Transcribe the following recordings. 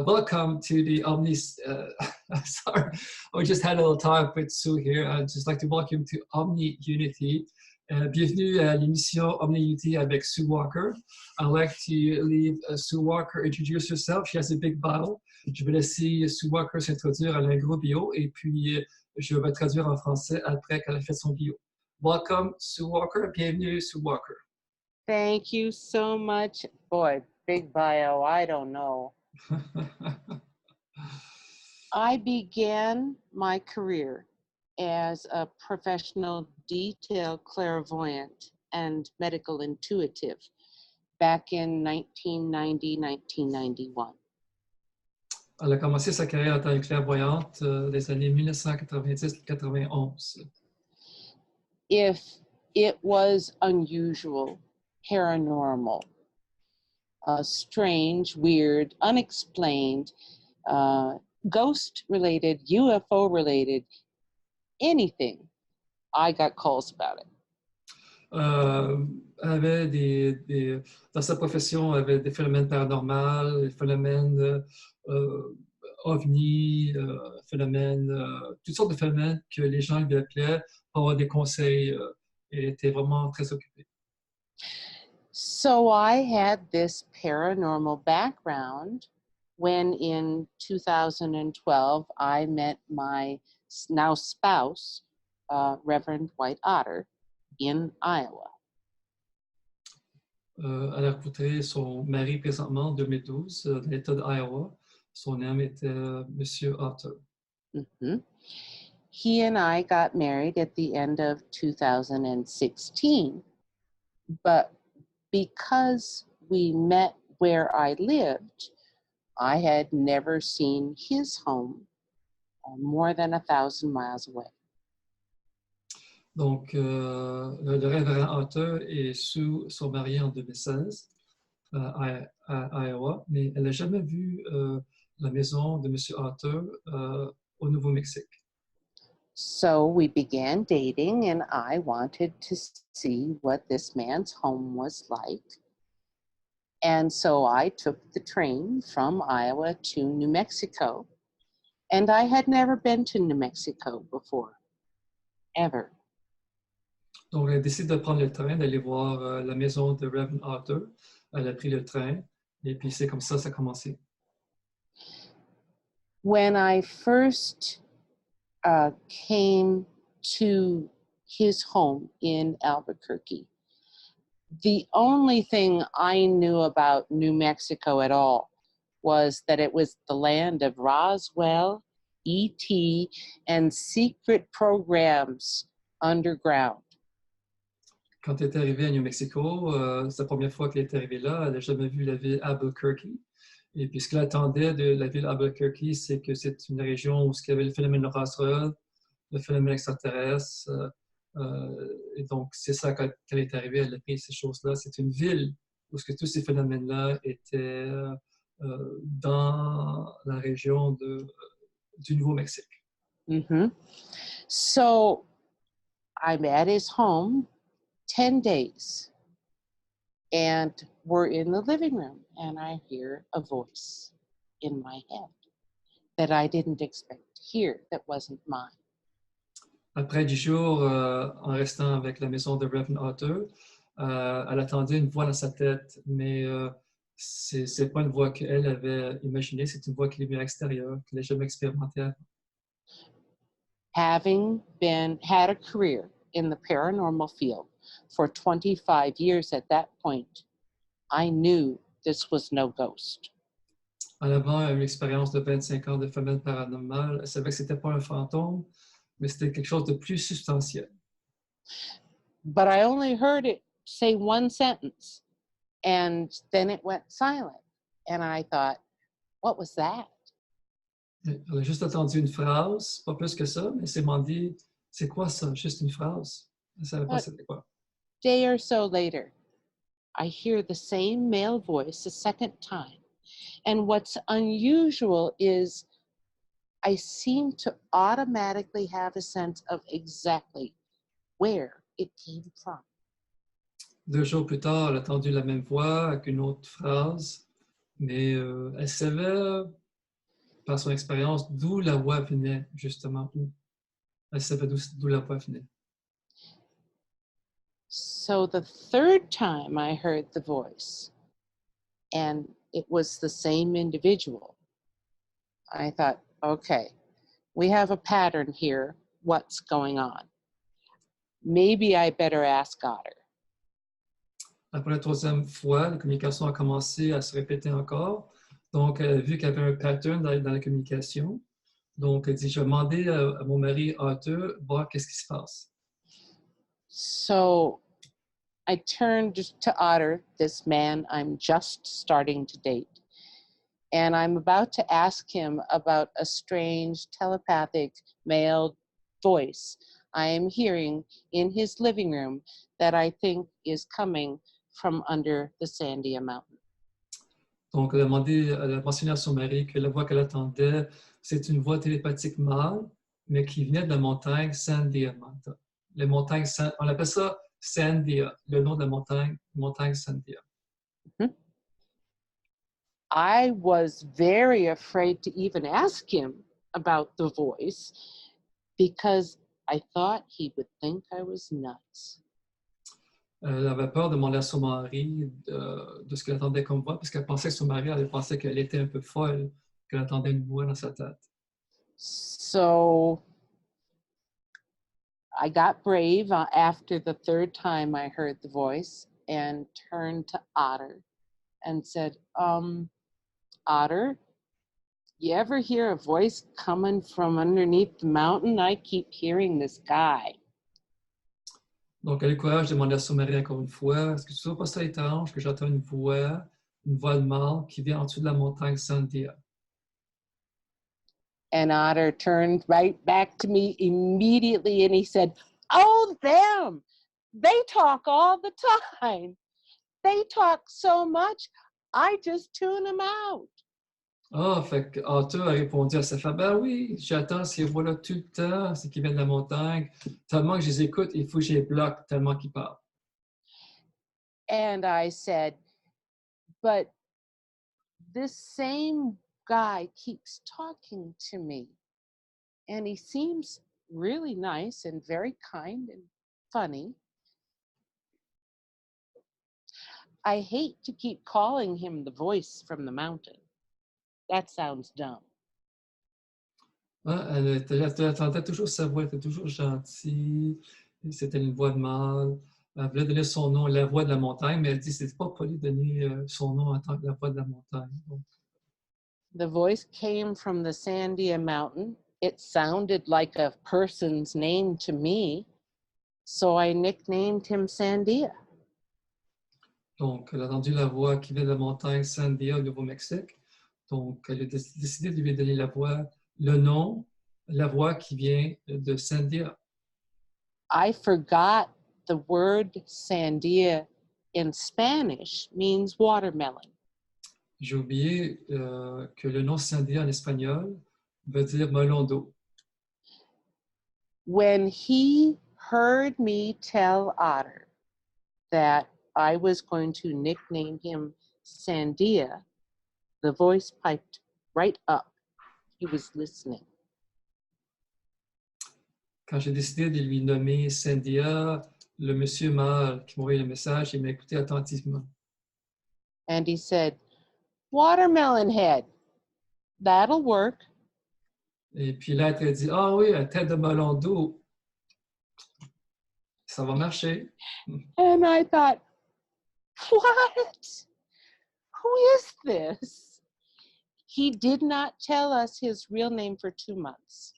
Welcome to the sorry, I just had a little talk with Sue here. I'd just like to welcome to Humnaity. Bienvenue à l'émission Humnaity avec Sue Walker. I'd like to leave Sue Walker introduce herself. She has a big bottle. Je vais laisser Sue Walker s'introduire. Elle a un gros bio et puis je vais traduire en français après qu'elle a fait son bio. Welcome, Sue Walker. Bienvenue, Sue Walker. Thank you so much. Boy, big bio, I don't know. I began my career as a professional detail clairvoyant and medical intuitive back in 1990-1991. Elle a commencé sa carrière en tant que clairvoyante des années 1990-91. If it was unusual, paranormal, strange, weird, unexplained, ghost-related, UFO-related, anything, I got calls about it. Avait dans sa profession, avait des phénomènes paranormaux, des phénomènes ovnis, phénomènes, toutes sortes de phénomènes que les gens lui appelaient pour avoir des conseils. Elle était vraiment très occupée. So I had this paranormal background when in 2012 I met my now spouse, Reverend White Otter, in Iowa. Elle a rencontré son mari présentement en 2012 dans l'État d'Iowa. Son nom était Monsieur Otter. Mm-hmm. He and I got married at the end of 2016, but because we met where I lived, I had never seen his home more than 1,000 miles away. Donc, le révérend Otter et Sue sont mariés en 2016 à Iowa, mais elle n'a jamais vu la maison de M. Otter au Nouveau-Mexique. So we began dating, and I wanted to see what this man's home was like. And so I took the train from Iowa to New Mexico. And I had never been to New Mexico before, ever. Donc, elle décide de prendre le train, d'aller voir la maison de Reverend Otter. Elle a pris le train, et puis c'est comme ça a commencé. When I first came to his home in Albuquerque, the only thing I knew about New Mexico at all was that it was the land of Roswell, E.T., and secret programs underground. Quand elle est arrivée à New Mexico, c'est la première fois qu'elle est arrivée là. Elle n'a jamais vu la ville Albuquerque. Et puis, ce qu'elle attendait de la ville Albuquerque, c'est que c'est une région où il y avait le phénomène de Roswell, le phénomène extraterrestre. Et donc, c'est ça, quand elle est arrivée, elle a pris ces choses-là. C'est une ville où tous ces phénomènes-là étaient dans la région du Nouveau-Mexique. Mm-hmm. So, I'm at his home 10 days. And we're in the living room, and I hear a voice in my head that I didn't expect to hear, that wasn't mine. Après 10 jours, en restant avec la maison de Reverend Otter, elle attendait une voix dans sa tête, mais ce n'est pas une voix qu'elle avait imaginée, c'est une voix qui est venue à l'extérieur, qu'elle n'a jamais expérimentée avant. Having had a career in the paranormal field for 25 years at that point, I knew this was no ghost. En avant une expérience de 25 ans de phénomène paranormal, elle savait que ce n'était pas un fantôme, mais c'était quelque chose de plus substantiel. But I only heard it say one sentence, and then it went silent. And I thought, what was that? Elle a juste entendu une phrase, pas plus que ça, mais elle s'est demandé, c'est quoi ça? Juste une phrase. Elle ne savait pas c'était quoi. A day or so later, I hear the same male voice a second time. And what's unusual is I seem to automatically have a sense of exactly where it came from. 2 jours plus tard, elle a entendu la même voix avec une autre phrase, mais elle savait par son expérience d'où la voix venait, justement. Elle savait d'où la voix venait. So the third time I heard the voice, and it was the same individual, I thought, okay, we have a pattern here. What's going on? Maybe I better ask Otter. Après la troisième fois, la communication a commencé à se répéter encore. Donc, elle a vu qu'il y avait un pattern dans la communication. Donc, elle dit, je vais demander à mon mari Arthur, voir qu'est-ce qui se passe. So I turned to Otter, this man I'm just starting to date, and I'm about to ask him about a strange telepathic male voice I am hearing in his living room that I think is coming from under the Sandia Mountain. Donc, elle a mentionné à son mari que la voix qu'elle attendait, c'est une voix télépathique mâle, mais qui venait de la montagne Sandia Mountain. Les montagnes, on appelle ça Sandia, le nom de la montagne Sandia. Mm-hmm. I was very afraid to even ask him about the voice because I thought he would think I was nuts. Elle avait peur de demander à son mari de ce qu'elle attendait comme voix, parce qu'elle pensait que son mari allait penser qu'elle était un peu folle, qu'elle attendait une voix dans sa tête. So I got brave after the third time I heard the voice and turned to Otter and said, Otter, you ever hear a voice coming from underneath the mountain? I keep hearing this guy. Donc, elle a eu le courage de demander à son mari encore une fois, est-ce que tu trouves pas ça étrange que j'entends une voix de mâle qui vient en dessous de la montagne Sandia? And Otter turned right back to me immediately and he said, oh, them! They talk all the time. They talk so much, I just tune them out. Ah, fait que Arthur a répondu à sa femme, ben oui, j'attends ces voix-là tout le temps, c'est qui viennent de la montagne, tellement que je les écoute, il faut que je les bloque, tellement qu'ils parlent. And I said, but this same guy keeps talking to me, and he seems really nice and very kind and funny. I hate to keep calling him the voice from the mountain. That sounds dumb. Ah, elle attendait toujours sa voix, elle était toujours gentille, c'était une voix de mâle. Elle voulait donner son nom, la voix de la montagne, mais elle dit que ce n'était pas poli de donner son nom en tant que la voix de la montagne. Donc, the voice came from the Sandia Mountain. It sounded like a person's name to me, so I nicknamed him Sandia. donc, elle a entendu la voix qui vient de la montagne Sandia au Nouveau-Mexique. Donc, elle a décidé de lui donner le nom, la voix qui vient de Sandia. I forgot the word Sandia in Spanish means watermelon. J'ai oublié que le nom Sandia en espagnol veut dire melon d'eau. When he heard me tell Otter that I was going to nickname him Sandia, the voice piped right up. He was listening. Quand j'ai décidé de lui nommer Sandia, le monsieur mâle qui m'a envoyé le message, il m'a écouté attentivement. And he said, watermelon head, that'll work. Et puis l'être a dit, ah oui, la tête de melon d'eau, ça va marcher. And I thought, what? Who is this? He did not tell us his real name for 2 months.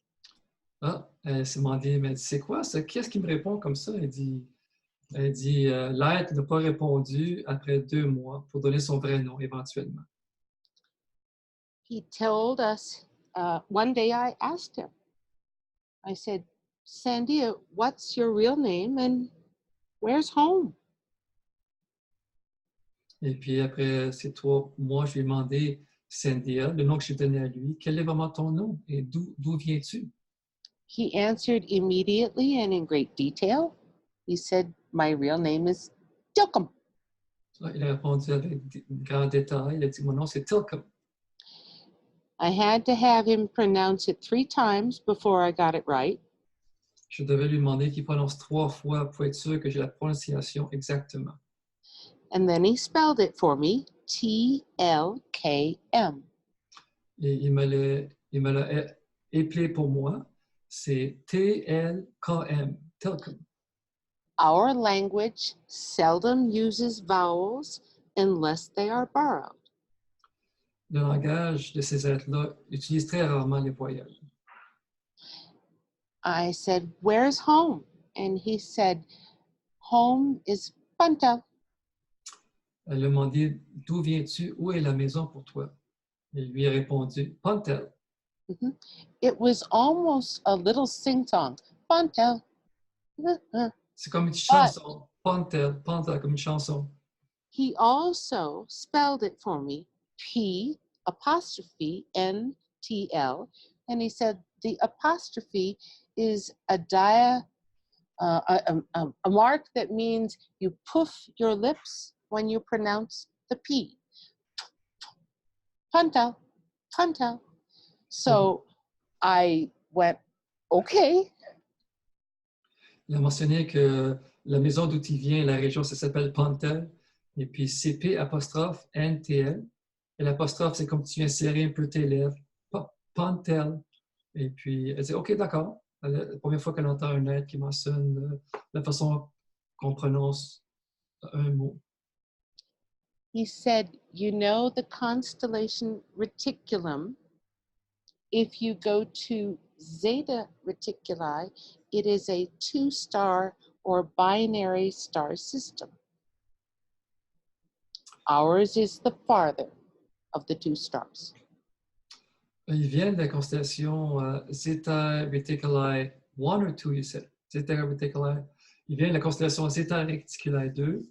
Ah, elle s'est demandé, mais c'est quoi ça? Qu'est-ce qui me répond comme ça? Elle dit l'être n'a pas répondu après 2 mois pour donner son vrai nom éventuellement. He told us, one day I asked him, I said, Sandia, what's your real name and where's home? Et puis après ces 3 mois, je lui ai demandé, Sandia, le nom que j'ai donné à lui, quel est vraiment ton nom et d'où viens-tu? He answered immediately and in great detail. He said, my real name is Tilcum. Il a répondu avec grand détail. Il a dit, mon nom c'est Tilcum. I had to have him pronounce it 3 times before I got it right. Je devais lui demander qu'il prononce 3 fois pour être sûr que j'ai la prononciation exactement. And then he spelled it for me, T-L-K-M. Et il me l'a éplé pour moi. C'est T-L-K-M. Telkom. Our language seldom uses vowels unless they are borrowed. Le langage de ces êtres-là utilise très rarement les voyelles. I said, "Where's home?" And he said, "Home is Punta." Elle lui a demandé d'où viens-tu, où est la maison pour toi? Et il lui a répondu Pontel. It was almost a little sing-song. Punta. C'est comme une chanson. Pontel, Pontel, comme une chanson. He also spelled it for me, P'-N-T-L, and he said the apostrophe is a mark that means you puff your lips when you pronounce the P. Punta, Punta. So I went, okay. Il a mentionné que la maison d'où il vient, la région, ça s'appelle Pontel. Et puis c'est P'-N-T-L. Et l'apostrophe, c'est comme tu viens serrer un peu tes lèvres. Pontel. Et puis elle dit OK, d'accord. La première fois qu'elle entend un être qui mentionne la façon qu'on prononce un mot. He said, you know the constellation Reticulum, if you go to Zeta Reticuli, it is a 2-star or binary star system. Ours is the farther of the 2 stars. Ils viennent de la constellation Zeta Reticuli 1 or 2, you said? Zeta Reticuli. Ils viennent de la constellation Zeta Reticuli 2,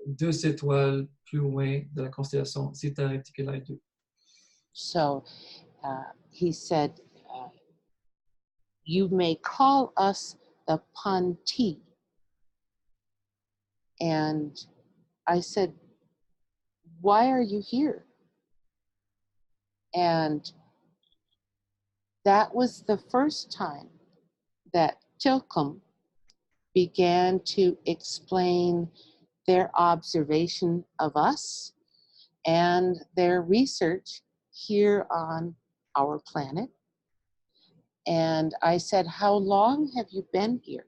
2 étoiles plus loin de la constellation Zeta Reticuli 2. So he said, you may call us the Ponti. And I said, why are you here? And that was the first time that Tilcum began to explain their observation of us and their research here on our planet. And I said, how long have you been here?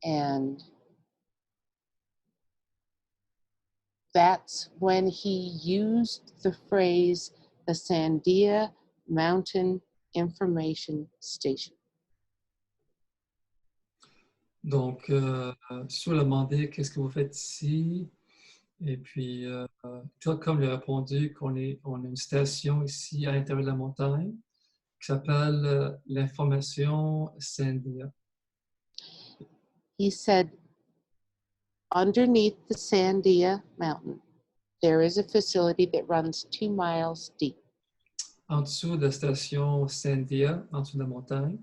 And that's when he used the phrase, the Sandia Mountain Information Station. Donc, Sue a demandé qu'est-ce que vous faites ici. Et puis, Telcom lui a répondu qu'on a une station ici à l'intérieur de la montagne qui s'appelle l'information Sandia. He said, underneath the Sandia Mountain, there is a facility that runs 2 miles deep. En dessous de la station Sandia, en dessous de la montagne,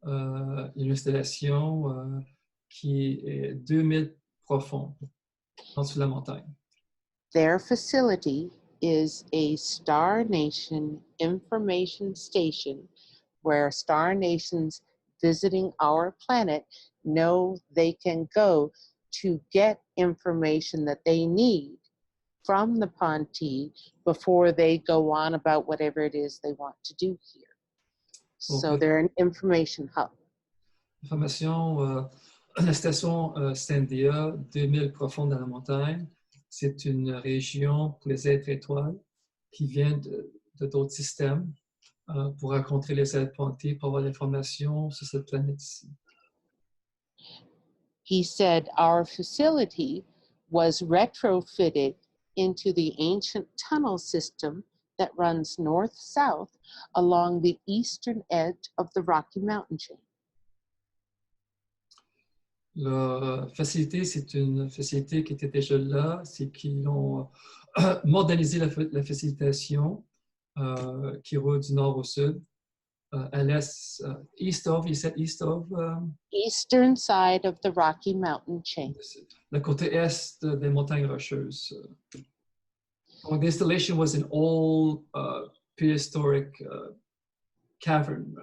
il y a une installation qui est 2000 profond, en dessous de la montagne. Their facility is a Star Nation information station where Star Nations visiting our planet know they can go to get information that they need from the Ponti before they go on about whatever it is they want to do here. So they're an information hub. Information, la station Sandia, 2000 profonde dans la montagne, c'est une région pour les êtres étoiles qui viennent de d'autres systèmes pour rencontrer les êtres Ponti pour avoir l'information sur cette planète ici. He said our facility was retrofitted into the ancient tunnel system that runs north-south along the eastern edge of the Rocky Mountain chain. La facilité, c'est une facilité qui était déjà là, c'est qu'ils ont modernisé la facilitation qui roule du nord au sud, à l'est, east of, you said east of? Eastern side of the Rocky Mountain chain. Le côté est des montagnes rocheuses. Well, the installation was an old prehistoric cavern.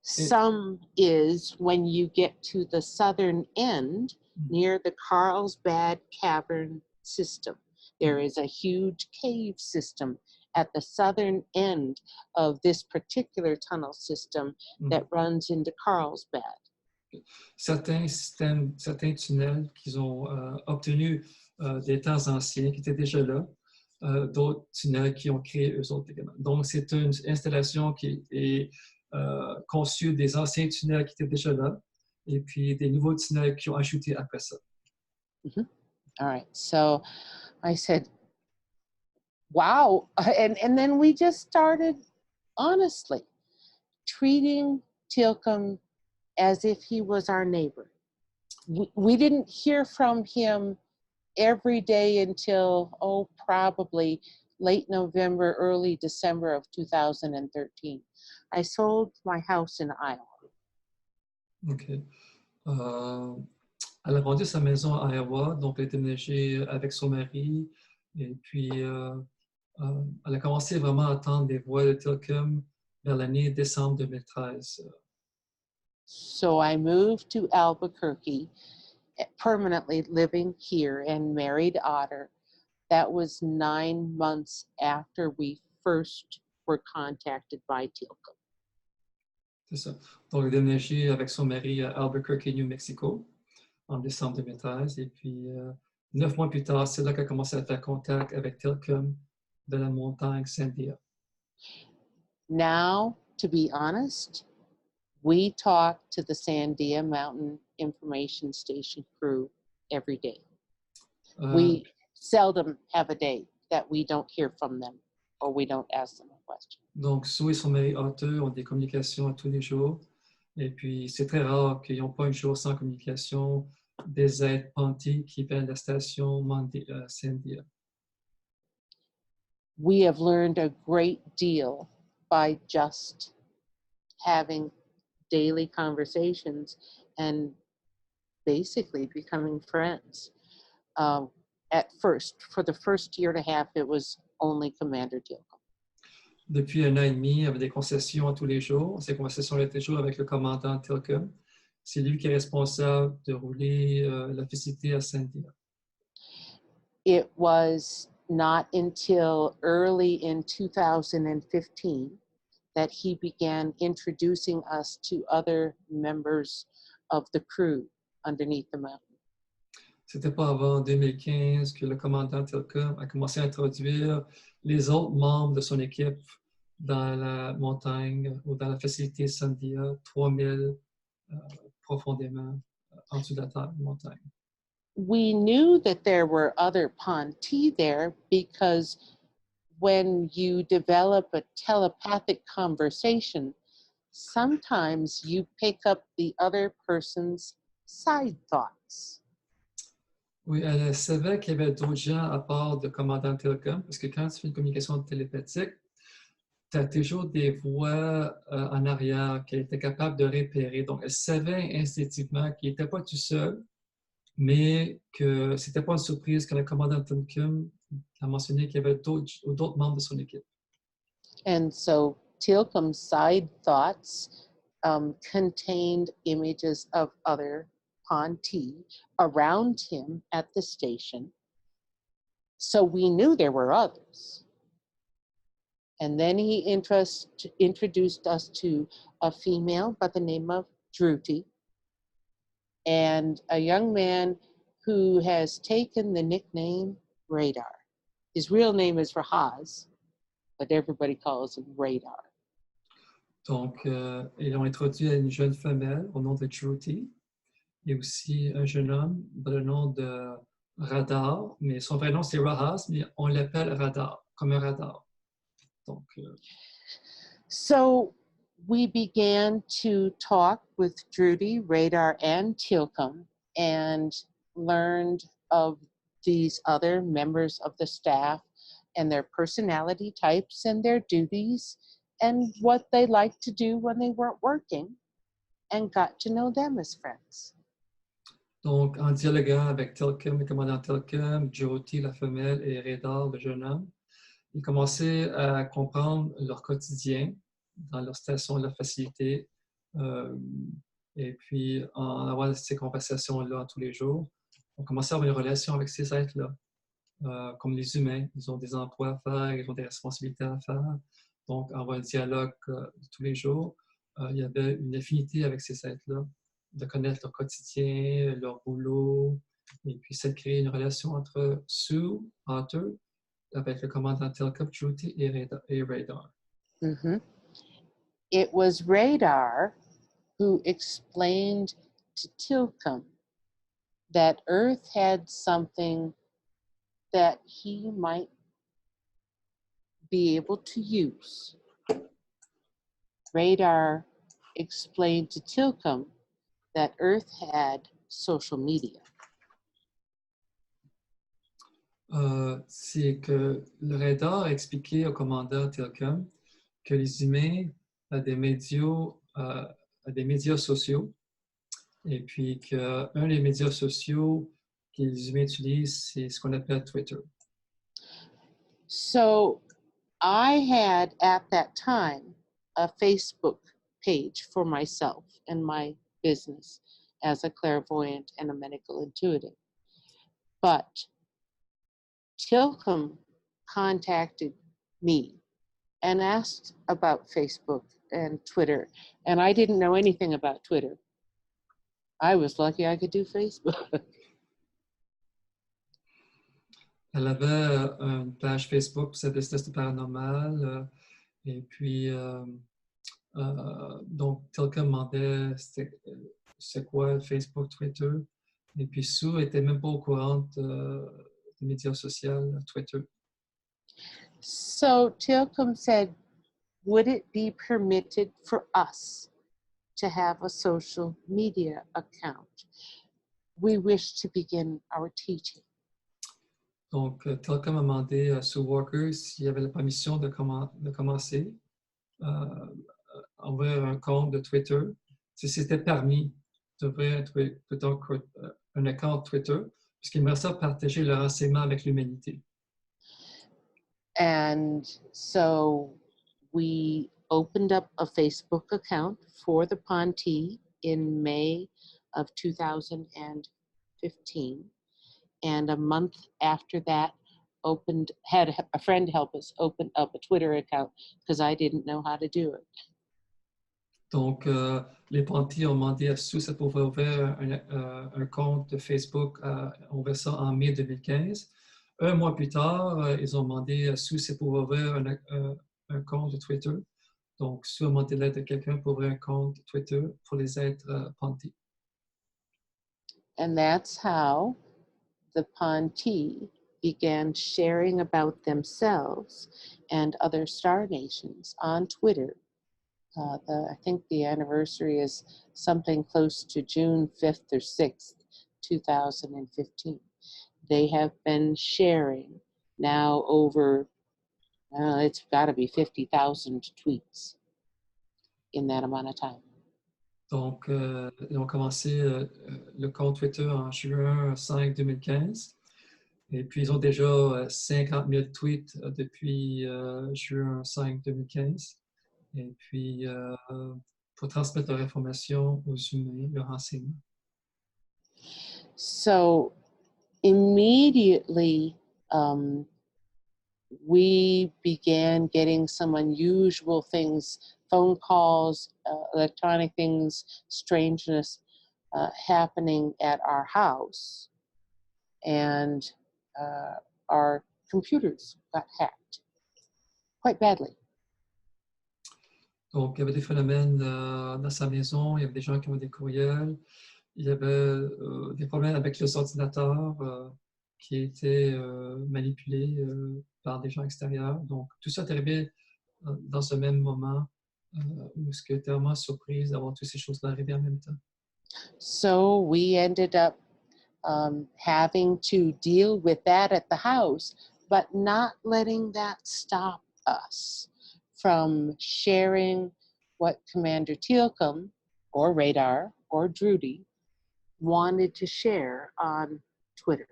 Some is when you get to the southern end near the Carlsbad Cavern system. There is a huge cave system at the southern end of this particular tunnel system that runs into Carlsbad. Certains systèmes, certains tunnels qu'ils ont obtenus des temps anciens qui étaient déjà là, d'autres tunnels qui ont créé eux autres également. Donc, c'est une installation qui est conçue des anciens tunnels qui étaient déjà là et puis des nouveaux tunnels qui ont ajouté après ça. All right. So I said, wow. And then we just started honestly treating Tilcom as if he was our neighbor. We didn't hear from him every day until, probably late November, early December of 2013. I sold my house in Iowa. OK. Elle a vendu sa maison à Iowa, donc elle a déménagé avec son mari. Et puis, elle a commencé vraiment à entendre des voix de Tilcom vers l'année décembre 2013. So I moved to Albuquerque, permanently living here and married Otter. That was 9 months after we first were contacted by Tilcom. C'est ça. Donc, elle a déménagé avec son mari à Albuquerque, New Mexico, en décembre 2013. Et puis, 9 mois plus tard, c'est là qu'elle a commencé à faire contact avec Tilcom de la montagne Sandia. Now, to be honest, we talk to the Sandia Mountain Information Station crew every day. We seldom have a day that we don't hear from them or we don't ask them a question. Donc, Sue et son mari Arthur ont des communications tous les jours. Et puis, c'est très rare qu'ils n'ont pas un jour sans communication des aides pentis qui viennent de la station Sandia. We have learned a great deal by just having daily conversations and basically becoming friends. At first, for the first year and a half, it was only Commander Tilcom. Depuis 1 an et demi, avec des concessions tous les jours. Ces concessions étaient toujours avec le commandant Tilcom. C'est lui qui est responsable de rouler la facilité à Sandia. It was not until early in 2015 that he began introducing us to other members of the crew underneath the mountain. C'était pas avant 2015 que le commandant Tilcom a commencé à introduire les autres membres de son équipe dans la montagne ou dans la facilité Sandia, 3000 profondément en dessous de la montagne. We knew that there were other Ponti there because when you develop a telepathic conversation, sometimes you pick up the other person's side thoughts. Oui, elle savait qu'il y avait d'autres gens à part de commandant Tilcom, parce que quand tu fais une communication télépathique, tu as toujours des voix en arrière qu'elle était capable de repérer. Donc, elle savait instinctivement qu'il n'était pas tout seul, mais que ce n'était pas une surprise quand le commandant Tilcom a mentionné qu'il y avait d'autres membres de son équipe. And so Tilcom's side thoughts contained images of other Ponti around him at the station. So we knew there were others. And then he introduced us to a female by the name of Druti and a young man who has taken the nickname Radar. His real name is Rahaz, but everybody calls him Radar. Donc, ils ont introduit une jeune femelle au nom de Druti et aussi un jeune homme dans le nom de Radar, mais son vrai nom c'est Rahaz, mais on l'appelle Radar, comme un radar. Donc, so we began to talk with Druti, Radar, and Tilcom and learned of these other members of the staff and their personality types and their duties and what they like to do when they weren't working and got to know them as friends. Donc, en dialoguant avec Telcom, le commandant Telcom, Jyoti, la femelle, et Radar, le jeune homme, ils commençaient à comprendre leur quotidien dans leur station, leur facilité, et puis en avoir ces conversations-là tous les jours. On commençait à avoir une relation avec ces êtres-là. Comme les humains, ils ont des emplois à faire, ils ont des responsabilités à faire. Donc, avoir un dialogue tous les jours, il y avait une affinité avec ces êtres-là, de connaître leur quotidien, leur boulot, et puis ça crée une relation entre Sue, Hunter, avec le commandant Telcom, Judy et Radar. Mm-hmm. It was Radar who explained to Tilcum that Earth had something that he might be able to use. Radar explained to Tilcum that Earth had social media. C'est que le radar a expliqué au commandant Telcom que les humains ont des médias sociaux, et puis qu'un des médias sociaux que les humains utilisent, c'est ce qu'on appelle Twitter. So I had at that time a Facebook page for myself and my business as a clairvoyant and a medical intuitive. But Tilcum contacted me and asked about Facebook and Twitter, and I didn't know anything about Twitter. I was lucky I could do Facebook. Elle avait une page Facebook pour sa business de paranormal, et puis donc Telcom demandait c'est quoi Facebook, Twitter, et puis Sue était même pas au courant des médias sociaux, Twitter. So Tilcum said, would it be permitted for us to have a social media account? We wish to begin our teaching. Donc, Telcom a demandé à Sue Walker s'il y avait la permission de commencer à ouvrir un compte de Twitter, si c'était permis d'ouvrir un account Twitter, puisqu'il aimerait ça partager le renseignement avec l'humanité. And so we opened up a Facebook account for the Ponte in May of 2015. And a month after that, had a friend help us open up a Twitter account because I didn't know how to do it. Donc, les Ponty ont demandé à Sue si elle pouvait ouvrir un compte de Facebook. On ouvert ça en mai 2015. Un mois plus tard, ils ont demandé à Sue si elle pouvait ouvrir un compte de Twitter. Donc, Sue a demandé l'aide de quelqu'un pour ouvrir un compte Twitter pour les êtres Ponty. And that's how the Ponte began sharing about themselves and other star nations on Twitter. I think the anniversary is something close to June 5th or 6th, 2015. They have been sharing now over, it's got to be 50,000 tweets in that amount of time. Donc, ils ont commencé le compte Twitter en juin 5 2015. Et puis, ils ont déjà 50 000 tweets depuis juin 5 2015. Et puis, pour transmettre leur information aux humains, leur renseignement. So, immediately, we began getting some unusual things, phone calls, electronic things, strangeness happening at our house. And our computers got hacked quite badly. Donc, il y avait des phénomènes dans sa maison, il y avait des gens qui ont des courriels, il y avait des problèmes avec les ordinateurs qui étaient manipulés par des gens extérieurs. Donc, tout ça est arrivé dans ce même moment où je était vraiment surprise d'avoir toutes ces choses-là arriver en même temps. So we ended up having to deal with that at the house, but not letting that stop us from sharing what Commander Tealcom or Radar or Drudy wanted to share on Twitter.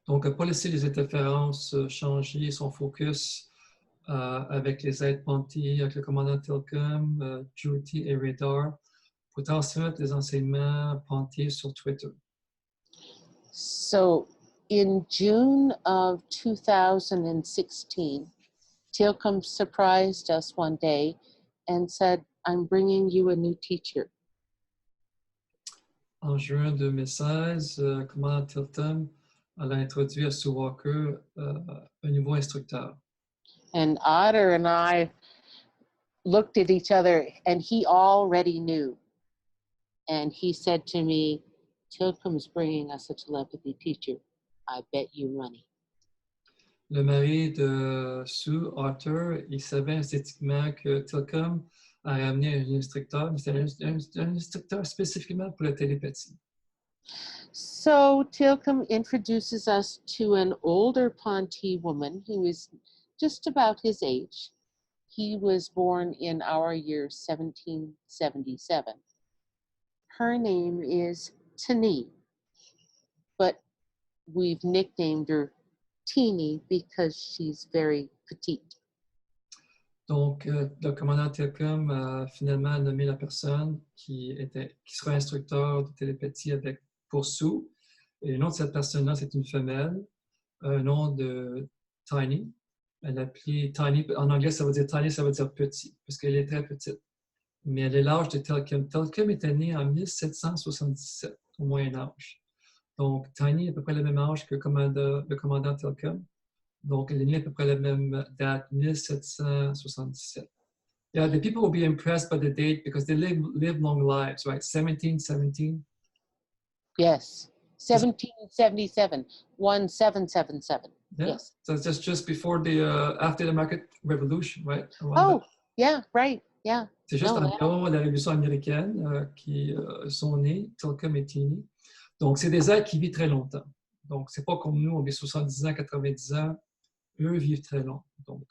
Donc, pas laisser les interférences changer son focus avec les aides Ponty, avec le commandant Telcom, Duty et Radar pour transmettre les enseignements Ponty sur Twitter. So in June of 2016, Tilcom surprised us one day and said, I'm bringing you a new teacher. En juin 2016, le commandant Tilcom a introduit à Sue Walker un nouveau instructeur. And Otter and I looked at each other, and he already knew. And he said to me, Tilcom's bringing us a telepathy teacher. I bet you money. Le mari de Sue, Arthur, il savait esthétiquement que Tilcom a amené un instructeur, mais c'était un instructeur spécifiquement pour la télépathie. So Tilcom introduces us to an older Ponty woman who is just about his age. He was born in our year 1777. Her name is Tani, but we've nicknamed her Teeny because she's very petite. Donc, le commandant Telcom a finalement nommé la personne qui sera instructeur de télépathie pour Sue. Et le nom de cette personne-là, c'est une femelle, un nom de Tiny. Elle l'appelait Tiny. En anglais, ça veut dire Tiny, ça veut dire petit, parce qu'elle est très petite. Mais elle est l'âge de Telcom. Telcom était né en 1777, au Moyen Âge. Donc, Tiny est à peu près le même âge que le commandant Telcom. Donc, elle est née à peu près la même date, 1777. Yeah, the people will be impressed by the date because they live long lives, right? 1717. Yes, 1777, 1777. Yeah. Yes. So it's just before after the market revolution, right? Yeah, right. Yeah. C'est juste environ la révolution américaine qui sont nés, Telcom et Teeny. Donc, c'est des êtres qui vivent très longtemps. Donc, c'est pas comme nous, on vit 70 ans, 90 ans. Eux vivent très long. Donc,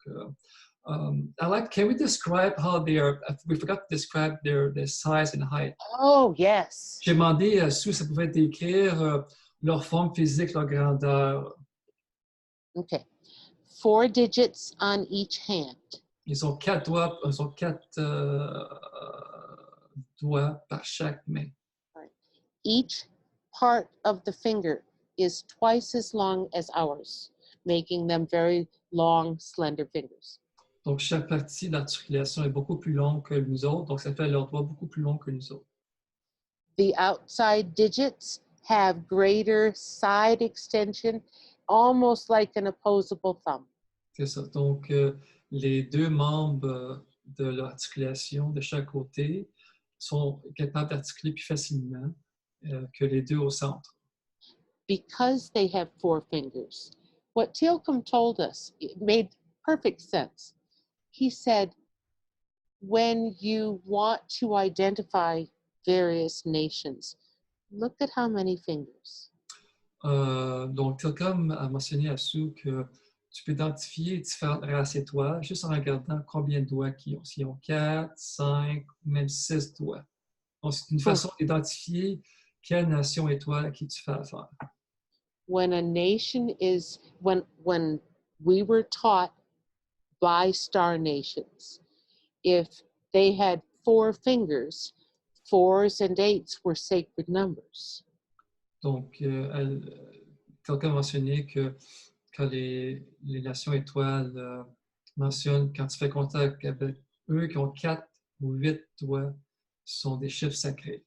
can we describe how they are? We forgot to describe their size and height. Oh, yes. J'ai demandé à Sue si ça pouvait décrire leur forme physique, leur grandeur. Okay. 4 digits on each hand. Ils ont 4 doigts, doigts par chaque main. Right. Each part of the finger is twice as long as ours, making them very long, slender fingers. Donc, chaque partie de l'articulation est beaucoup plus longue que nous autres, donc ça fait leurs doigts beaucoup plus longs que nous autres. The outside digits have greater side extension, almost like an opposable thumb. C'est ça. Donc, les deux membres de l'articulation de chaque côté sont capables d'articuler plus facilement que les deux au centre. Because they have 4 fingers. What Tilcom told us, it made perfect sense. He said, when you want to identify various nations, look at how many fingers. Donc, Telcom a mentionné à Sue que tu peux identifier différentes races étoiles juste en regardant combien de doigts qu'ils ont. S'ils ont 4, 5, même 6 doigts. Donc, c'est une façon d'identifier quelle nation étoile à qui tu fais affaire. When a nation is, when we were taught by star nations, if they had 4 fingers, 4s and 8s were sacred numbers. Donc, Telcom a mentionné que quand les nations étoiles mentionnent, quand tu fais contact avec eux qui ont 4 ou 8 doigts, ce sont des chiffres sacrés.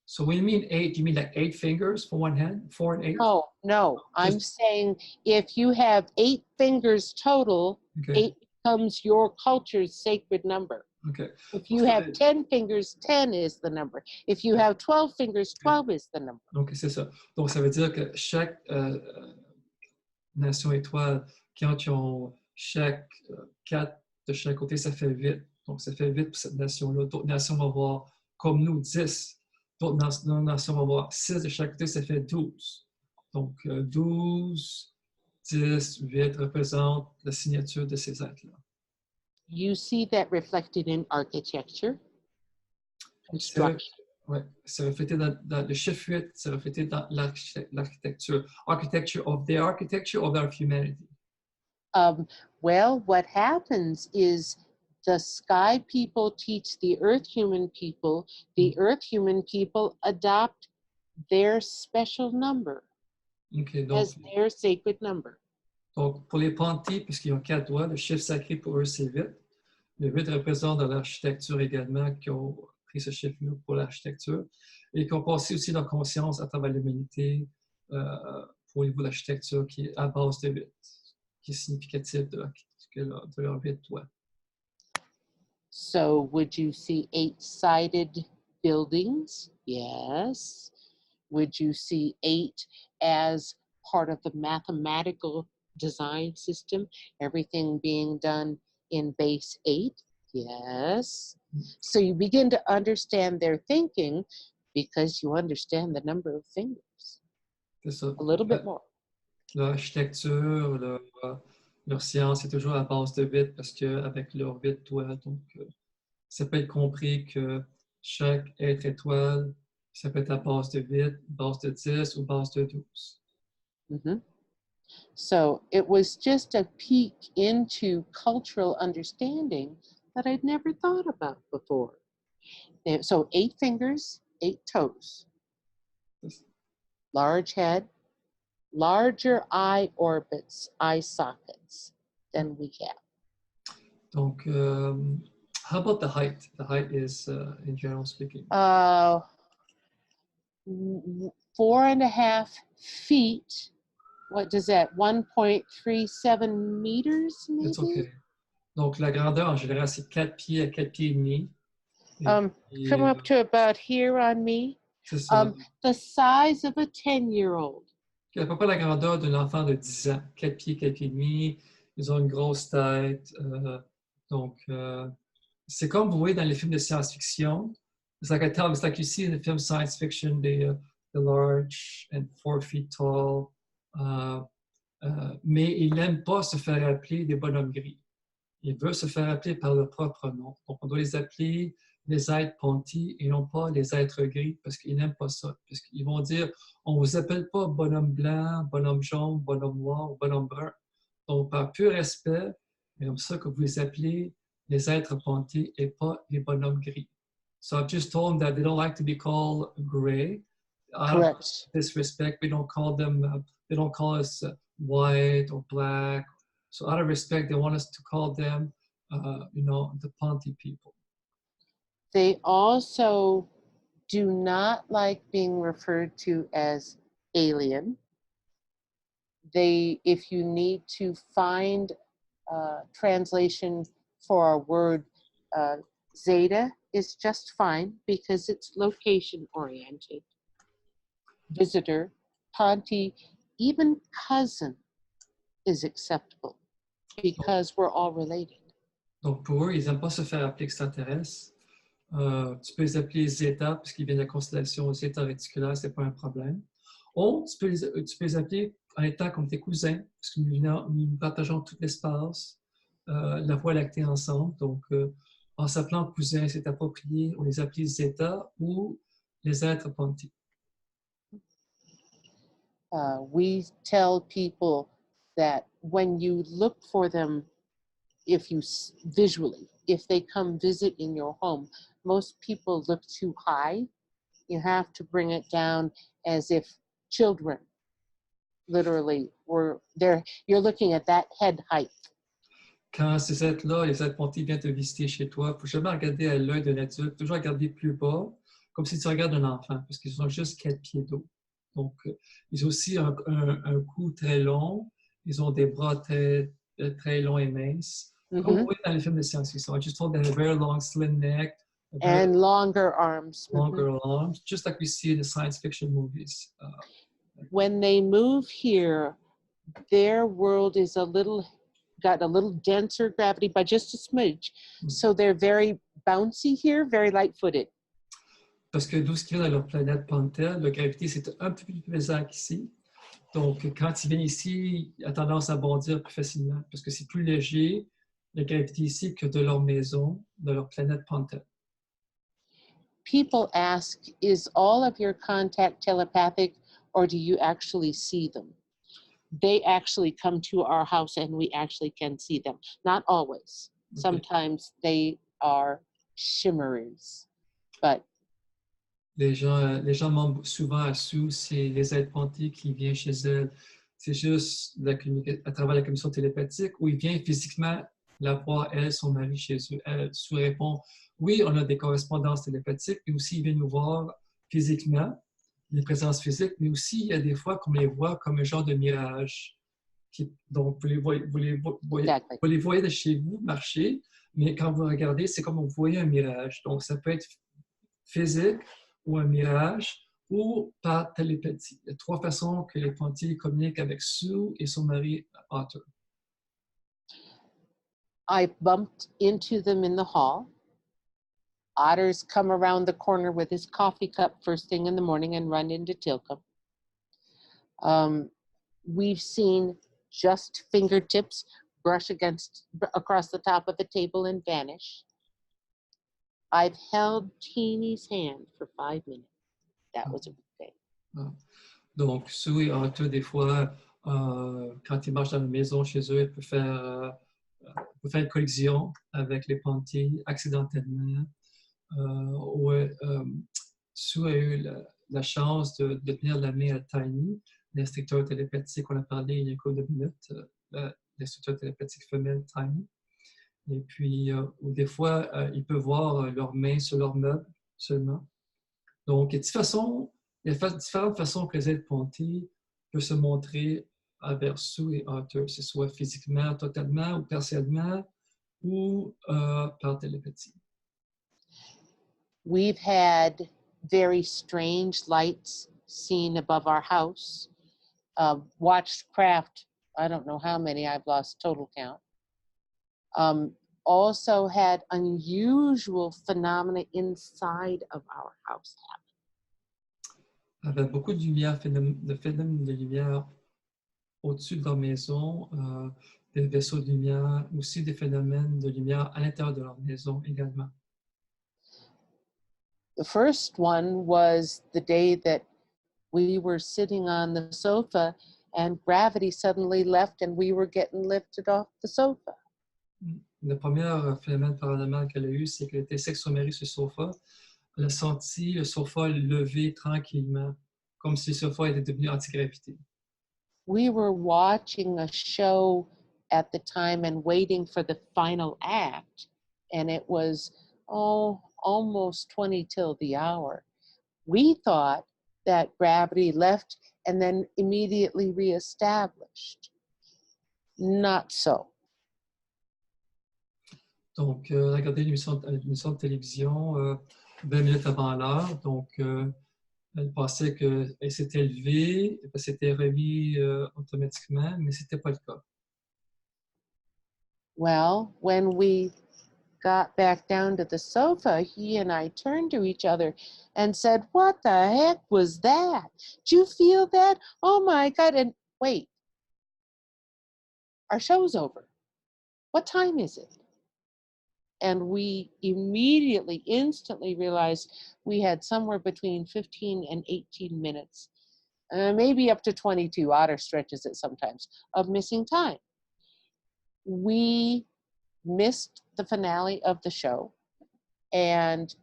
So when you mean 8, you mean like 8 fingers for one hand? 4 and 8? No. I'm saying if you have 8 fingers total, Okay. 8 becomes your culture's sacred number. Okay. If you have 10 fingers, 10 is the number. If you have 12 fingers, 12 is the number. Donc, c'est ça. Donc, ça veut dire que chaque nation étoile, quand ils ont chaque 4 de chaque côté, ça fait 8. Donc, ça fait 8 pour cette nation-là. D'autres nations vont avoir, comme nous, 10. D'autres nations vont avoir 6 de chaque côté, ça fait 12. Donc, 12, 10, 8 représentent la signature de ces êtres-là. You see that reflected in architecture, construction. Ouais, c'est reflété dans le chiffre 8, c'est reflété dans l'architecture. Architecture of our humanity. Well, what happens is the sky people teach the earth human people, the earth human people adopt their special number Okay, as their sacred number. donc, pour les Ponti, puisqu'ils ont 4 doigts, le chiffre sacré pour eux, c'est 8. Le 8 représente dans l'architecture également, qui ont pris ce chiffre-là pour l'architecture et qui ont passé aussi leur conscience à travers l'humanité au niveau de l'architecture qui est à base de 8, qui est significatif de leur 8 doigts. So would you see 8-sided buildings? Yes. Would you see 8 as part of the mathematical design system, everything being done in base 8? Yes. So you begin to understand their thinking because you understand the number of fingers. C'est ça. A little bit more. L'architecture, leur science est toujours à base de 8 parce qu'avec leurs 8 doigts, donc ça peut être compris que chaque être étoile, ça peut être à base de 8, base de 10 ou base de 12. Mm-hmm. So it was just a peek into cultural understanding that I'd never thought about before. So 8 fingers, 8 toes, large head, larger eye orbits, eye sockets than we have. Donc, how about the height? The height is, in general speaking. 4.5 feet. What does that? 1.37 meters, maybe? It's okay. Donc, la grandeur en général, c'est 4 pieds à 4 pieds et demi. Come up to about here on me. C'est ça. The size of a 10-year-old. À peu près la grandeur d'un enfant de 10 ans. 4 pieds, 4 pieds et demi. Ils ont une grosse tête. Donc, c'est comme vous voyez dans les films de science-fiction. It's like you see in the film science fiction, the large and 4 feet tall. Mais ils n'aiment pas se faire appeler des bonhommes gris. Ils veulent se faire appeler par leur propre nom. Donc, on doit les appeler les êtres Ponti et non pas les êtres gris parce qu'ils n'aiment pas ça. Parce qu'ils vont dire, on ne vous appelle pas bonhomme blanc, bonhomme jaune, bonhomme noir ou bonhomme brun. Donc, par pur respect, c'est comme ça que vous les appelez les êtres Ponti et pas les bonhommes gris. So I've just told them that they don't like to be called gray. Out of disrespect, we don't call them, they don't call us white or black. So out of respect, they want us to call them, the Ponti people. They also do not like being referred to as alien. If you need to find translation for our word Zeta is just fine because it's location oriented. Visitor, Ponti, even cousin is acceptable because we're all related. Donc pour eux, ils n'aiment pas se faire appeler extraterrestres. Tu peux les appeler Zeta parce qu'ils viennent de la constellation Zeta réticulaire, c'est pas un problème. Ou tu peux les appeler en étant comme tes cousins parce que nous partageons tout l'espace, la Voie lactée ensemble. Donc en s'appelant cousins, c'est approprié. On les appelle Zeta ou les êtres Ponti. We tell people that when you look for them, if they come visit in your home, most people look too high. You have to bring it down as if children, literally, you're looking at that head height. Quand ces êtres-là, les êtres Ponti viennent te visiter chez toi, il ne faut jamais regarder à l'œil d'un adulte, toujours regarder plus bas, comme si tu regardes un enfant, parce qu'ils ont juste 4 pieds d'eau. Donc, ils ont aussi un cou très long, ils ont des bras très, très longs et minces. Comme vous voyez dans les films de science-fiction, I just told them a very long, slim neck. And longer arms. Longer arms, just like we see in the science fiction movies. When they move here, their world is got a little denser gravity by just a smidge. So they're very bouncy here, very light-footed. Parce que d'où ce qui vient dans leur planète Peuple, la gravité, c'est un peu plus pesant qu'ici. Donc, quand ils viennent ici, ils ont tendance à bondir plus facilement parce que c'est plus léger, la gravité ici, que de leur maison, de leur planète Peuple. people ask, is all of your contact telepathic, or do you actually see them? They actually come to our house and we actually can see them. Not always. OK. Sometimes they are shimmeries, but Les gens demandent souvent à Sue, c'est les aides pontées qui viennent chez elle. C'est juste à travers la commission télépathique où il vient physiquement la voir, elle, son mari chez eux. Elle, Sue répond, oui, on a des correspondances télépathiques, mais aussi il vient nous voir physiquement, les présences physiques, mais aussi il y a des fois qu'on les voit comme un genre de mirage. Donc, exactly. vous les voyez de chez vous marcher, mais quand vous regardez, c'est comme vous voyez un mirage. Donc, ça peut être physique ou un mirage ou par télépathie. Il y a trois façons que les pontiers communiquent avec Sue et son mari Otter. I bumped into them in the hall. Otter's come around the corner with his coffee cup first thing in the morning and run into Tilcom. We've seen just fingertips brush across the top of the table and vanish. I've held Teeny's hand for 5 minutes. That was a good day. Donc, Sue et Otter, des fois, quand ils marchent dans la maison chez eux, ils peuvent faire une collision avec les pontiers accidentellement. Sue a eu la chance de tenir la main à Tiny, l'instructeur télépathique, on a parlé il y a quelques minutes, l'instructeur télépathique femelle Tiny. Et puis, des fois, il peut voir leurs mains sur leur meuble seulement. Donc, il y a différentes façons que les aides pontées peuvent se montrer envers Sue et Otter, que ce soit physiquement, totalement, ou partiellement, ou par télépathie. We've had very strange lights seen above our house. Watched craft, I don't know how many, I've lost total count. Also had unusual phenomena inside of our house happen. Avec beaucoup de lumière, de phénomènes de lumière au-dessus de leur maison, des vaisseaux de lumière, aussi des phénomènes de lumière à l'intérieur de leur maison également. The first one was the day that we were sitting on the sofa and gravity suddenly left and we were getting lifted off the sofa. Le premier phénomène paranormal qu'elle a eu, c'est qu'elle était sexomérée sur le sofa. Elle a senti le sofa lever tranquillement, comme si le sofa était devenu antigravité. We were watching a show at the time and waiting for the final act, and it was almost 20 till the hour. We thought that gravity left and then immediately reestablished. Not so. Donc, regardez l'émission de télévision 20 minutes avant l'heure. Donc, elle pensait qu'elle s'était levée, elle s'était remis automatiquement, mais ce n'était pas le cas. Well, when we got back down to the sofa, he and I turned to each other and said, "What the heck was that? Did you feel that? Oh my God." And wait, our show's over. What time is it? And we immediately, instantly realized we had somewhere between 15 and 18 minutes, maybe up to 22, Otter stretches it sometimes, of missing time. We missed the finale of the show, and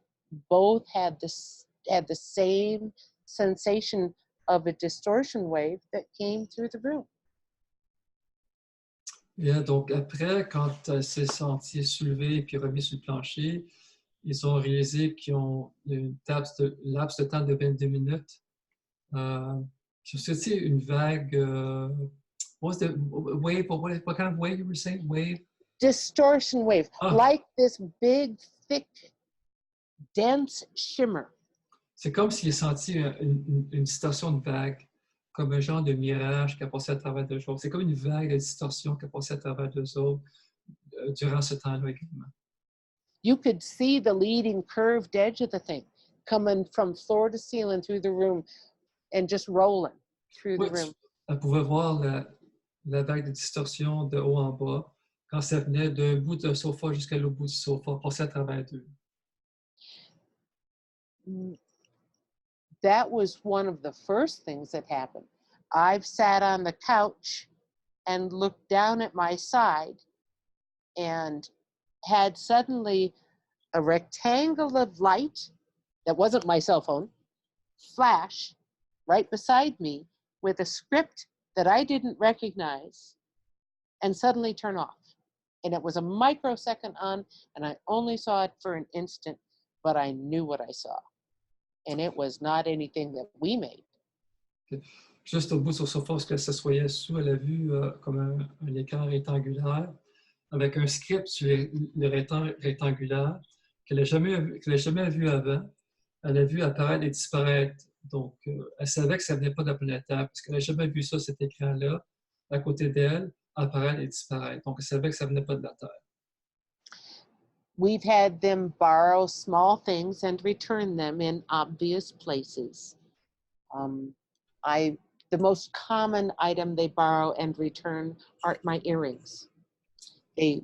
both had the same sensation of a distortion wave that came through the room. Et donc, après, quand elle s'est sentie soulevée et puis remise sur le plancher, ils ont réalisé qu'ils ont une laps de temps de 22 minutes. J'ai senti une vague. What was the wave? What kind of wave you were saying? Wave? Distortion wave, like this big, thick, dense shimmer. C'est comme s'il senti une distorsion de vague, comme un genre de mirage qui a passé à travers deux autres. C'est comme une vague de distorsion qui a passé à travers deux autres durant ce temps-là également. You could see the leading curved edge of the thing coming from floor to ceiling through the room and just rolling through the room. On pouvait voir la vague de distorsion de haut en bas quand ça venait d'un bout du sofa jusqu'à l'autre bout du sofa, passer à travers d'eux. that was one of the first things that happened. I've sat on the couch and looked down at my side and had suddenly a rectangle of light that wasn't my cell phone flash right beside me with a script that I didn't recognize and suddenly turn off. And it was a microsecond on, and I only saw it for an instant, but I knew what I saw. And it was not anything that we made. Juste au bout sur son parce qu'elle s'assoyait sous, elle a vu comme un écran rectangulaire avec un script sur le rectangulaire qu'elle n'a jamais vu avant. Elle a vu apparaître et disparaître. Donc, elle savait que ça ne venait pas de la planète Terre parce qu'elle n'a jamais vu ça, cet écran-là, à côté d'elle, apparaître et disparaître. Donc, elle savait que ça ne venait pas de la Terre. We've had them borrow small things and return them in obvious places. The most common item they borrow and return are my earrings. They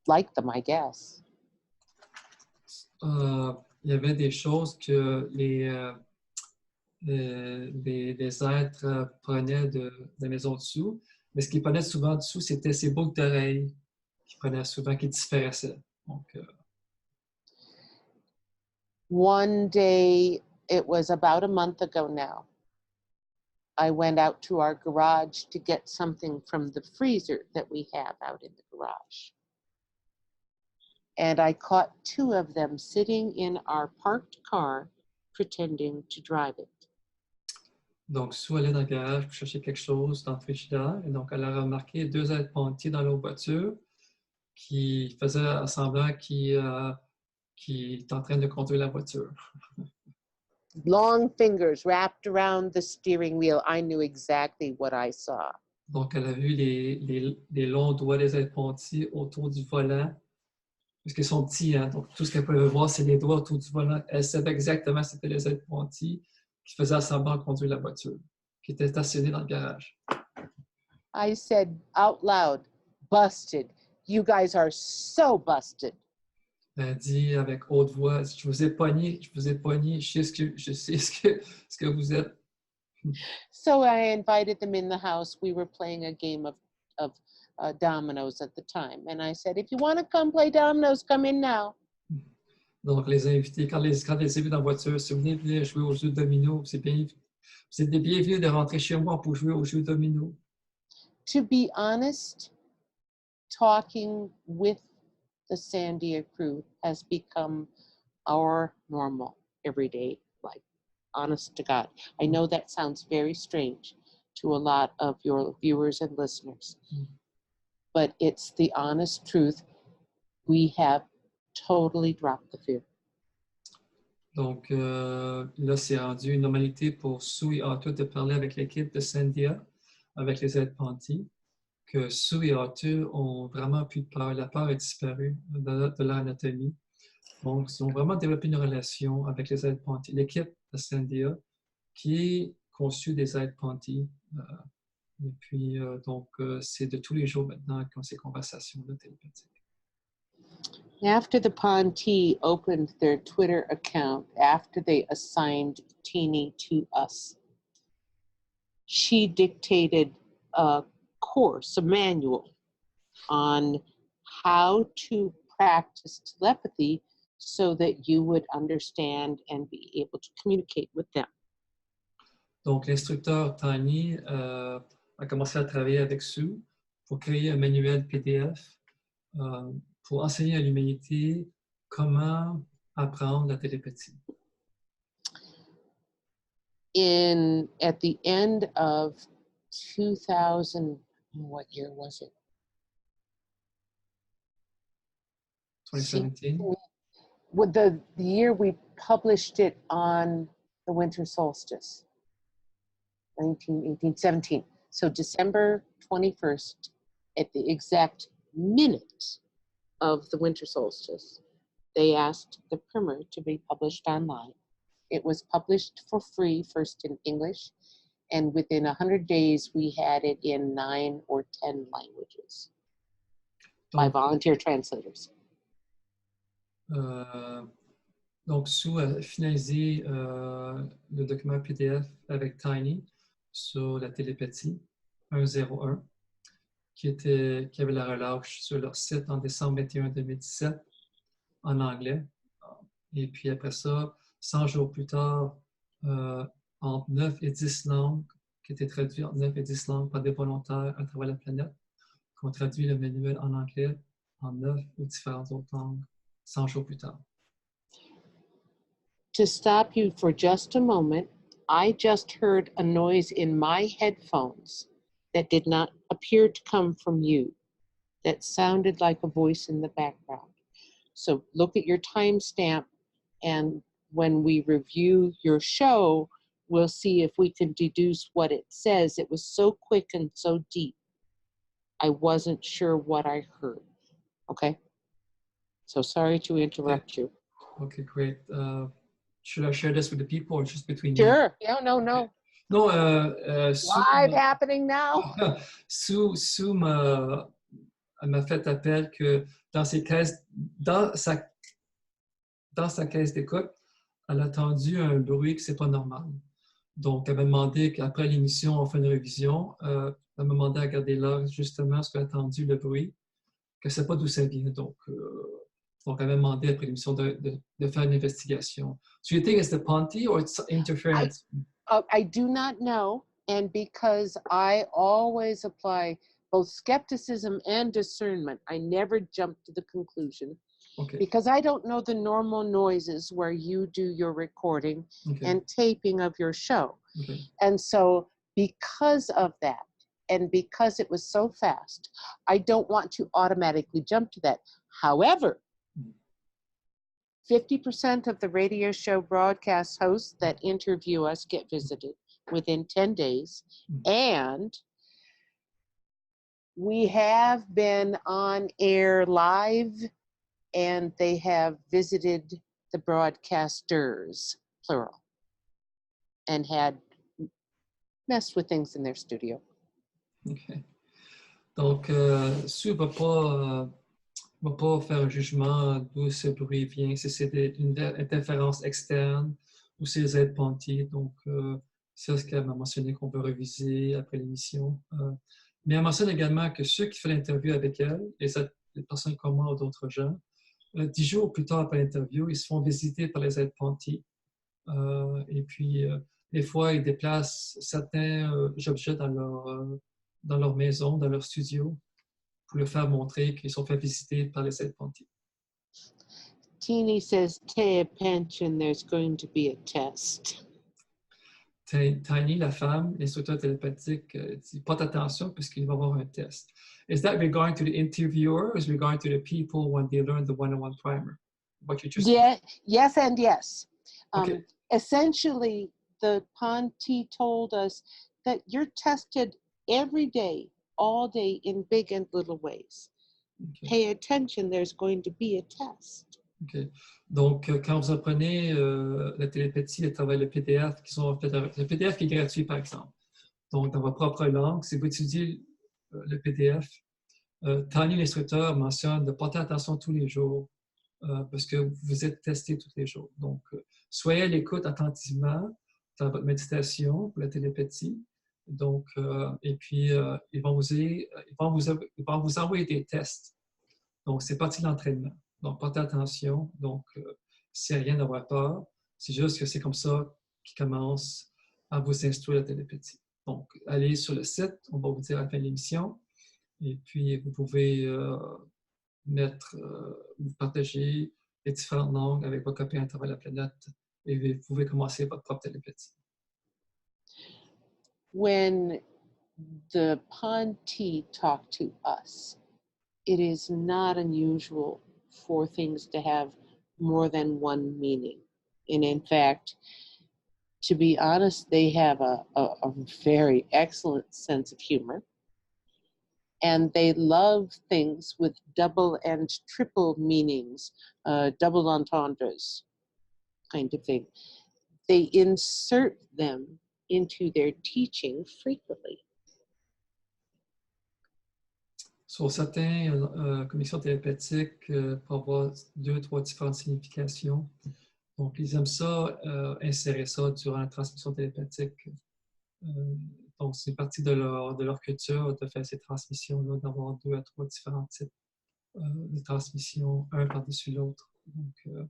like them, I guess. Il y avait des choses que les êtres prenaient de la maison dessous, mais ce qu'ils prenaient souvent dessous, c'était ces boucles d'oreilles qu'ils prenaient souvent, qui disparaissaient. Donc, one day, it was about a month ago now, I went out to our garage to get something from the freezer that we have out in the garage. And I caught two of them sitting in our parked car, pretending to drive it. Donc, Sue allait dans le garage pour chercher quelque chose dans le frigidaire. Et donc, elle a remarqué deux êtres pontiers dans leur voiture qui faisaient semblant qu'ils étaient en train de conduire la voiture. Long fingers wrapped around the steering wheel. I knew exactly what I saw. Donc, elle a vu les longs doigts des êtres pontiers autour du volant. Parce qu'ils sont petits, hein? Donc tout ce qu'elle pouvait voir, c'est les doigts autour du volant. Elle savait exactement c'était les êtres pontiers qui faisaient semblant de conduire la voiture, qui étaient stationnés dans le garage. I said out loud, busted. You guys are so busted. Elle dit avec haute voix, je vous ai pogné, je sais ce que vous êtes. So I invited them in the house. We were playing a game of dominoes at the time. And I said, if you want to come play dominoes, come in now. Donc, les invités, quand les ai vus dans la voiture, si vous venez jouer au jeu de domino, vous êtes des bienvenus de rentrer chez moi pour jouer au jeu de domino. To be honest, talking with the Sandia crew has become our normal everyday life. Honest to God. I know that sounds very strange to a lot of your viewers and listeners, but it's the honest truth. We have totally dropped the fear. Donc, là, c'est rendu une normalité pour Sue et Arthur de parler avec l'équipe de Sandia, avec les êtres pontiers, que Sue et Arthur ont vraiment plus de peur. La peur est disparue de leur anatomie. Donc, ils ont vraiment développé une relation avec les êtres pontiers. L'équipe de Sandia, qui est conçue des êtres pontiers. Et puis, donc, c'est de tous les jours maintenant qu'on a ces conversations-là télépathiques. After the Ponti opened their Twitter account, after they assigned Teeny to us, she dictated a course, a manual on how to practice telepathy so that you would understand and be able to communicate with them. Donc, l'instructeur Tani a commencé à travailler avec Sue pour créer un manuel PDF pour enseigner à l'humanité comment apprendre la télépathie. At the end of 2000, what year was it? 2017. With the year we published it on the winter solstice, 1918, 17. So December 21st, at the exact minute of the winter solstice, they asked the primer to be published online. It was published for free, first in English, and within 100 days, we had it in 9 or 10 languages by volunteer translators. Donc, Sue a finalisé le document PDF avec Tiny sur la télépathie 101 qui avait la relâche sur leur site en décembre 21 2017 en anglais. Et puis après ça, 100 jours plus tard, entre 9 et 10 langues, qui étaient traduits en 9 et 10 langues par des volontaires à travers la planète, qui ont traduit le manuel en anglais en 9 ou différentes autres langues 100 jours plus tard. To stop you for just a moment, I just heard a noise in my headphones that did not appear to come from you, that sounded like a voice in the background. So look at your timestamp, and when we review your show, we'll see if we can deduce what it says. It was so quick and so deep. I wasn't sure what I heard. Okay? So sorry to interrupt you. Okay, great. Should I share this with the people or just between you? Sure. Yeah, no. Non, Live happening now. Sue m'a fait appel que dans sa caisse d'écoute, elle a entendu un bruit que c'est pas normal. Donc, elle m'a demandé qu'après l'émission, on fait une révision. Elle m'a demandé à garder là justement ce qu'elle a entendu, le bruit, que c'est pas d'où ça vient. Donc, elle m'a demandé après l'émission de faire une investigation. Do you think it's the Ponty or it's interference? I do not know. And because I always apply both skepticism and discernment, I never jump to the conclusion. Okay. Because I don't know the normal noises where you do your recording and taping of your show. Okay. And so because of that, and because it was so fast, I don't want to automatically jump to that. However, 50% of the radio show broadcast hosts that interview us get visited within 10 days. And we have been on air live, and they have visited the broadcasters, plural, and had messed with things in their studio. Okay. Donc, Sue ne va pas faire un jugement d'où ce bruit vient, si c'est une interférence externe ou si c'est aides Ponty. Donc, c'est ce qu'elle m'a mentionné qu'on peut reviser après l'émission. Mais elle mentionne également que ceux qui font l'interview avec elle, et les personnes comme moi ou d'autres gens, 10 jours plus tard après l'interview, ils se font visiter par les aides Ponty. Et puis, des fois, ils déplacent certains objets dans leur maison, dans leur studio, pour le faire montrer qu'ils sont fait visiter par les aides Ponty. Teeny says, pay attention, there's going to be a test. Tiny, la femme, l'instructeur télépathique, dit « Porte attention puisqu'il va y avoir un test ». Is that regarding to the interviewer or is regarding to the people when they learn the 101 primer? What you just Yes and yes. Okay. Essentially, the Ponty told us that you're tested every day, all day, in big and little ways. Okay. Pay attention, there's going to be a test. Okay. Donc, quand vous apprenez la télépathie à travers le PDF, le PDF qui est gratuit, par exemple, donc dans votre propre langue, si vous étudiez le PDF, Tony, l'instructeur, mentionne de porter attention tous les jours parce que vous êtes testé tous les jours. Donc, soyez à l'écoute attentivement dans votre méditation pour la télépathie. Donc, et puis, ils vont vous envoyer des tests. Donc, c'est partie de l'entraînement. Donc, portez attention. Donc, s'il n'y a rien d'avoir peur, c'est juste que c'est comme ça qu'ils commencent à vous instruire la télépathie. Donc, allez sur le site, on va vous dire à la fin de l'émission. Et puis, vous pouvez vous partager les différentes langues avec vos copains à travers la planète et vous pouvez commencer votre propre télépathie. When the Ponty talk to us, it is not unusual for things to have more than one meaning. And in fact, to be honest, they have a very excellent sense of humor. And they love things with double and triple meanings, double entendres kind of thing. They insert them into their teaching frequently. Sur certaines commissions télépathiques, pour avoir 2 ou 3 différentes significations, Donc, ils aiment ça, insérer ça durant la transmission télépathique. Donc, c'est partie de leur culture de faire ces transmissions-là, d'avoir 2 à 3 différents types de transmission, un par-dessus l'autre. Donc,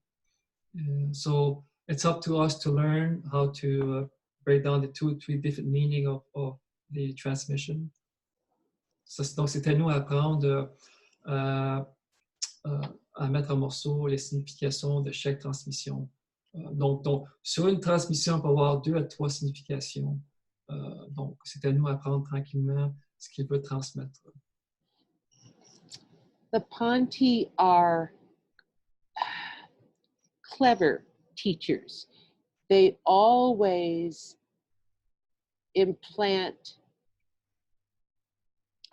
so it's up to us to learn how to break down the 2 or 3 different meaning of the transmission. Donc, c'est à nous d'apprendre à mettre en morceaux les significations de chaque transmission. Donc, sur une transmission, on peut avoir 2 à 3 significations. Donc, c'est à nous d'apprendre tranquillement ce qu'il veut transmettre. The Ponti are clever teachers. They always implant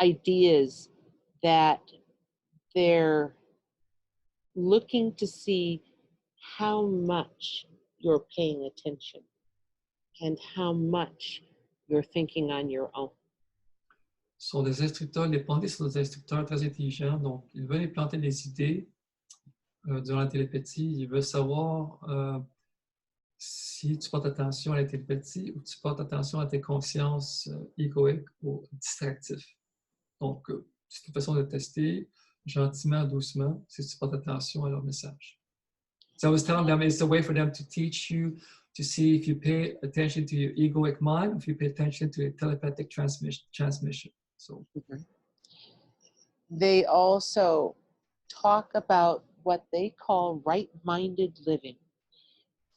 ideas that they're looking to see how much you're paying attention and how much you're thinking on your own. Sont des instructeurs, les Pandits sont des instructeurs très intelligents, donc ils veulent implanter des idées durant la télépathie. Ils veulent savoir si tu portes attention à la télépathie ou tu portes attention à tes consciences égoïques ou distractives. Donc, c'est une façon de tester gentiment, doucement, si tu portes attention à leur message. So I was telling them it's a way for them to teach you to see if you pay attention to your egoic mind, if you pay attention to a telepathic transmission. So, They also talk about what they call right-minded living,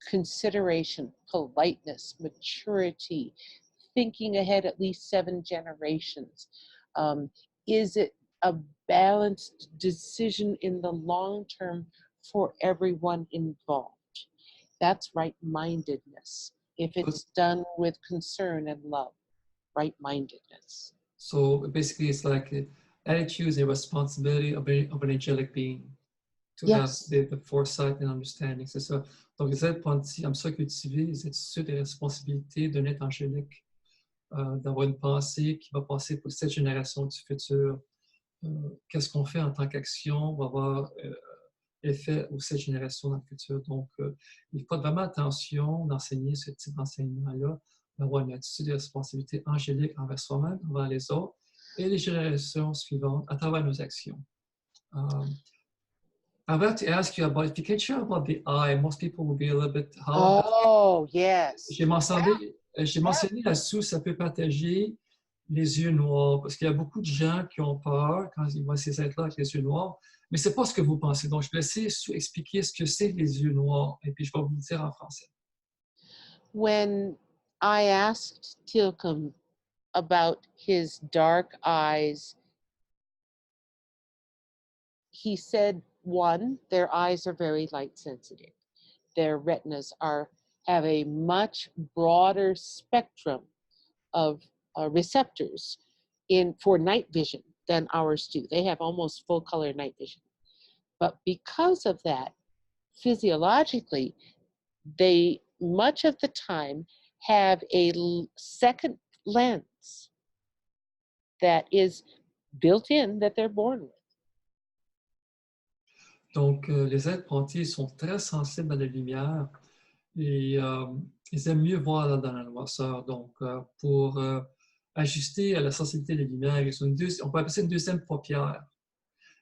consideration, politeness, maturity, thinking ahead at least 7 generations. Is it a balanced decision in the long term for everyone involved? That's right-mindedness. If it's done with concern and love, right-mindedness. So basically, it's like attitude and responsibility of an angelic being to Yes. have the foresight and understanding. C'est ça. Donc, les aides Ponti aiment ça cultiver les attitudes et responsabilités d'un être angélique, d'avoir une pensée qui va passer pour cette génération du futur. Qu'est-ce qu'on fait en tant qu'action va avoir effet aux 7 générations dans le futur. Donc, il faut vraiment attention d'enseigner ce type d'enseignement-là, d'avoir une attitude de responsabilité angélique envers soi-même, envers les autres et les générations suivantes à travers nos actions. I'd like to ask you about, if you can share about the eye, most people will be a little bit, Oh, yes. J'ai mentionné là-dessous, ça peut partager les yeux noirs, parce qu'il y a beaucoup de gens qui ont peur quand ils voient ces êtres-là avec les yeux noirs, mais ce n'est pas ce que vous pensez. Donc, je vais essayer de expliquer ce que c'est les yeux noirs, et puis je vais vous le dire en français. When I asked Tilcum about his dark eyes, he said, one, their eyes are very light sensitive. Their retinas have a much broader spectrum of receptors for night vision than ours do. They have almost full color night vision. But because of that, physiologically, they much of the time have a second lens that is built in that they're born with. Donc, les êtres pontis sont très sensibles à la lumière et ils aiment mieux voir dans la noirceur. Donc, pour ajuster à la sensibilité de la lumière, on peut appeler ça une deuxième paupière.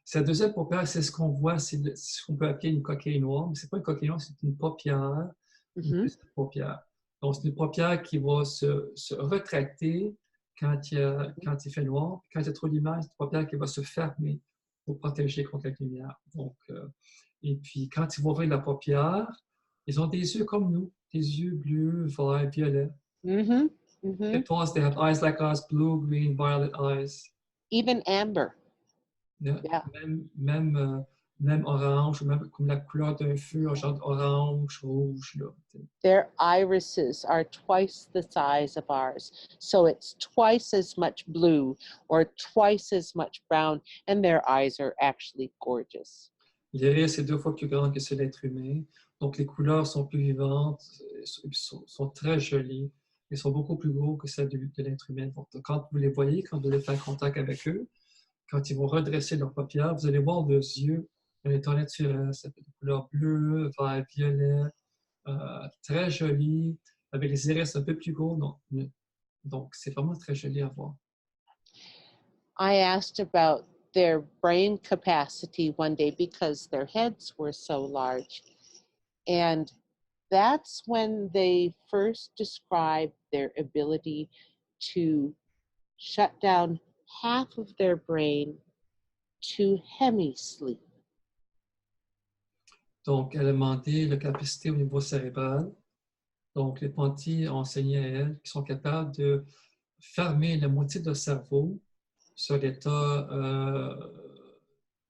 Cette deuxième paupière, c'est ce qu'on voit, c'est ce qu'on peut appeler une coquille noire, mais ce n'est pas une coquille noire, c'est une paupière, une deuxième paupière. Donc, c'est une paupière qui va se retracter quand il fait noir. Quand il y a trop de lumière, c'est une paupière qui va se fermer pour protéger contre la lumière. Donc, et puis, quand ils vont ouvrir la paupière, ils ont des yeux comme nous, des yeux bleus, verts, violets. Etoiles, they have eyes like us, blue, green, violet eyes. Even amber. Yeah. Même orange, même comme la couleur d'un feu, genre orange, rouge. Là. Their irises are twice the size of ours. So it's twice as much blue or twice as much brown, and their eyes are actually gorgeous. L'iris est 2 fois plus grand que celle de l'être humain. Donc les couleurs sont plus vivantes, sont très jolies et sont beaucoup plus gros que celles de l'être humain. Donc, quand vous les voyez, quand vous allez faire contact avec eux, quand ils vont redresser leurs paupières, vous allez voir leurs yeux d'un état naturel. Ça peut être de couleur bleue, vert, violet. très joli, avec les iris un peu plus gros. Donc c'est vraiment très joli à voir. I asked about their brain capacity one day because their heads were so large. And that's when they first described their ability to shut down half of their brain to hemi-sleep. Donc, elle a demandé la capacité au niveau cérébral. Donc, les Ponty ont enseigné à elle qu'ils sont capables de fermer la moitié de leur cerveau sur l'état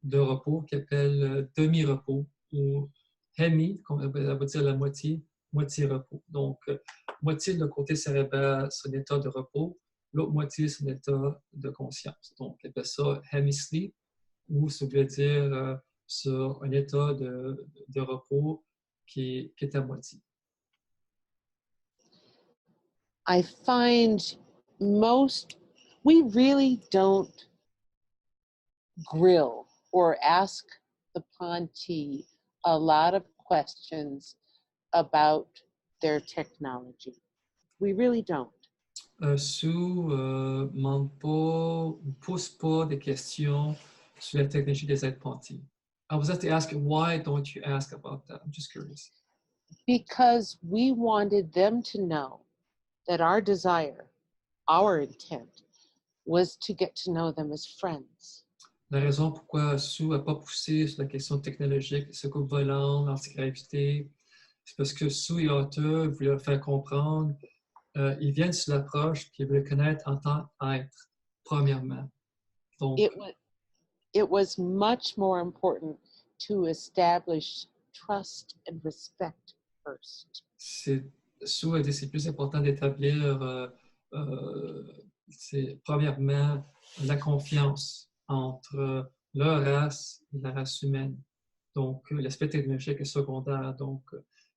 de repos qu'ils appellent demi-repos ou hemi, comme elle va dire la moitié, moitié repos. Donc, moitié de le côté cérébral sur l'état de repos, l'autre moitié sur l'état de conscience. Donc, elle appelle ça hemi-sleep, ou ça veut dire sur un état de repos qui est à moitié. I find we really don't grill or ask the Ponty a lot of questions about their technology. We really don't. Sue ne pose pas des questions sur la technologie des aides Ponty. I was asked to ask, why don't you ask about that? I'm just curious. Because we wanted them to know that our desire, our intent, was to get to know them as friends. La raison pourquoi Sue n'a pas poussé sur la question technologique, ce coupe volant, l'antigravité, c'est parce que Sue et Otter voulaient leur faire comprendre, ils viennent sur l'approche qu'ils veulent connaître en tant qu'être, premièrement. Donc, it was much more important to establish trust and respect first. Sue a dit c'est plus important d'établir, premièrement, la confiance entre leur race et la race humaine. Donc, l'aspect technologique est secondaire. Donc,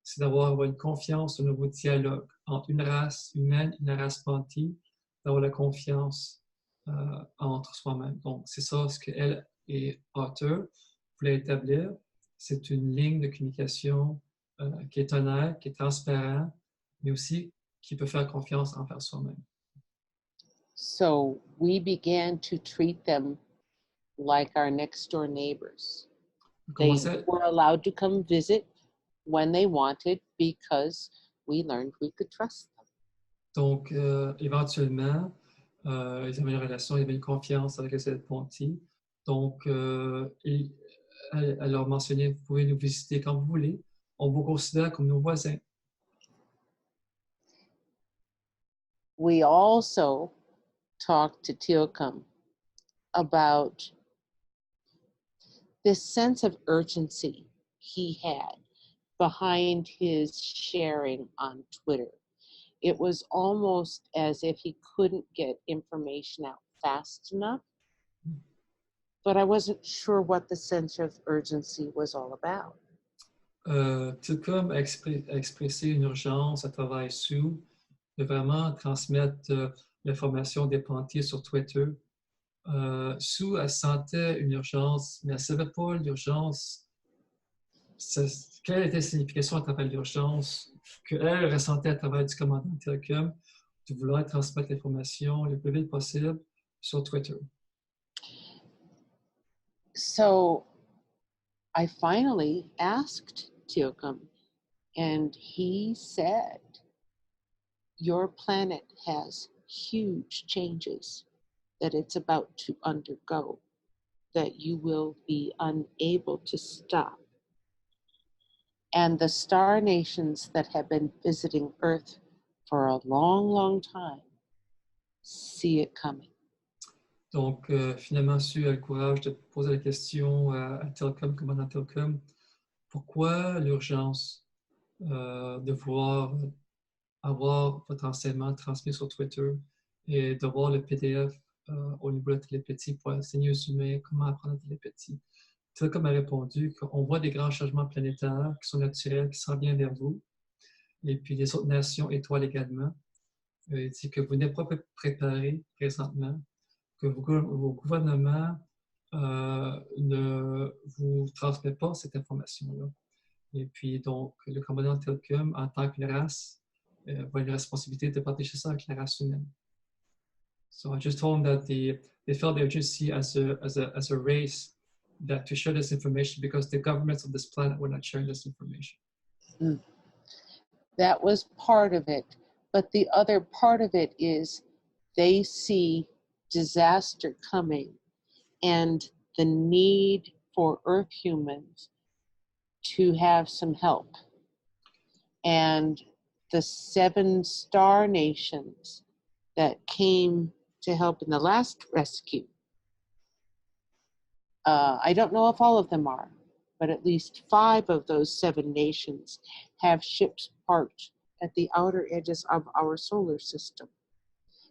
c'est d'avoir une confiance, un nouveau dialogue entre une race humaine et une race Ponty, d'avoir la confiance entre soi-même. Donc, c'est ça ce qu'elle et Otter voulaient établir. C'est une ligne de communication qui est honnête, qui est transparent, mais aussi qui peut faire confiance envers soi-même. So we began to treat them like our next door neighbors. They were allowed to come visit when they wanted because we learned we could trust them. Donc, éventuellement, ils avaient une relation, ils avaient une confiance avec les aides Ponty. Donc, elle leur mentionnait, vous pouvez nous visiter quand vous voulez. On vous considère comme nos voisins. We also talked to Teokum about this sense of urgency he had behind his sharing on Twitter. It was almost as if he couldn't get information out fast enough, but I wasn't sure what the sense of urgency was all about. Teokum a expressé une urgence à travers Sue de vraiment transmettre l'information des Ponty sur Twitter. Sue, elle sentait une urgence, mais elle ne savait pas l'urgence. Quelle était la signification à travers l'urgence qu'elle ressentait à travers du commandant Teokum de vouloir transmettre l'information le plus vite possible sur Twitter. So I finally asked Teokum, and he said, your planet has huge changes that it's about to undergo, that you will be unable to stop. And the star nations that have been visiting Earth for a long, long time see it coming. Donc, finalement, Sue a le courage de poser la question à Teokum, commandant Teokum, pourquoi l'urgence de vouloir avoir votre enseignement transmis sur Twitter et de voir le PDF au niveau de la télépathie pour enseigner aux humains comment apprendre la télépathie. Teokum a répondu qu'on voit des grands changements planétaires qui sont naturels, qui s'en viennent vers vous, et puis les autres nations Etoile également. Il dit que vous n'êtes pas préparés présentement, que vos gouvernements ne vous transmettent pas cette information-là. Et puis, donc, le commandant Telcum, en tant qu'une race, va avoir une responsabilité de partager ça avec la race humaine. So I just told them that they felt the urgency as a race that to share this information because the governments of this planet were not sharing this information. Mm. That was part of it. But the other part of it is they see disaster coming and the need for Earth humans to have some help. And the 7 star nations that came to help in the last rescue, I don't know if all of them are, but at least 5 of those 7 nations have ships parked at the outer edges of our solar system.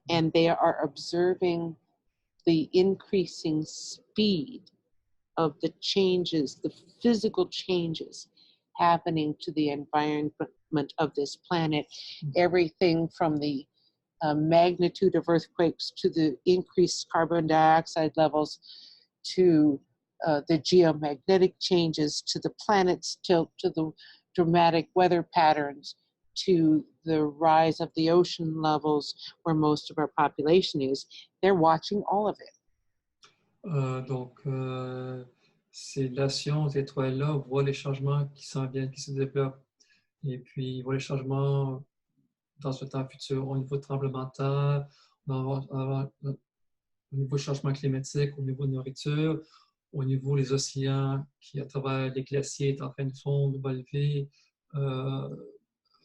And they are observing the increasing speed of the changes, the physical changes happening to the environment of this planet. Everything from the magnitude of earthquakes to the increased carbon dioxide levels to the geomagnetic changes to the planet's tilt to the dramatic weather patterns to the rise of the ocean levels where most of our population is. They're watching all of it. Donc, ces nations étoiles-là voient les changements qui s'en viennent, qui se développent. Et puis, ils voient les changements dans un temps futur au niveau de tremblement de terre, au niveau changement climatique, au niveau de nourriture, au niveau des océans qui, à travers les glaciers, est en train de fondre, va lever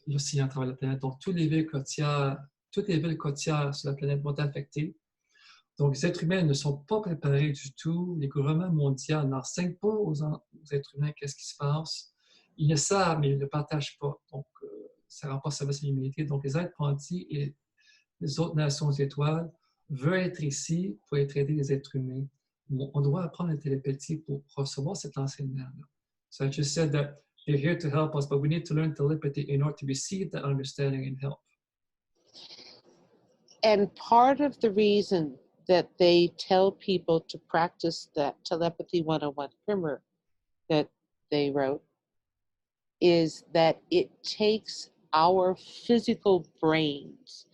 l'océan à travers la planète. Donc, toutes les villes côtières sur la planète vont être affectées. Donc, les êtres humains ne sont pas préparés du tout. Les gouvernements mondiaux n'enseignent pas aux êtres humains qu'est-ce qui se passe. Ils le savent, mais ils ne le partagent pas. Donc, ça ne rend pas service à l'humanité. Donc, les êtres pentis et les autres nations étoiles veulent être ici pour aider les êtres humains. On doit apprendre la télépathie pour recevoir cet enseignement-là. So I just said that they're here to help us, but we need to learn telepathy in order to receive that understanding and help. And part of the reason that they tell people to practice that Telepathy 101 primer that they wrote is that it takes our physical brains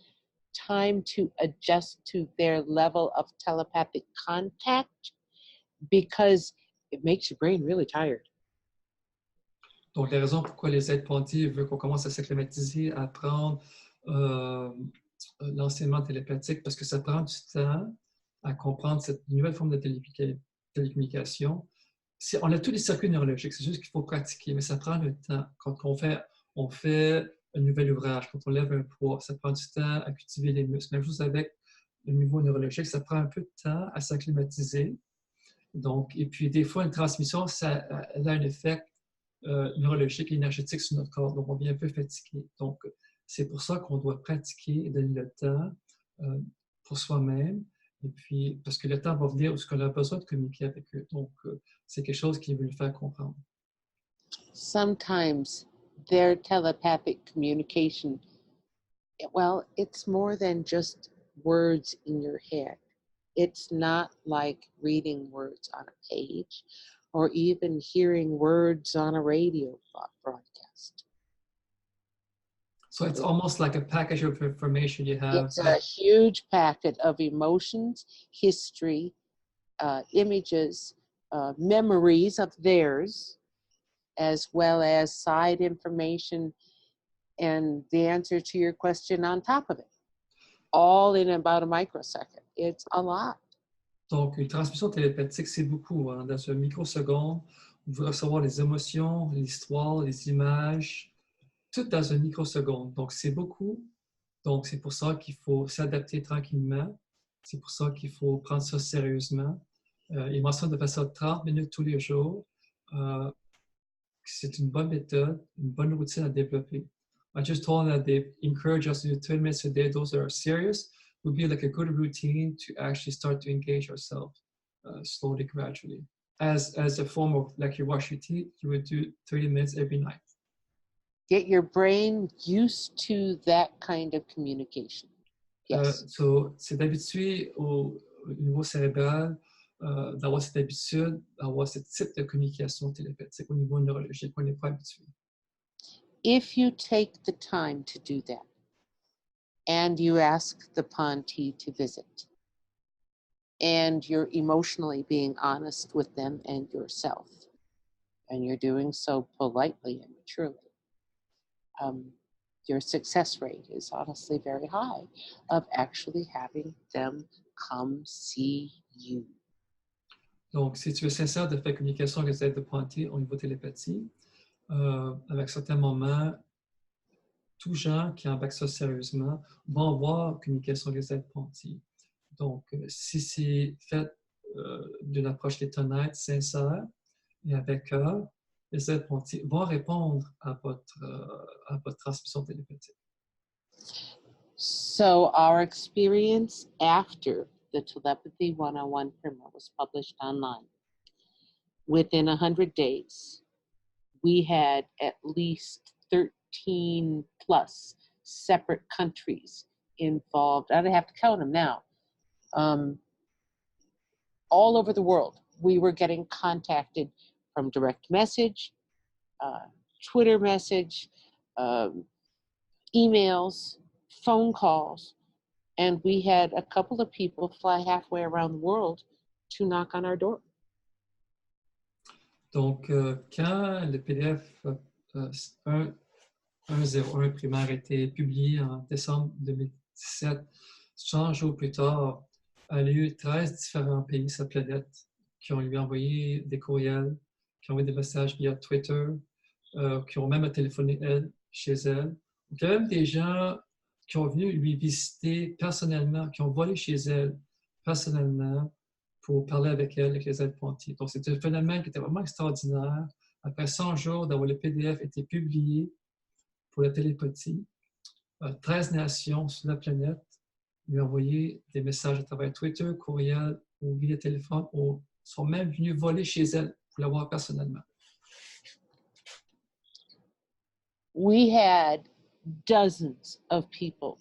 time to adjust to their level of telepathic contact because it makes your brain really tired. Donc, la raison pourquoi les êtres pentis veulent qu'on commence à s'acclimatiser, à apprendre l'enseignement télépathique, parce que ça prend du temps à comprendre cette nouvelle forme de télécommunication. On a tous les circuits neurologiques, c'est juste qu'il faut pratiquer, mais ça prend le temps. Quand on fait un nouvel ouvrage, quand on lève un poids, ça prend du temps à cultiver les muscles. Même chose avec le niveau neurologique, ça prend un peu de temps à s'acclimatiser. Donc, et puis, des fois, une transmission, elle a un effet neurologique et énergétique sur notre corps. Donc, on devient un peu fatigué. Donc, c'est pour ça qu'on doit pratiquer et donner le temps pour soi-même. Et puis, parce que le temps va venir où on a besoin de communiquer avec eux. Donc, c'est quelque chose qu'ils veulent faire comprendre. Sometimes their telepathic communication, well, it's more than just words in your head. It's not like reading words on a page or even hearing words on a radio broadcast. So it's almost like a package of information you have. It's a huge packet of emotions, history, images, memories of theirs, as well as side information and the answer to your question on top of it, all in about a microsecond. It's a lot. Donc, une transmission télépathique, c'est beaucoup. Hein? Dans une microseconde, vous pouvez recevoir les émotions, l'histoire, les images, tout dans une microseconde. Donc, c'est beaucoup. Donc, c'est pour ça qu'il faut s'adapter tranquillement. C'est pour ça qu'il faut prendre ça sérieusement. Il mentionne de faire ça 30 minutes tous les jours. C'est une bonne méthode, une bonne routine à développer. I just told them that they encourage us to do 20 minutes a day. Those that are serious would be like a good routine to actually start to engage ourselves slowly, gradually. As a form of, like you wash your teeth, you would do 30 minutes every night. Get your brain used to that kind of communication. Yes. So, c'est d'habituer au niveau cérébral d'avoir cette habitude, d'avoir ce type de communication télépathique au niveau neurologique. On n'est pas habitué. If you take the time to do that, and you ask the Ponti to visit, and you're emotionally being honest with them and yourself, and you're doing so politely and maturely, your success rate is honestly very high of actually having them come see you. Donc, si tu es sincère de faire communication avec les êtres de Ponti au niveau télépathie, avec certains moments, tous gens qui embarquent ça sérieusement vont avoir communication avec les êtres Ponti. Donc, si c'est fait d'une approche qui est honnête, sincère et avec cœur, les êtres Ponti vont répondre à votre transmission télépathique. So our experience after the Telepathy 101 primer was published online, within 100 days, we had at least 13 plus separate countries involved. I don't have to count them now. All over the world, we were getting contacted from direct message, Twitter message, emails, phone calls, and we had a couple of people fly halfway around the world to knock on our door. Donc, quand le PDF 101 primaire a été publié en décembre 2017, 100 jours plus tard, il y a eu 13 différents pays sur la planète qui ont lui envoyé des courriels, qui ont envoyé des messages via Twitter, qui ont même téléphoné elle, chez elle. Donc, il y a même des gens qui ont venu lui visiter personnellement, qui ont volé chez elle personnellement pour parler avec elle, avec les êtres Ponti. Donc, c'est un phénomène qui était vraiment extraordinaire. Après 100 jours d'avoir le PDF été publié pour la télépathie, 13 nations sur la planète lui ont envoyé des messages à travers Twitter, courriel ou via téléphone, ou sont même venus voler chez elle pour la voir personnellement. We had dozens of people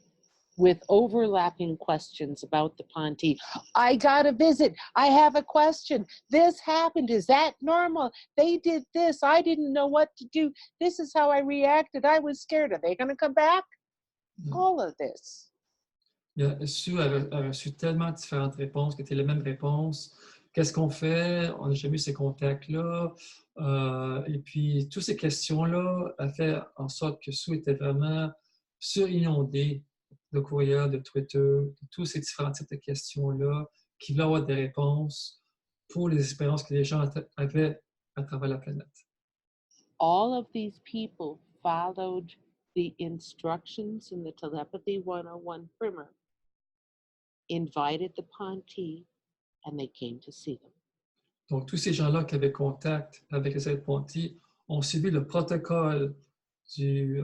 with overlapping questions about the Ponti. I got a visit. I have a question. This happened. Is that normal? They did this. I didn't know what to do. This is how I reacted. I was scared. Are they going to come back? All of this. Sue a reçu tellement différentes réponses qui étaient les mêmes réponses. Qu'est-ce qu'on fait? On n'a jamais eu ces contacts-là. Et puis, toutes ces questions-là ont fait en sorte que Sue était vraiment surinondée de courriels, de Twitter, de tous ces différents types de questions-là, qui voulaient avoir des réponses pour les expériences que les gens avaient à travers la planète. All of these people followed the instructions in the Telepathy 101 primer, invited the Ponti, and they came to see them. Donc, tous ces gens-là qui avaient contact avec les êtres Ponti ont suivi le protocole du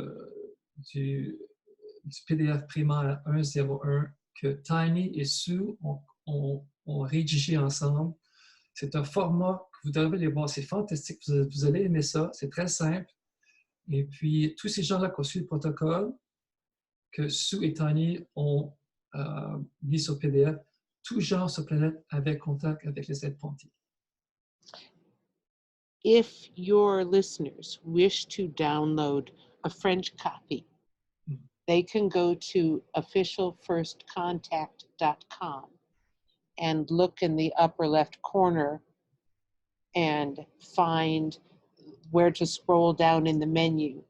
PDF primaire 101 que Tiny et Sue ont rédigé ensemble. C'est un format que vous devez aller voir. C'est fantastique. Vous allez aimer ça. C'est très simple. Et puis, tous ces gens-là qui ont suivi le protocole que Sue et Tiny ont mis sur PDF, tous gens sur la planète avaient contact avec les êtres Ponti. If your listeners wish to download a French copy, they can go to officialfirstcontact.com and look in the upper left corner and find where to scroll down in the menu.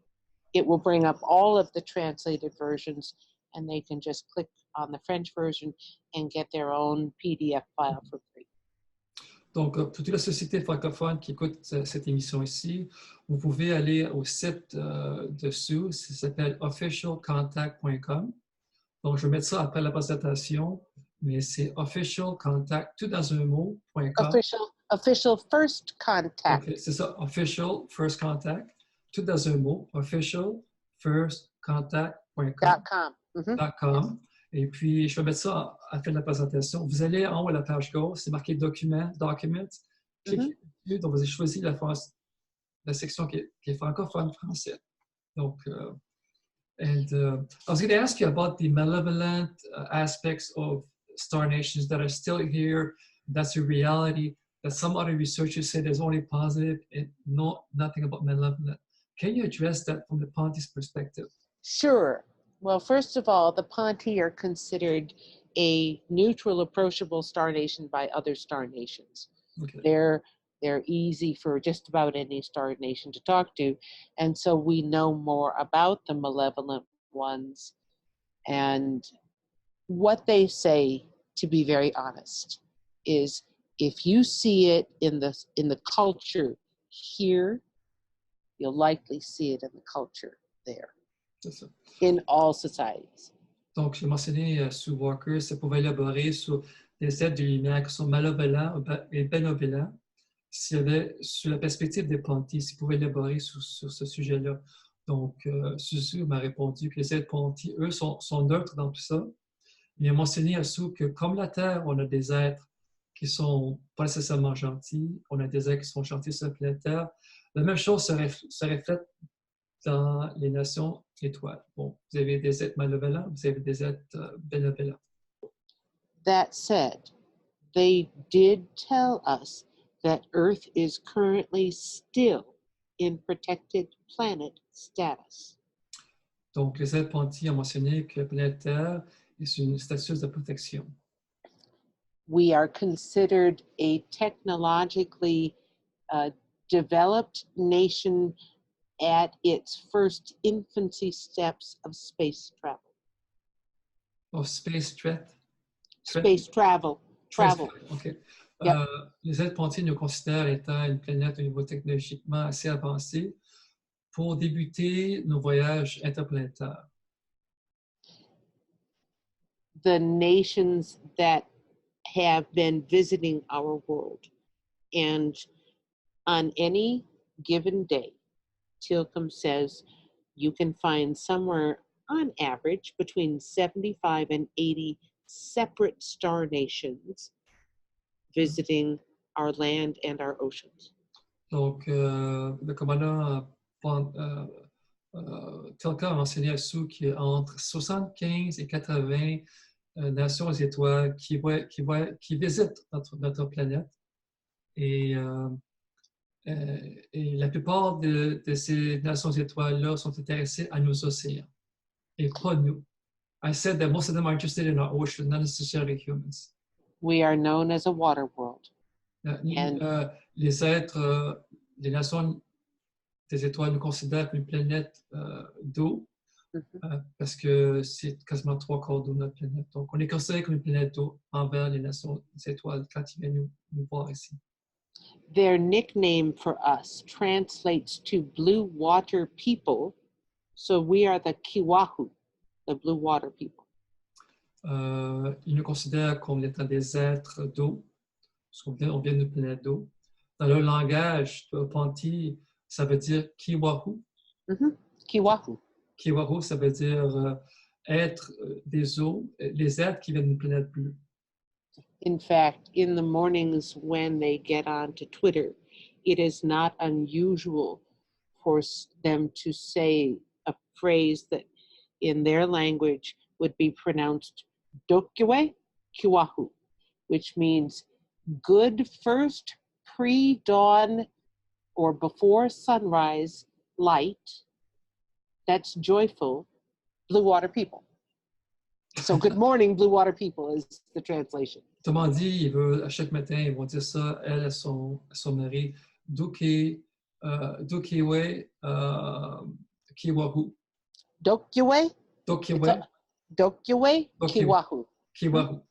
It will bring up all of the translated versions, and they can just click on the French version and get their own PDF file for free. Donc, pour toute la société francophone qui écoute cette émission ici, vous pouvez aller au site de Sue, ça s'appelle officialcontact.com. Donc, je vais mettre ça après la présentation, mais c'est officialcontact, tout dans un mot.com. Official First Contact. Okay, c'est ça, Official First Contact, tout dans un mot, officialfirstcontact.com. .com. Et puis, je vais mettre ça à la fin de la présentation. Vous allez en haut à la page gauche, c'est marqué Documents. Cliquez dessus, donc vous avez choisi la section qui est francophone français. Donc, I was going to ask you about the malevolent aspects of star nations that are still here that's a reality, that some other researchers say there's only positive and nothing about malevolent. Can you address that from the Ponti's perspective? Sure. Well, first of all, the Ponti are considered a neutral, approachable star nation by other star nations. Okay. They're easy for just about any star nation to talk to, and so we know more about the malevolent ones and what they say. To be very honest, is if you see it in the culture here, you'll likely see it in the culture there. C'est ça. In all societies. Donc, j'ai mentionné sous Walker, c'est pour élaborer sur des êtres de lumière qui sont malevolents et bénévolents. S'il y avait, sur la perspective des Ponti, s'il pouvait élaborer sur ce sujet-là. Donc, Suzu m'a répondu que les êtres Ponti, eux, sont neutres dans tout ça. Il a mentionné à Sue que comme la Terre, on a des êtres qui sont pas nécessairement gentils, on a des êtres qui sont gentils sur la planète Terre. La même chose se reflète dans les nations étoiles. Bon, vous avez des êtres malevolents, vous avez des êtres bénévolents. That said, they did tell us that Earth is currently still in protected planet status. Donc, les êtres Ponti ont mentionné que la planète Terre est sur une statut de protection. We are considered a technologically developed nation at its first infancy steps of space travel. Oh, space threat? Space travel. OK. Yep. Les êtres Ponti nous considèrent étant une planète au niveau technologiquement assez avancé pour débuter nos voyages interplanétaires. The nations that have been visiting our world, and on any given day, Tilcom says you can find somewhere on average between 75 and 80 separate star nations visiting our land and our oceans. Donc, le commandant Tilka a mentionné à Sue qu'il y a entre 75 et 80 nations étoiles qui visitent notre planète. Et la plupart de ces nations étoiles-là sont intéressées à nos océans et pas nous. I said that most of them are interested in our ocean, not necessarily humans. We are known as a water world. And les êtres, les nations des étoiles nous considèrent comme une planète d'eau parce que c'est quasiment 3/4 d'eau notre planète. Donc, on est considéré comme une planète d'eau envers les nations des étoiles quand ils viennent nous voir ici. Their nickname for us translates to blue water people, so we are the Kee-wah-hoo, the blue water people. Ils nous considèrent comme étant des êtres d'eau, parce qu'on vient d'une planète d'eau. Dans leur langage, Ponti, ça veut dire Kee-wah-hoo. Kee-wah-hoo. Kee-wah-hoo, ça veut dire être des eaux, les êtres qui viennent d'une planète bleue. In fact, in the mornings when they get onto Twitter, it is not unusual for them to say a phrase that in their language would be pronounced Dokyewe Kee-wah-hoo, which means good first pre-dawn or before sunrise light that's joyful blue water people. So good morning, blue water people is the translation. Autrement dit, à chaque matin, ils vont dire ça, elle à son mari, Dokyewe Kee-wah-hoo. Dokyewe? Dokyewe Kee-wah-hoo. Kee-wah-hoo.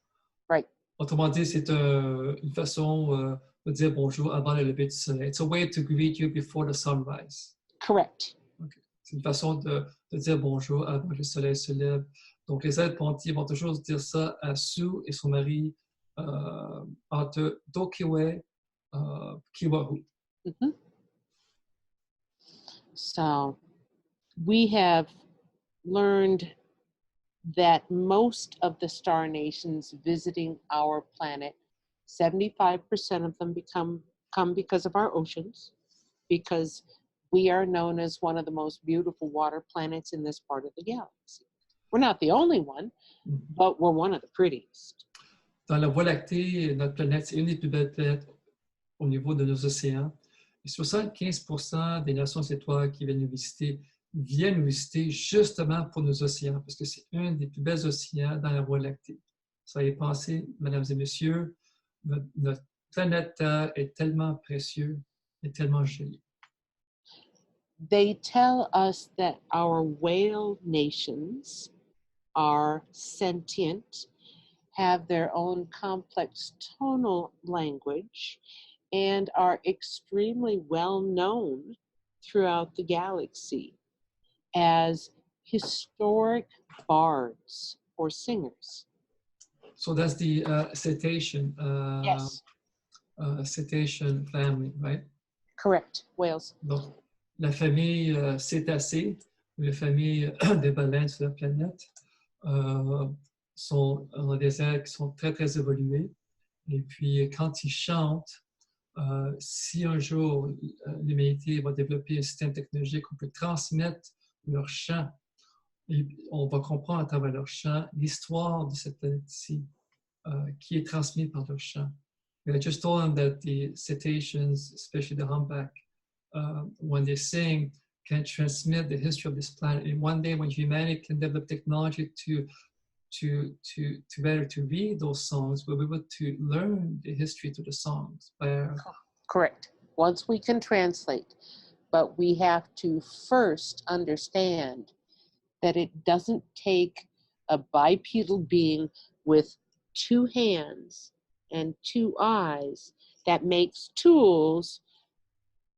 Right. Autrement dit, c'est une façon de dire bonjour avant le lever du soleil. It's a way to greet you before the sunrise. Correct. Okay. C'est une façon de dire bonjour avant que le soleil se lève. Donc, les êtres Ponti vont toujours dire ça à Sue et son mari entre Dokyewe Kee-wah-hoo. So, we have learned that most of the star nations visiting our planet, 75% of them come because of our oceans, because we are known as one of the most beautiful water planets in this part of the galaxy. We're not the only one, but we're one of the prettiest. Dans la Voie lactée, notre planète, c'est une des plus belles planètes au niveau de nos océans. Et 75% des nations étoiles qui viennent nous visiter justement pour nos océans, parce que c'est un des plus belles océans dans la Voie lactée. Soyez pensés, mesdames et messieurs, notre planète Terre est tellement précieuse et tellement jolie. They tell us that our whale nations are sentient, have their own complex tonal language, and are extremely well known throughout the galaxy as historic bards or singers. So that's the cetacean, Yes, cetacean family, right? correct, whales. Donc, la famille cétacée, ou la famille des baleines sur la planète, ont des ailes qui sont très, très évoluées. Et puis, quand ils chantent, si un jour l'humanité va développer un système technologique, on peut transmettre leur chant, et on va comprendre à travers leur chant l'histoire de cette planète-ci, qui est transmise par leur chant. I just told them that the cetaceans, especially the humpback, when they sing, can transmit the history of this planet. And one day, when humanity can develop technology to better to read those songs, we'll be able to learn the history to the songs. Correct. Once we can translate, but we have to first understand that it doesn't take a bipedal being with two hands and two eyes that makes tools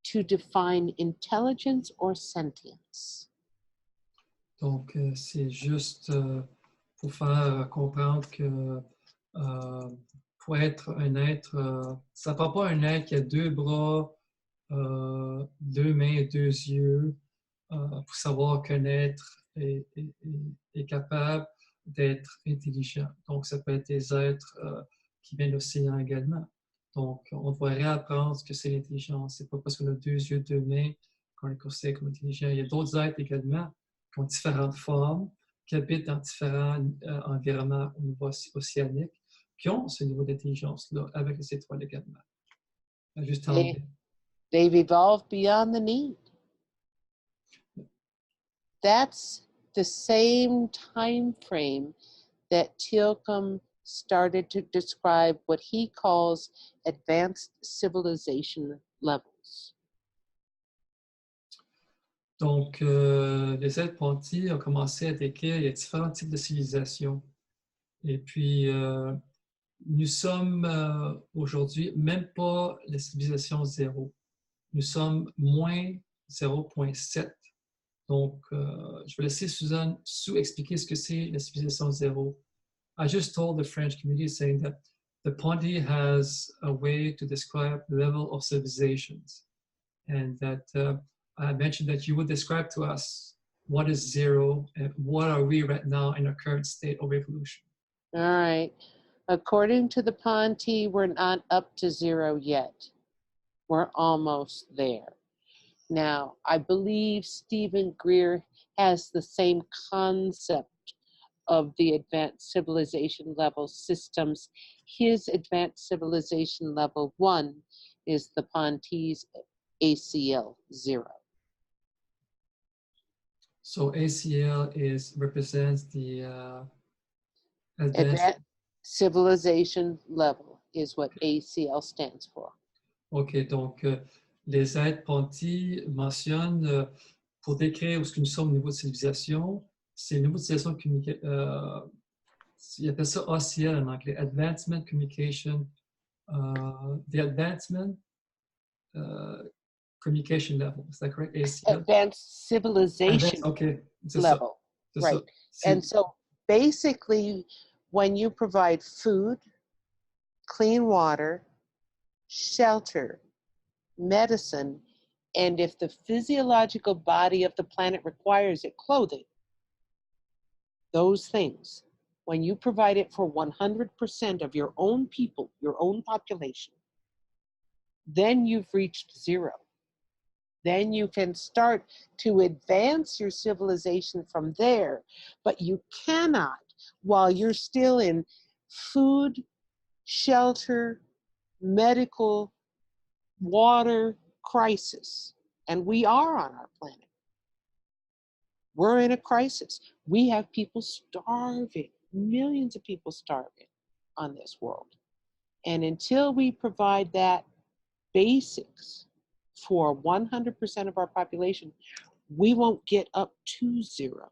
to define intelligence or sentience. Donc, c'est juste pour faire comprendre que pour être un être, ça ne prend pas un être qui a deux bras, deux mains et deux yeux pour savoir qu'un être est capable d'être intelligent. Donc, ça peut être des êtres qui viennent de l'océan également. Donc, on doit réapprendre ce que c'est l'intelligence. Ce n'est pas parce qu'on a deux yeux, deux mains qu'on est considéré comme intelligent. Il y a d'autres êtres également qui ont différentes formes, qui habitent dans différents environnements au niveau océanique, qui ont ce niveau d'intelligence-là avec les étoiles également. Juste en They've evolved beyond the need. That's the same time frame that Tilcom started to describe what he calls advanced civilization levels. Donc, les êtres pontis ont commencé à décrire les différents types de civilisations. Et puis, nous sommes aujourd'hui même pas la civilisation 0. Nous sommes moins 0,7. Donc, je vais laisser Suzanne expliquer ce que c'est la civilisation 0. I just told the French community saying that the Ponty has a way to describe the level of civilizations. And that I mentioned that you would describe to us what is 0 and what are we right now in our current state of evolution. All right. According to the Ponty, we're not up to 0 yet. We're almost there. Now, I believe Stephen Greer has the same concept of the advanced civilization level systems. His advanced civilization level 1 is the Ponty's ACL 0. So ACL represents the advanced civilization level is what ACL stands for. OK, donc les êtres Ponty mentionnent pour décrire où est-ce que nous sommes au niveau de civilisation, c'est le niveau de civilisation ils appellent ça ACL en anglais, Advancement Communication, the Advancement Communication Level. Is that correct? ACL? Advanced civilization level. Right. And so basically, when you provide food, clean water, shelter, medicine, and if the physiological body of the planet requires it, clothing, those things, when you provide it for 100% of your own people, your own population, then you've reached 0. Then you can start to advance your civilization from there, but you cannot, while you're still in food, shelter, medical, water crisis. And we are on our planet. We're in a crisis. We have people starving, millions of people starving on this world. And until we provide that basics for 100% of our population, we won't get up to zero.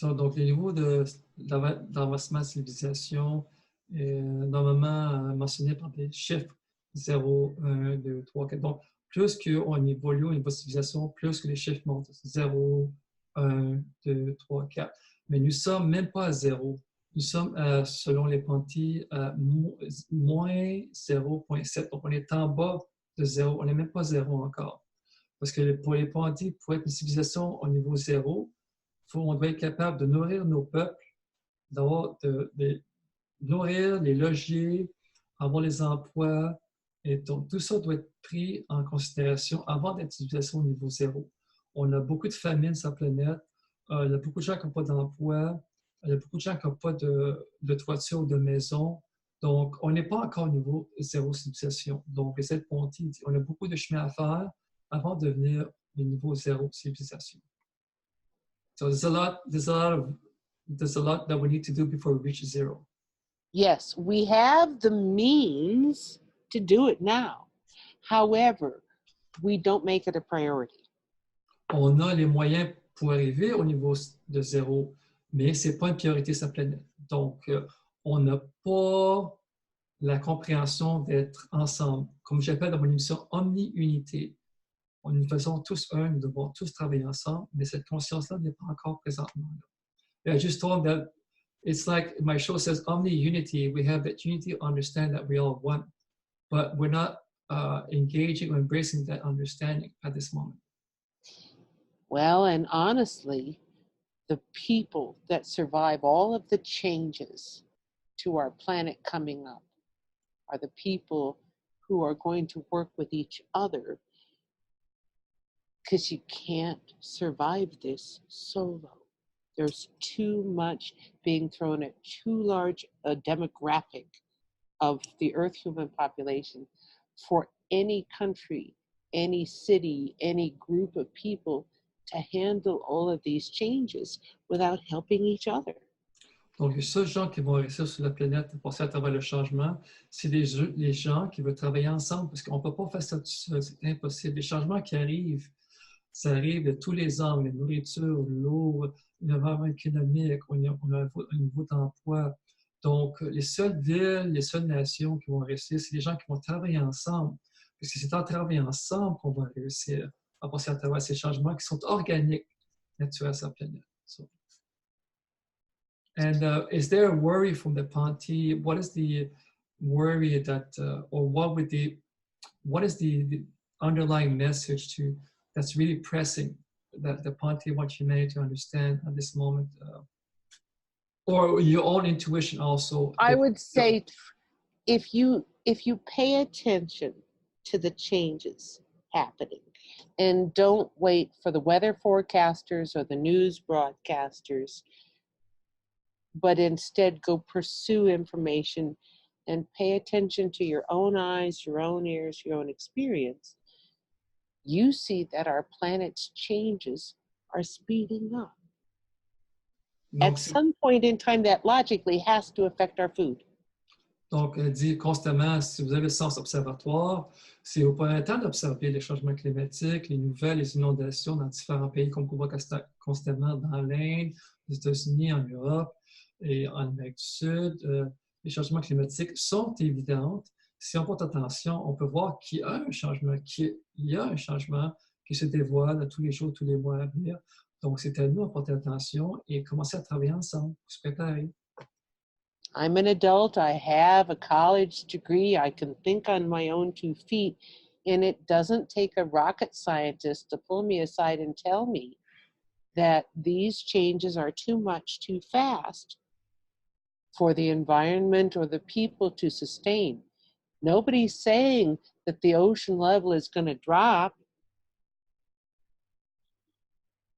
Donc, les niveaux d'avancement de civilisation, normalement mentionnés par des chiffres 0, 1, 2, 3, 4. Donc, plus qu'on évolue au niveau de civilisation, plus que les chiffres montent. 0, 1, 2, 3, 4. Mais nous ne sommes même pas à 0. Nous sommes, selon les Ponty, à moins 0,7. Donc, on est en bas de 0. On n'est même pas 0 encore. Parce que pour les Ponty, pour être une civilisation au niveau 0, on doit être capable de nourrir nos peuples, de nourrir, les loger, avoir les emplois. Et donc, tout ça doit être pris en considération avant d'être civilisation au niveau 0. On a beaucoup de famines sur la planète. Il y a beaucoup de gens qui n'ont pas d'emploi. Il y a beaucoup de gens qui n'ont pas de toiture ou de maison. Donc, on n'est pas encore au niveau 0 civilisation. Donc, les sept Ponty, on a beaucoup de chemin à faire avant de devenir le niveau 0 civilisation. So there's a lot that we need to do before we reach 0. Yes, we have the means to do it now. However, we don't make it a priority. On a les moyens pour arriver au niveau de 0, mais ce n'est pas une priorité sur la planète. Donc, on n'a pas la compréhension d'être ensemble. Comme j'appelle dans mon émission, omni-unité. Nous faisons tous un, nous devons tous travailler ensemble, mais cette conscience-là n'est pas encore présentement là. I just told them that it's like my show says omni-unity. We have that unity to understand that we all one, but we're not engaging or embracing that understanding at this moment. Well, and honestly, the people that survive all of the changes to our planet coming up are the people who are going to work with each other, because you can't survive this solo. There's too much being thrown at too large a demographic of the Earth human population for any country, any city, any group of people to handle all of these changes without helping each other. Donc, les seuls gens qui vont réussir sur la planète pour passer à travers le changement, c'est les gens qui veulent travailler ensemble, parce qu'on ne peut pas faire ça tout seul, c'est impossible. Les changements qui arrivent, ça arrive de tous les angles, la nourriture, l'eau, l'innovation économique, on a un niveau d'emploi. Donc, les seules villes, les seules nations qui vont réussir, c'est les gens qui vont travailler ensemble, parce que c'est en travaillant ensemble qu'on va réussir à passer à travers ces changements qui sont organiques, naturels sur la planète. So. And is there a worry from the Ponty? What is the worry that, or what is the underlying message that's really pressing that the Ponty wants humanity to understand at this moment? Or your own intuition also? I would say if you pay attention to the changes happening and don't wait for the weather forecasters or the news broadcasters, but instead go pursue information and pay attention to your own eyes, your own ears, your own experience, you see that our planet's changes are speeding up. At some point in time, that logically has to affect our food. Donc, elle dit constamment, si vous avez le sens observatoire, c'est au point temps d'observer les changements climatiques, les nouvelles, les inondations dans différents pays, comme on voit constamment dans l'Inde, aux États-Unis, en Europe et en Amérique du Sud. Les changements climatiques sont évidents. Si on porte attention, on peut voir qu'il y a un changement, qui se dévoile tous les jours, tous les mois à venir. Donc, c'est à nous de porter attention et commencer à travailler ensemble pour se préparer. I'm an adult, I have a college degree, I can think on my own 2 feet, and it doesn't take a rocket scientist to pull me aside and tell me that these changes are too much too fast for the environment or the people to sustain. Nobody's saying that the ocean level is going to drop.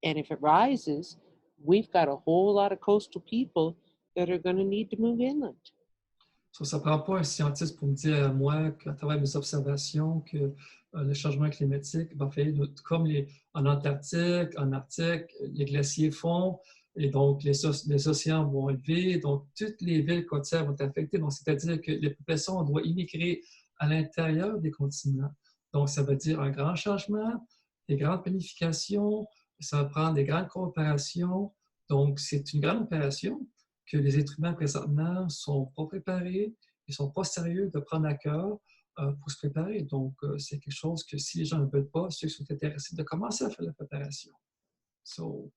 And if it rises, we've got a whole lot of coastal people that are going to need to move inland. So, ça ne prend pas un scientiste pour me dire à moi, qu'à travers mes observations, que le changement climatique va faire comme en Antarctique, en Arctique, les glaciers fondent et donc les océans vont élever. Donc, toutes les villes côtières vont être affectées. Donc, c'est-à-dire que les populations doivent immigrer à l'intérieur des continents. Donc, ça veut dire un grand changement, des grandes planifications, ça va prendre des grandes coopérations. Donc, c'est une grande opération que les êtres humains présentement ne sont pas préparés, ils ne sont pas sérieux de prendre à cœur pour se préparer. Donc, c'est quelque chose que si les gens ne veulent pas, ceux qui sont intéressés de commencer à faire la préparation. So,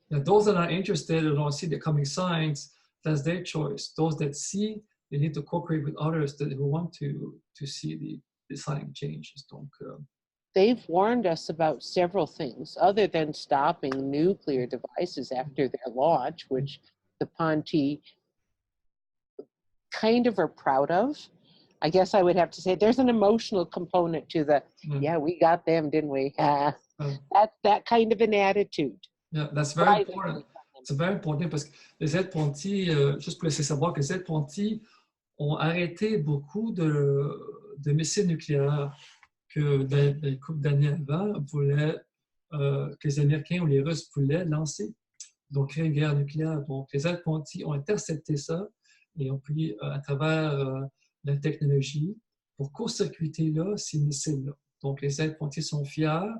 those that are interested and don't see the coming signs, that's their choice. Those that see, they need to co-create with others that who want to see the sign changes. Donc, they've warned us about several things other than stopping nuclear devices after their launch, which the Ponte kind of are proud of. I guess I would have to say there's an emotional component to the, yeah, we got them, didn't we? That kind of an attitude. Yeah, that's very important. C'est very important parce que les aides Ponte, juste pour laisser savoir que les aides Ponte ont arrêté beaucoup de missiles nucléaires que dans les couples d'années avant voulaient, que les Américains ou les Russes voulaient lancer. Donc, créer une guerre nucléaire. Donc, les aides Ponte ont intercepté ça et ont pris à travers la technologie pour court-circuiter ces missiles-là. Donc, les aides Ponte sont fiers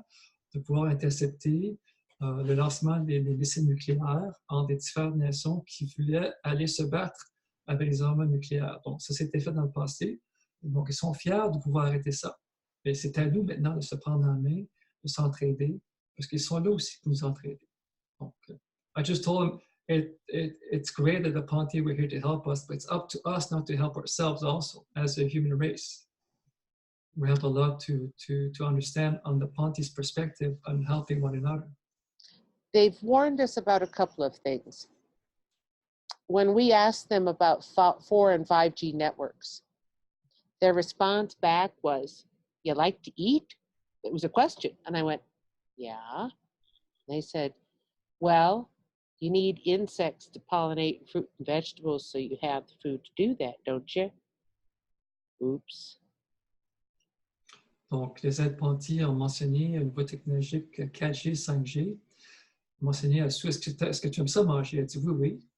de pouvoir intercepter le lancement des missiles nucléaires entre des différentes nations qui voulaient aller se battre avec les armes nucléaires. Donc, ça s'était fait dans le passé. Et donc, ils sont fiers de pouvoir arrêter ça. Mais c'est à nous maintenant de se prendre en main, de s'entraider, parce qu'ils sont là aussi pour nous entraider. Donc, I just told them it's great that the Ponte were here to help us, but it's up to us now to help ourselves also as a human race. We have a lot to understand on the Ponte's perspective on helping one another. They've warned us about a couple of things. When we asked them about 4 and 5G networks, their response back was, "You like to eat?" It was a question. And I went, "Yeah." And they said, "Well, you need insects to pollinate fruit and vegetables, so you have the food to do that, don't you?" Oops. Donc, les aides Ponte ont mentionné un niveau technologique 4G, 5G. Mentionné à Sue, est-ce que tu aimes ça manger? Elle dit oui, oui.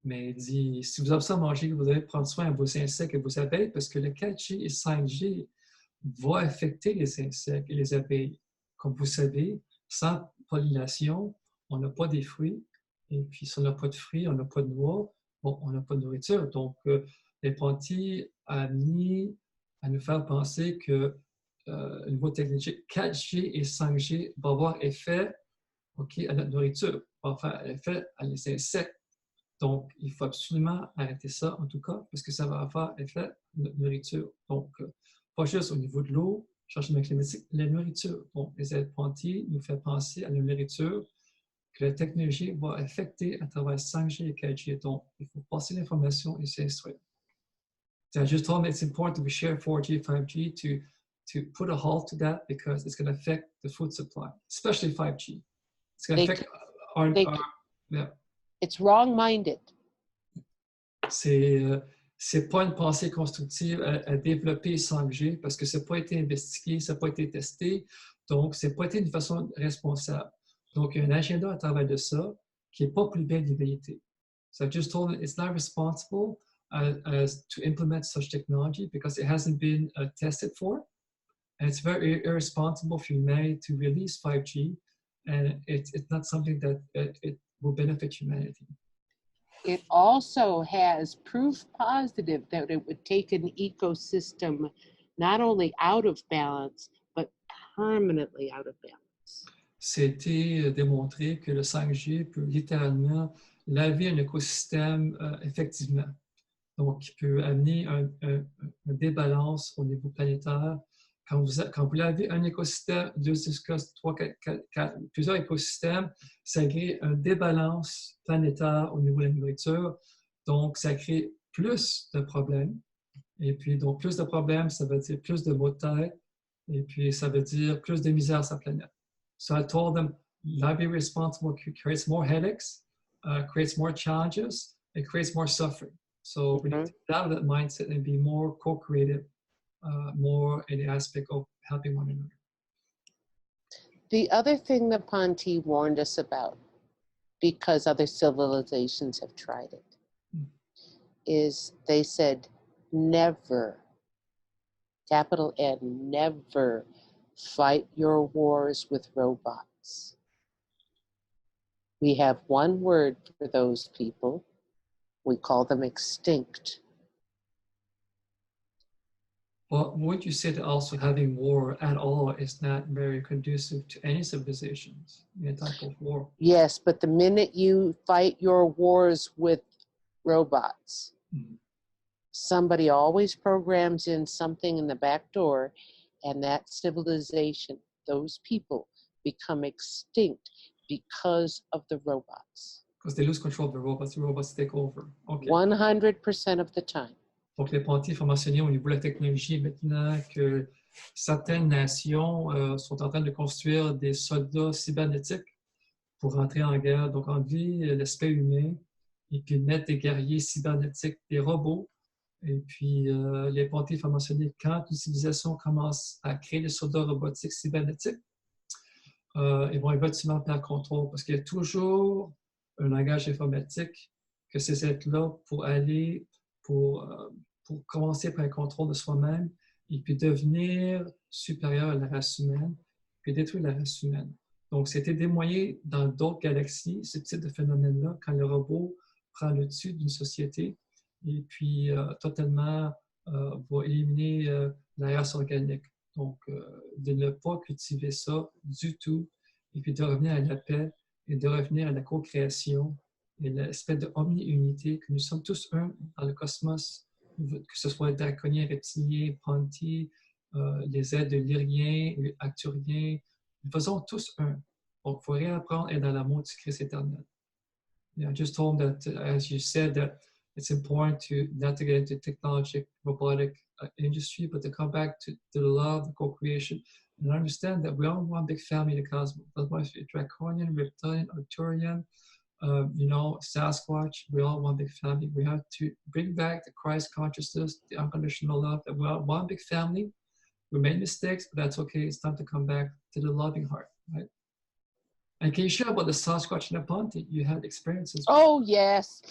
Mais elle dit, si vous aimez ça manger, vous devez prendre soin de vos insectes et vos abeilles parce que le 4G et 5G vont affecter les insectes et les abeilles. Comme vous savez, sans pollination, on n'a pas des fruits. Et puis, si on n'a pas de fruits, on n'a pas de noix, bon, on n'a pas de nourriture. Donc, les Ponte a mis à nous faire penser que le niveau technologique 4G et 5G va avoir effet à notre nourriture, va faire effet à les insectes. Donc, il faut absolument arrêter ça, en tout cas, parce que ça va faire effet à notre nourriture. Donc, pas juste au niveau de l'eau, changement climatique, la nourriture. Donc, les aides Ponte nous fait penser à la nourriture que la technologie va affecter à travers 5G et 4G. Donc, il faut passer l'information et s'instruire. So I just told them it's important to share 4G, 5G to put a halt to that because it's going to affect the food supply, especially 5G. It's going to affect our yeah. It's wrong-minded. C'est pas une pensée constructive à développer 5G parce que ça n'a pas été investigué, ça n'a pas été testé, donc ça n'a pas été d'une façon responsable. Donc, il y a un agenda à travers de ça qui n'est pas plus belle de l'humanité. So I just told them it's not responsible as to implement such technology because it hasn't been tested for. And it's very irresponsible for humanity to release 5G, and it's not something that it will benefit humanity. It also has proof positive that it would take an ecosystem not only out of balance, but permanently out of balance. C'était démontré que le 5G peut littéralement laver un écosystème effectivement. Donc, il peut amener un débalance au niveau planétaire. Quand vous lavez un écosystème, 2, 3, 4, plusieurs écosystèmes, ça crée un débalance planétaire au niveau de la nourriture. Donc, ça crée plus de problèmes. Et puis, donc, plus de problèmes, ça veut dire plus de maux de tête. Et puis, ça veut dire plus de misère sur la planète. So I told them, not be responsible creates more headaches, creates more challenges, it creates more suffering. So we need to get out of that mindset and be more co-creative, more in the aspect of helping one another. The other thing that Ponte warned us about, because other civilizations have tried it, is they said, never, capital N, never fight your wars with robots. We have one word for those people. We call them extinct. Well, would you say that also having war at all is not very conducive to any civilizations, any type of war? Yes, but the minute you fight your wars with robots, somebody always programs in something in the back door, and that civilization, those people, become extinct because of the robots. Because they lose control of the robots take over. Okay. 100% of the time. Donc, les pontifs ont mentionné au niveau de la technologie maintenant que certaines nations sont en train de construire des soldats cybernétiques pour entrer en guerre, donc enlever l'aspect humain et puis mettre des guerriers cybernétiques, des robots. Et puis, les pontifs ont mentionné que quand une civilisation commence à créer des soldats robotiques cybernétiques, ils vont éventuellement perdre contrôle parce qu'il y a toujours un langage informatique que ces êtres-là pour aller, pour commencer par un contrôle de soi-même et puis devenir supérieur à la race humaine, puis détruire la race humaine. Donc, c'était démoyé dans d'autres galaxies, ce type de phénomène-là, quand le robot prend le dessus d'une société et puis totalement va éliminer la race organique. Donc, de ne pas cultiver ça du tout et puis de revenir à la paix et de revenir à la co-création et l'espèce de omni-unité que nous sommes tous un dans le cosmos, que ce soit les draconiens, reptiliens, Ponte, les êtres lyriens, les acturiens, nous faisons tous un. Donc, il faut réapprendre à être dans l'amour du Christ éternel. Yeah, I just told that, as you said, that it's important to not to get into technologic, robotic industry, but to come back to the love, the co-creation, and understand that we all one big family in the cosmos. That's why it's draconian, reptilian, Arcturian, Sasquatch, we all one big family. We have to bring back the Christ consciousness, the unconditional love, that we're all one big family. We made mistakes, but that's okay. It's time to come back to the loving heart, right? And can you share about the Sasquatch and the Ponte? You had experiences. Oh, yes.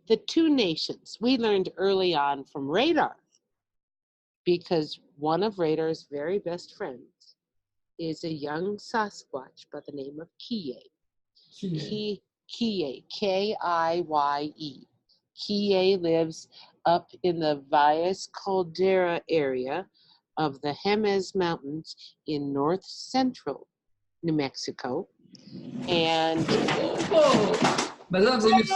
The two nations, we learned early on from Radar, because one of Radar's very best friends is a young Sasquatch by the name of Kee-wah-hoo. Kee-wah-hoo, K-I-Y-E. Kee-wah-hoo lives up in the Valles Caldera area of the Jemez Mountains in north central New Mexico. And Mesdames et messieurs,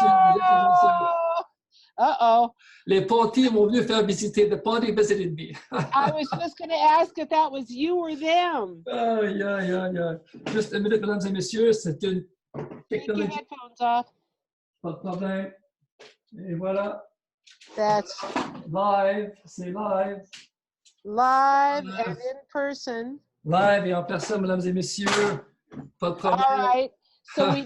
uh-oh. Les Ponty m'ont venu faire visiter. The Ponty visited me. I was just going to ask if that was you or them. Yeah. Juste une minute, mesdames et messieurs, c'est une Take your headphones off. Pas de problème. Et voilà. That's Live, c'est live. live and in person. Live et en personne, mesdames et messieurs. Pas de problème. All right. So we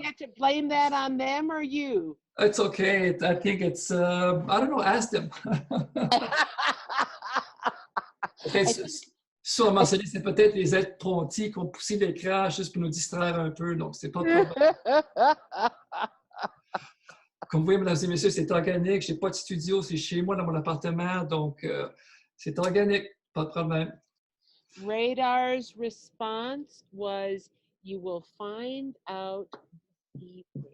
get to blame that on them or you? It's okay. I think it's, I don't know, ask them. Ça, mentionné, c'est peut-être les êtres Ponty qui ont poussé l'écran juste pour nous distraire un peu, donc c'est pas de problème. Comme vous voyez, mesdames et messieurs, c'est organique. Je n'ai pas de studio, c'est chez moi dans mon appartement, donc c'est organique, pas de problème. Radar's response was, "You will find out evening."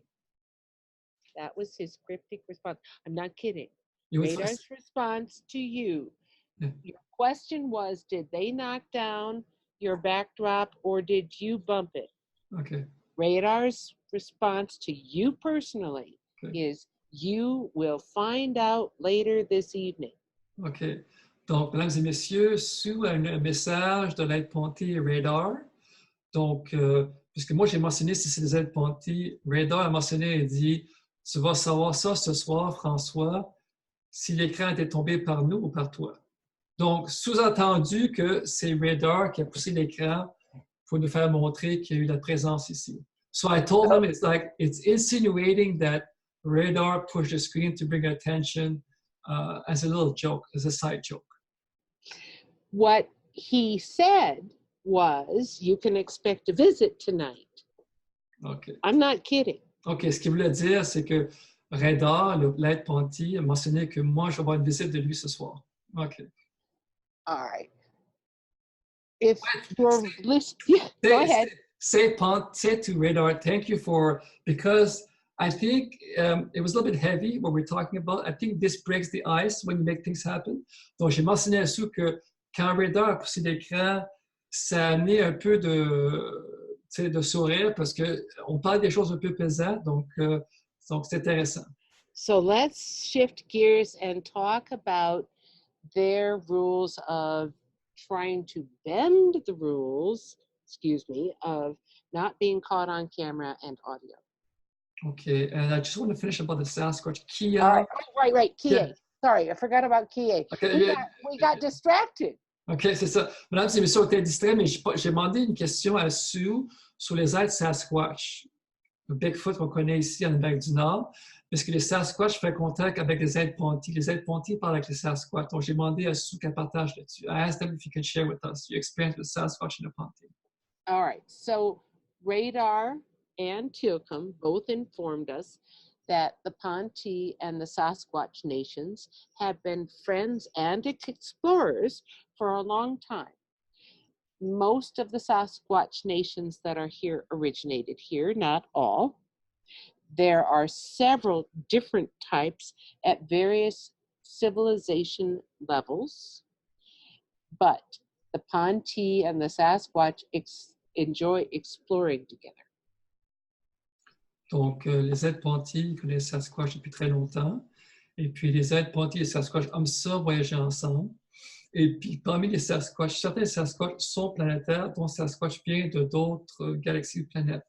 That was his cryptic response. I'm not kidding. Radar's response to you. Yeah. Your question was, did they knock down your backdrop or did you bump it? Okay. Radar's response to you personally is, you will find out later this evening. OK. Donc, mesdames et messieurs, sous un message de l'aide Ponty Radar, donc, puisque moi j'ai mentionné si c'est des aides Ponty, Radar a mentionné et dit, tu vas savoir ça ce soir, François, si l'écran était tombé par nous ou par toi. Donc, sous-entendu que c'est Radar qui a poussé l'écran pour nous faire montrer qu'il y a eu la présence ici. So I told him, it's insinuating that radar pushed the screen to bring attention as a little joke, as a side joke. What he said was, you can expect a visit tonight. OK. I'm not kidding. OK, ce qu'il voulait dire, c'est que Radar, l'être Ponty, a mentionné que moi, je vais avoir une visite de lui ce soir. OK. All right. If you're listening, go ahead. Say to Radar, thank you for, because I think it was a little bit heavy what we're talking about. I think this breaks the ice when you make things happen. Donc, j'ai mentionné à Sue que quand Radar a poussé l'écran, ça a amené un peu de sourire parce qu'on parle des choses un peu pesantes, donc c'est intéressant. So let's shift gears and talk about their rules of trying to bend the rules, of not being caught on camera and audio. Okay, and I just want to finish about the Sasquatch. Kee-wah. All right, right. Kee-wah. Yeah. Sorry, I forgot about Kee-wah. Okay, we got distracted. OK, c'est ça. Madame, c'est sûr que tu es distrait, mais j'ai demandé une question à Sue sur les êtres Sasquatch. Le Bigfoot qu'on connaît ici en Amérique du Nord, parce que les Sasquatch font contact avec les êtres Ponty. Les êtres Ponty parlent avec les Sasquatch. Donc, j'ai demandé à Sue qu'elle partage là-dessus. I asked them if you can share with us your experience with Sasquatch and the Ponty. All right. So, Radar and Telecom both informed us that the Ponty and the Sasquatch nations have been friends and explorers for a long time. Most of the Sasquatch nations that are here originated here, not all. There are several different types at various civilization levels, but the Ponty and the Sasquatch enjoy exploring together. Donc, les êtres Ponty connaissent Sasquatch depuis très longtemps. Et puis, les êtres Ponty et Sasquatch aiment ça voyager ensemble. Et puis, parmi les Sasquatch, certains Sasquatch sont planétaires, dont Sasquatch vient de d'autres galaxies ou planètes.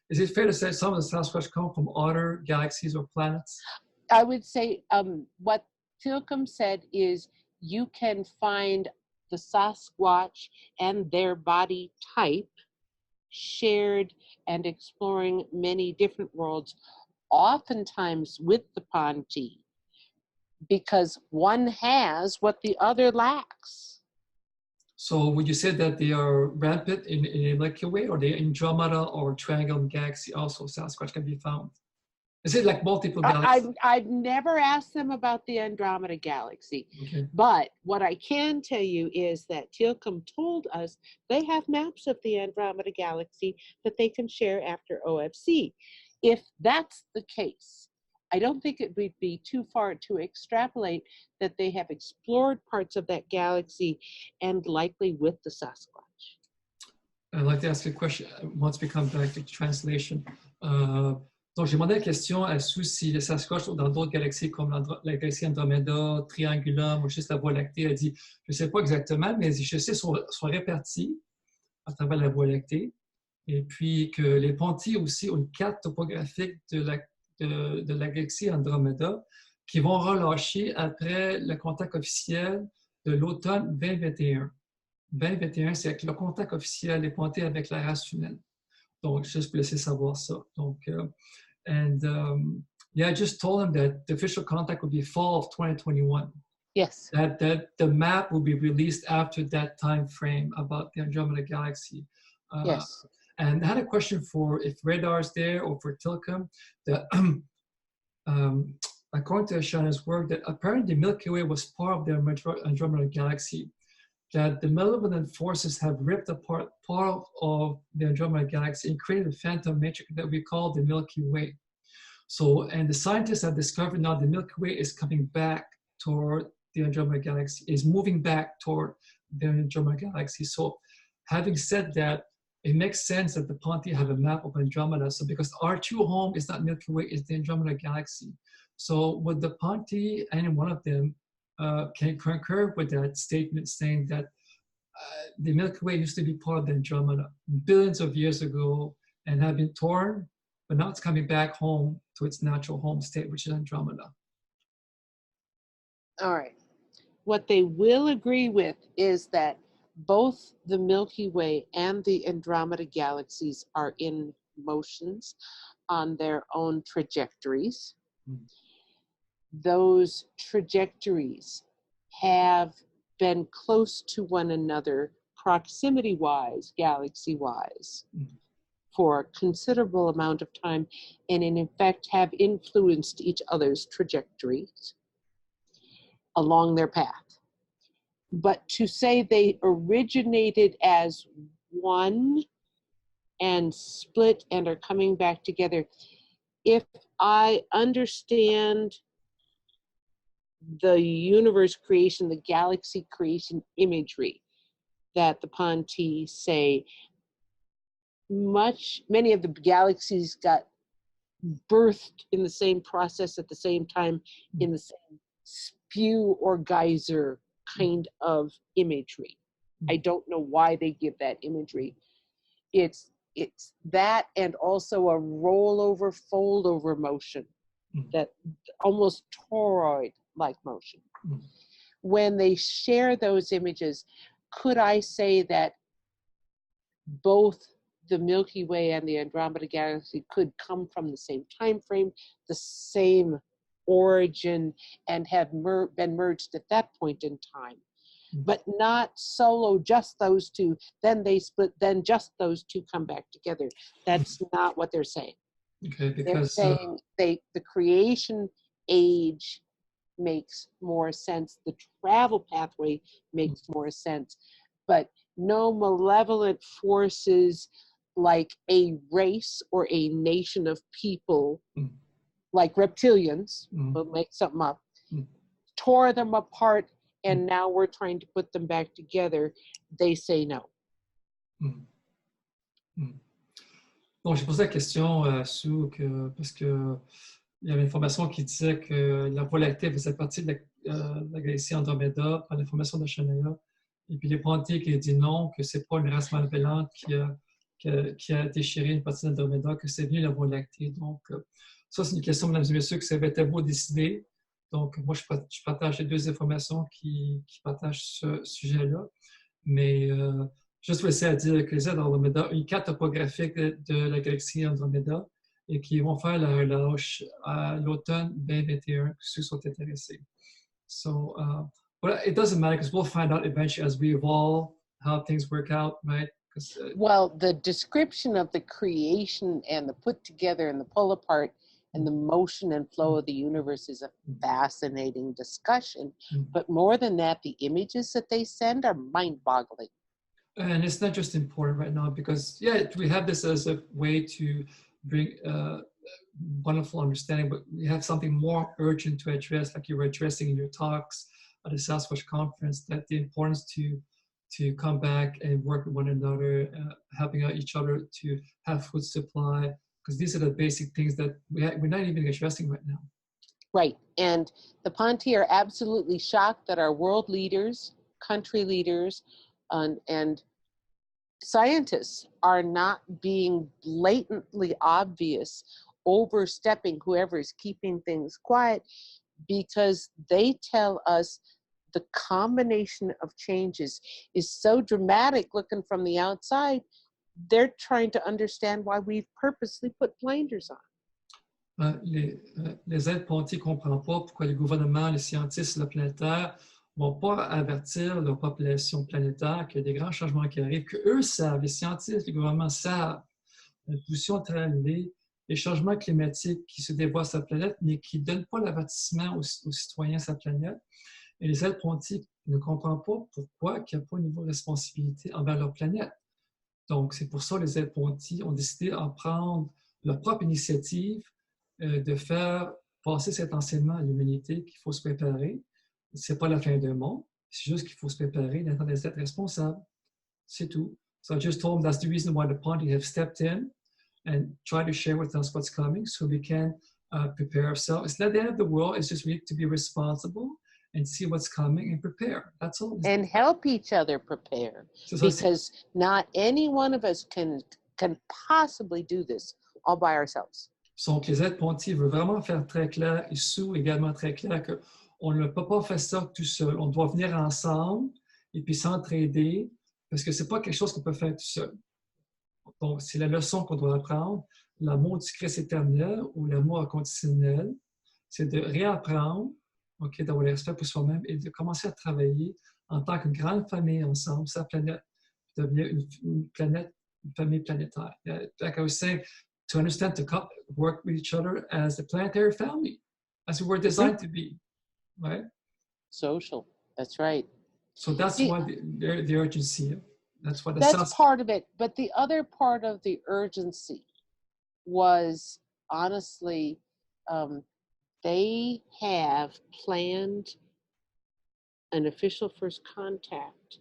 Is it fair to say some of the Sasquatch come from other galaxies or planets? I would say what Tilcom said is you can find the Sasquatch and their body type shared and exploring many different worlds, oftentimes with the Ponty, because one has what the other lacks. So would you say that they are rampant in a Milky Way, or they Andromeda or Triangle Galaxy also Sasquatch can be found? Is it like multiple galaxies? I've never asked them about the Andromeda Galaxy, okay. But what I can tell you is that Tilcom told us they have maps of the Andromeda Galaxy that they can share after OFC. If that's the case, I don't think it would be too far to extrapolate that they have explored parts of that galaxy and likely with the Sasquatch. I'd like to ask a question once we come back to translation. Donc, j'ai demandé la question à Sue si les Sasquatch sont dans d'autres galaxies comme la galaxie Andromeda, Triangulum ou juste la Voie lactée. Elle dit, je ne sais pas exactement, mais je sais qu'ils sont répartis à travers la Voie lactée. Et puis que les Ponty aussi ont une carte topographique de la galaxie Andromeda qui vont relâcher après le contact officiel de l'automne 2021. 2021, c'est avec le contact officiel des Ponty avec la race humaine. Donc, juste pour laisser savoir ça. Donc, I just told him that the official contact will be fall of 2021. Yes. That the map will be released after that time frame about the Andromeda Galaxy. Yes. And I had a question for if Radar's there or for Tilcom. That according to Shana's work, that apparently the Milky Way was part of the Andromeda Galaxy. That the malevolent forces have ripped apart part of the Andromeda Galaxy and created a phantom matrix that we call the Milky Way. So, and the scientists have discovered now the Milky Way is coming back toward the Andromeda Galaxy, is moving back toward the Andromeda Galaxy. So, having said that, it makes sense that the Ponty have a map of Andromeda. So, because our true home is not Milky Way, it's the Andromeda Galaxy. So, would the Ponty, any one of them, can concur with that statement saying that the Milky Way used to be part of the Andromeda billions of years ago and have been torn, but now it's coming back home to its natural home state, which is Andromeda. All right. What they will agree with is that both the Milky Way and the Andromeda galaxies are in motions on their own trajectories. Mm. Those trajectories have been close to one another proximity-wise, galaxy-wise, for a considerable amount of time, and in effect have influenced each other's trajectories along their path. But to say they originated as one and split and are coming back together, if I understand the universe creation, the galaxy creation imagery that the Ponti say, many of the galaxies got birthed in the same process at the same time, in the same spew or geyser kind of imagery. I don't know why they give that imagery. It's that, and also a rollover, fold-over motion, that almost toroid-like motion. When they share those images, could I say that both the Milky Way and the Andromeda Galaxy could come from the same time frame, the same origin, and have been merged at that point in time, but not solo, just those two, then they split, then just those two come back together? That's not what they're saying. Okay, They're because saying the creation age makes more sense, the travel pathway makes more sense, but no malevolent forces like a race or a nation of people, like reptilians, we'll make something up, tore them apart, and now we're trying to put them back together. They say no. Donc, j'ai posé la question à Sue parce que il y avait une information qui disait que la Voie lactée faisait partie de la galaxie Andromeda par l'information de Shania. Et puis les Ponti qui dit non, que c'est pas une race malveillante qui a déchiré une partie d'Andromeda, que c'est venu la Voie lactée. Donc, ça, c'est une question, mesdames et messieurs, que ça va être à vous de décider. Donc, moi, je partage les deux informations qui partagent ce sujet-là. Mais juste pour essayer à dire que les aides Andromeda, une carte topographique de la galaxie Andromeda, et qui vont faire la relâche à l'automne 2021, ceux qui sont intéressés. So, but it doesn't matter because we'll find out eventually as we evolve how things work out, right? Well, the description of the creation and the put together and the pull apart and the motion and flow of the universe is a fascinating discussion. But more than that, the images that they send are mind-boggling. And it's not just important right now because, yeah, we have this as a way to bring wonderful understanding, but we have something more urgent to address, like you were addressing in your talks at the Sasquatch conference, that the importance to come back and work with one another, helping out each other to have food supply, because these are the basic things that we're not even addressing right now. Right, and the Ponti are absolutely shocked that our world leaders, country leaders, and scientists are not being blatantly obvious, overstepping whoever is keeping things quiet, because they tell us the combination of changes is so dramatic looking from the outside. They're trying to understand why we've purposely put blinders on. Les aides Ponti ne comprennent pas pourquoi les gouvernements, les scientifiques, la planétaire ne vont pas avertir leur population planétaire qu'il y a des grands changements qui arrivent, qu'eux savent, les scientifiques, les gouvernements savent, la pollution très élevée, les changements climatiques qui se dévoient sur la planète, mais qui ne donnent pas l'avertissement aux citoyens de sa planète. Et les aides Ponti ne comprennent pas pourquoi il n'y a pas un niveau de responsabilité envers leur planète. Donc, c'est pour ça que les aides Ponti ont décidé d'en prendre leur propre initiative, de faire passer cet enseignement à l'humanité qu'il faut se préparer. Ce n'est pas la fin du monde, c'est juste qu'il faut se préparer, d'être responsable. C'est tout. So I just told them that's the reason why the Ponti have stepped in and try to share with us what's coming so we can prepare ourselves. It's not the end of the world, it's just we need to be responsible and see what's coming and prepare. That's all. And help each other prepare. Because not any one of us can possibly do this all by ourselves. Donc, les aides Ponti veulent vraiment faire très clair, et Sue également très clair, qu'on ne peut pas faire ça tout seul. On doit venir ensemble et puis s'entraider, parce que ce n'est pas quelque chose qu'on peut faire tout seul. Donc, c'est la leçon qu'on doit apprendre, l'amour du Christ éternel ou l'amour inconditionnel. c'est de réapprendre, OK, d'avoir le respect pour soi-même et de commencer à travailler en tant qu'une grande famille ensemble, sa planète devient une planète, une famille planétaire. Like I was saying, to understand, to work with each other as a planetary family, as we were designed to be, right? Social. That's right. So that's why the urgency. That's what the That's sense. part of it. But the other part of the urgency was honestly, they have planned an official first contact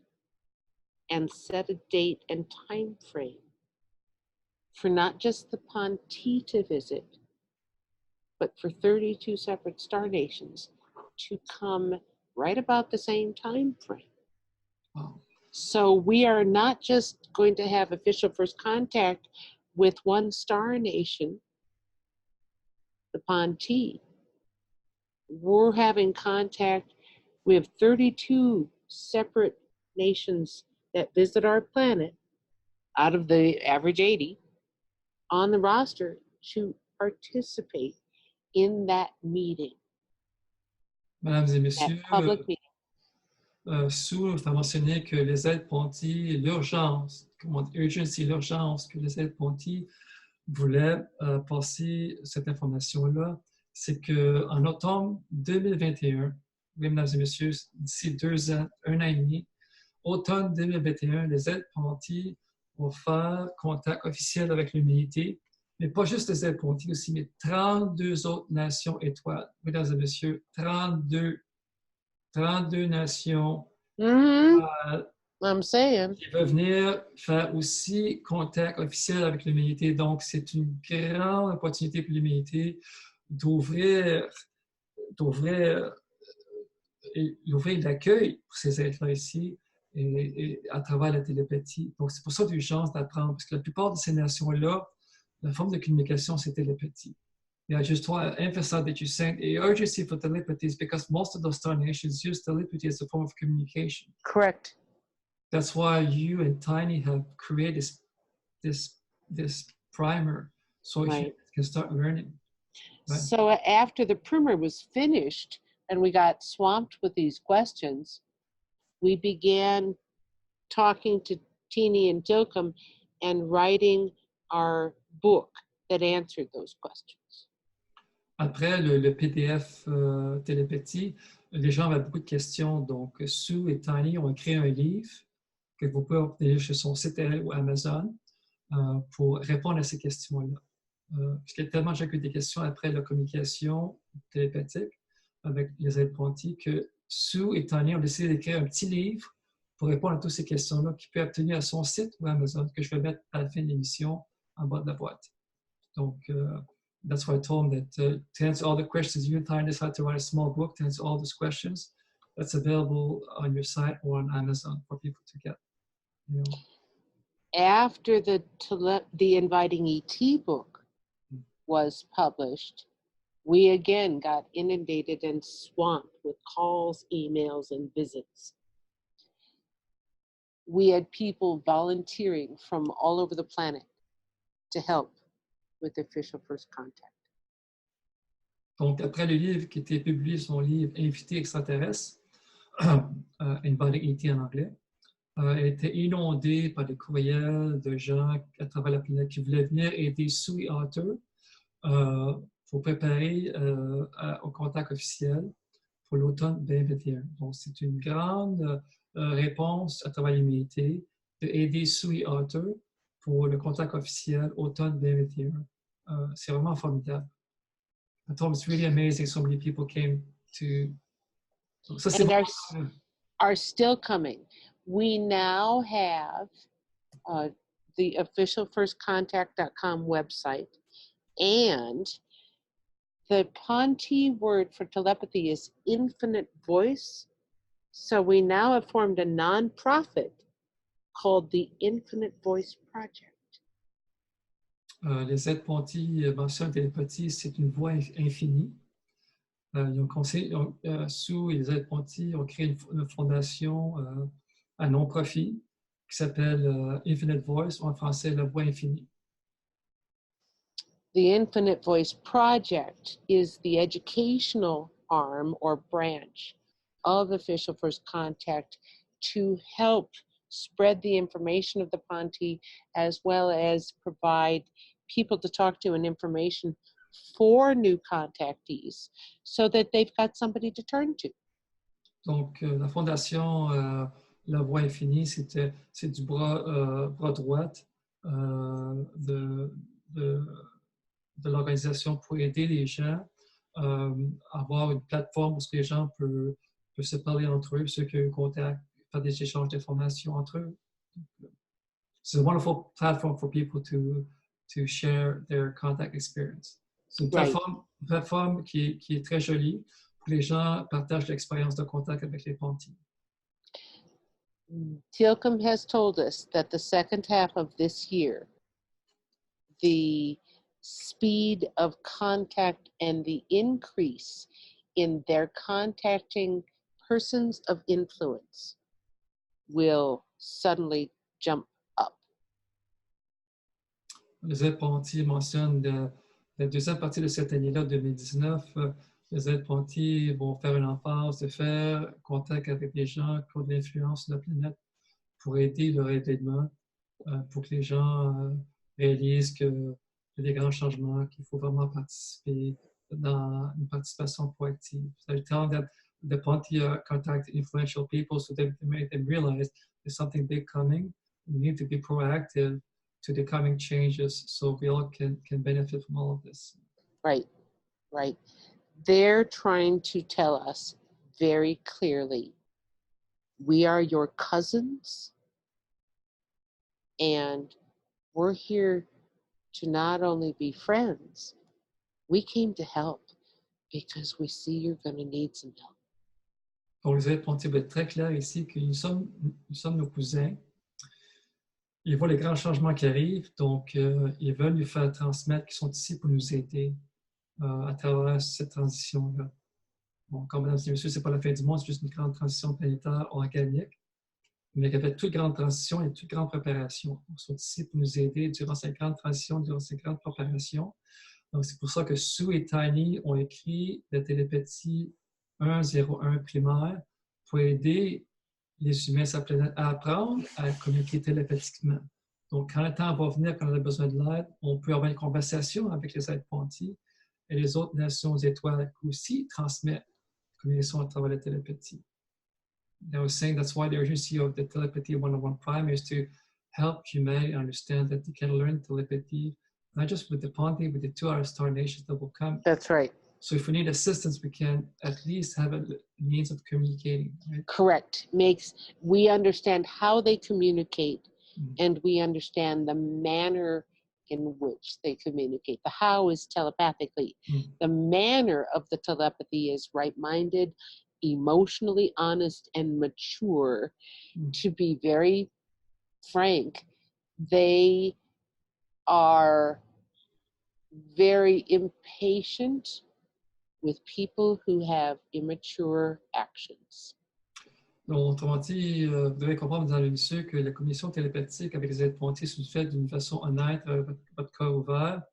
and set a date and time frame for not just the Ponti to visit, but for 32 separate star nations to come right about the same time frame. Wow. So we are not just going to have official first contact with one star nation, the Ponti. We're having contact. We have 32 separate nations that visit our planet out of the average 80 on the roster to participate in that meeting. Mesdames et messieurs, That public meeting. Sue a mentionné que les aides Ponti, l'urgence, urgency, l'urgence que les aides Ponti voulaient passer cette information-là, c'est qu'en automne 2021, oui, mesdames et messieurs, d'ici 2 ans, 1 an et demi, automne 2021, les aides Ponti vont faire contact officiel avec l'humanité, mais pas juste les aides Ponti aussi, mais 32 autres nations étoiles. Mesdames et messieurs, 32 nations I'm saying. qui veulent venir faire aussi contact officiel avec l'humanité. Donc, c'est une grande opportunité pour l'humanité d'ouvrir l'accueil pour ces êtres-là ici et à travers la télépathie. Donc, c'est pour ça d'urgence d'apprendre, parce que la plupart de ces nations-là, la forme de communication, c'est télépathie. Yeah, I just want to emphasize that you're saying the urgency for telepathy is because most of those star nations use telepathy as a form of communication. Correct. That's why you and Tiny have created this primer so Right. you can start learning. Right? So after the primer was finished and we got swamped with these questions, we began talking to Teeny and Jokum and writing our book that answered those questions. Après le PDF télépathie, les gens avaient beaucoup de questions. Donc, Sue et Tiny ont écrit un livre que vous pouvez obtenir sur son site ou Amazon pour répondre à ces questions-là. Parce qu'il y a tellement chacune des questions après la communication télépathique avec les aides Ponti que Sue et Tiny ont décidé d'écrire un petit livre pour répondre à toutes ces questions-là qu'il peut obtenir à son site ou Amazon que je vais mettre à la fin de l'émission en bas de la boîte. Donc, that's why I told them that to answer all the questions, you and Tiny decided to write a small book to answer all those questions. That's available on your site or on Amazon for people to get. You know. After the Inviting ET book was published, we again got inundated and swamped with calls, emails, and visits. We had people volunteering from all over the planet to help with official first contact. Donc, après le livre qui était publié, son livre Invité extraterrestre, Inviting ET en anglais, elle était inondée par des courriels de gens à travers la planète qui voulaient venir aider Sue et Arthur pour préparer au contact officiel pour l'automne 2021. Donc, c'est une grande réponse à travers l'humanité d'aider Sue et Arthur pour le contact officiel automne 2021. C'est vraiment formidable. I thought it was really amazing so many people came to... So, ça, and are still coming. We now have the official firstcontact.com website, and the Ponti word for telepathy is infinite voice. So we now have formed a nonprofit called the Infinite Voice Project. Les aides Ponti mentionnent télépathie, c'est une voix infinie. Sue et les aides Ponti ont créé une fondation à non-profit qui s'appelle Infinite Voice, ou en français, la voix infinie. The Infinite Voice Project is the educational arm or branch of Official First Contact to help spread the information of the Ponte, as well as provide people to talk to and information for new contactees so that they've got somebody to turn to. Donc, la fondation La Voix Infinie, c'est du bras droit de l'organisation pour aider les gens à avoir une plateforme où les gens peuvent se parler entre eux, ceux qui ont contact, faire des échanges d'informations entre eux. It's a wonderful platform for people to share their contact experience. C'est une plateforme qui est très jolie pour que les gens partagent l'expérience de contact avec les Ponte. Tilcom has told us that the second half of this year, the speed of contact and the increase in their contacting persons of influence will suddenly jump up. Les aides Ponte mentionnent la deuxième partie de cette année-là, 2019, les aides Ponte vont faire une emphase de faire contact avec des gens qui ont de l'influence sur la planète pour aider leur aidement, pour que les gens réalisent qu'il y a des grands changements, qu'il faut vraiment participer dans une participation proactive. So I tell them that the Ponte contact influential people so that they make them realize there's something big coming. We need to be proactive to the coming changes so we all can benefit from all of this. Right, right. They're trying to tell us very clearly, we are your cousins, and we're here to not only be friends, we came to help because we see you're going to need some help. Donc, les aides Ponte vont être très clair ici que nous sommes nos cousins. Ils voient les grands changements qui arrivent, donc ils veulent nous faire transmettre qu'ils sont ici pour nous aider à travers cette transition-là. Bon, comme mesdames et messieurs, ce n'est pas la fin du monde, c'est juste une grande transition planétaire organique. Mais avec toute grande transition et toute grande préparation. Ils sont ici pour nous aider durant cette grande transition, durant cette grande préparation. Donc, c'est pour ça que Sue et Tiny ont écrit la télépathie 101 primaire pour aider les humains sur la planète à apprendre à communiquer télépathiquement. Donc, quand le temps va venir, quand on a besoin de l'aide, on peut avoir une conversation avec les aides Ponte et les autres nations étoiles qui aussi transmettent la communication à travers la télépathie. I was saying that's why the urgency of the Telepathy 101 Prime is to help humanity understand that they can learn telepathy, not just with the Ponte, but the 2 other star nations that will come. That's right. So if we need assistance, we can at least have a means of communicating. Right? Correct. We understand how they communicate, and we understand the manner in which they communicate. The how is telepathically. The manner of the telepathy is right-minded, emotionally honest, and mature. To be very frank, they are very impatient with people who have immature actions. Donc, autrement dit, vous devez comprendre, mesdames et messieurs, que la communication télépathique avec les aides Ponte se fait d'une façon honnête, votre cœur ouvert,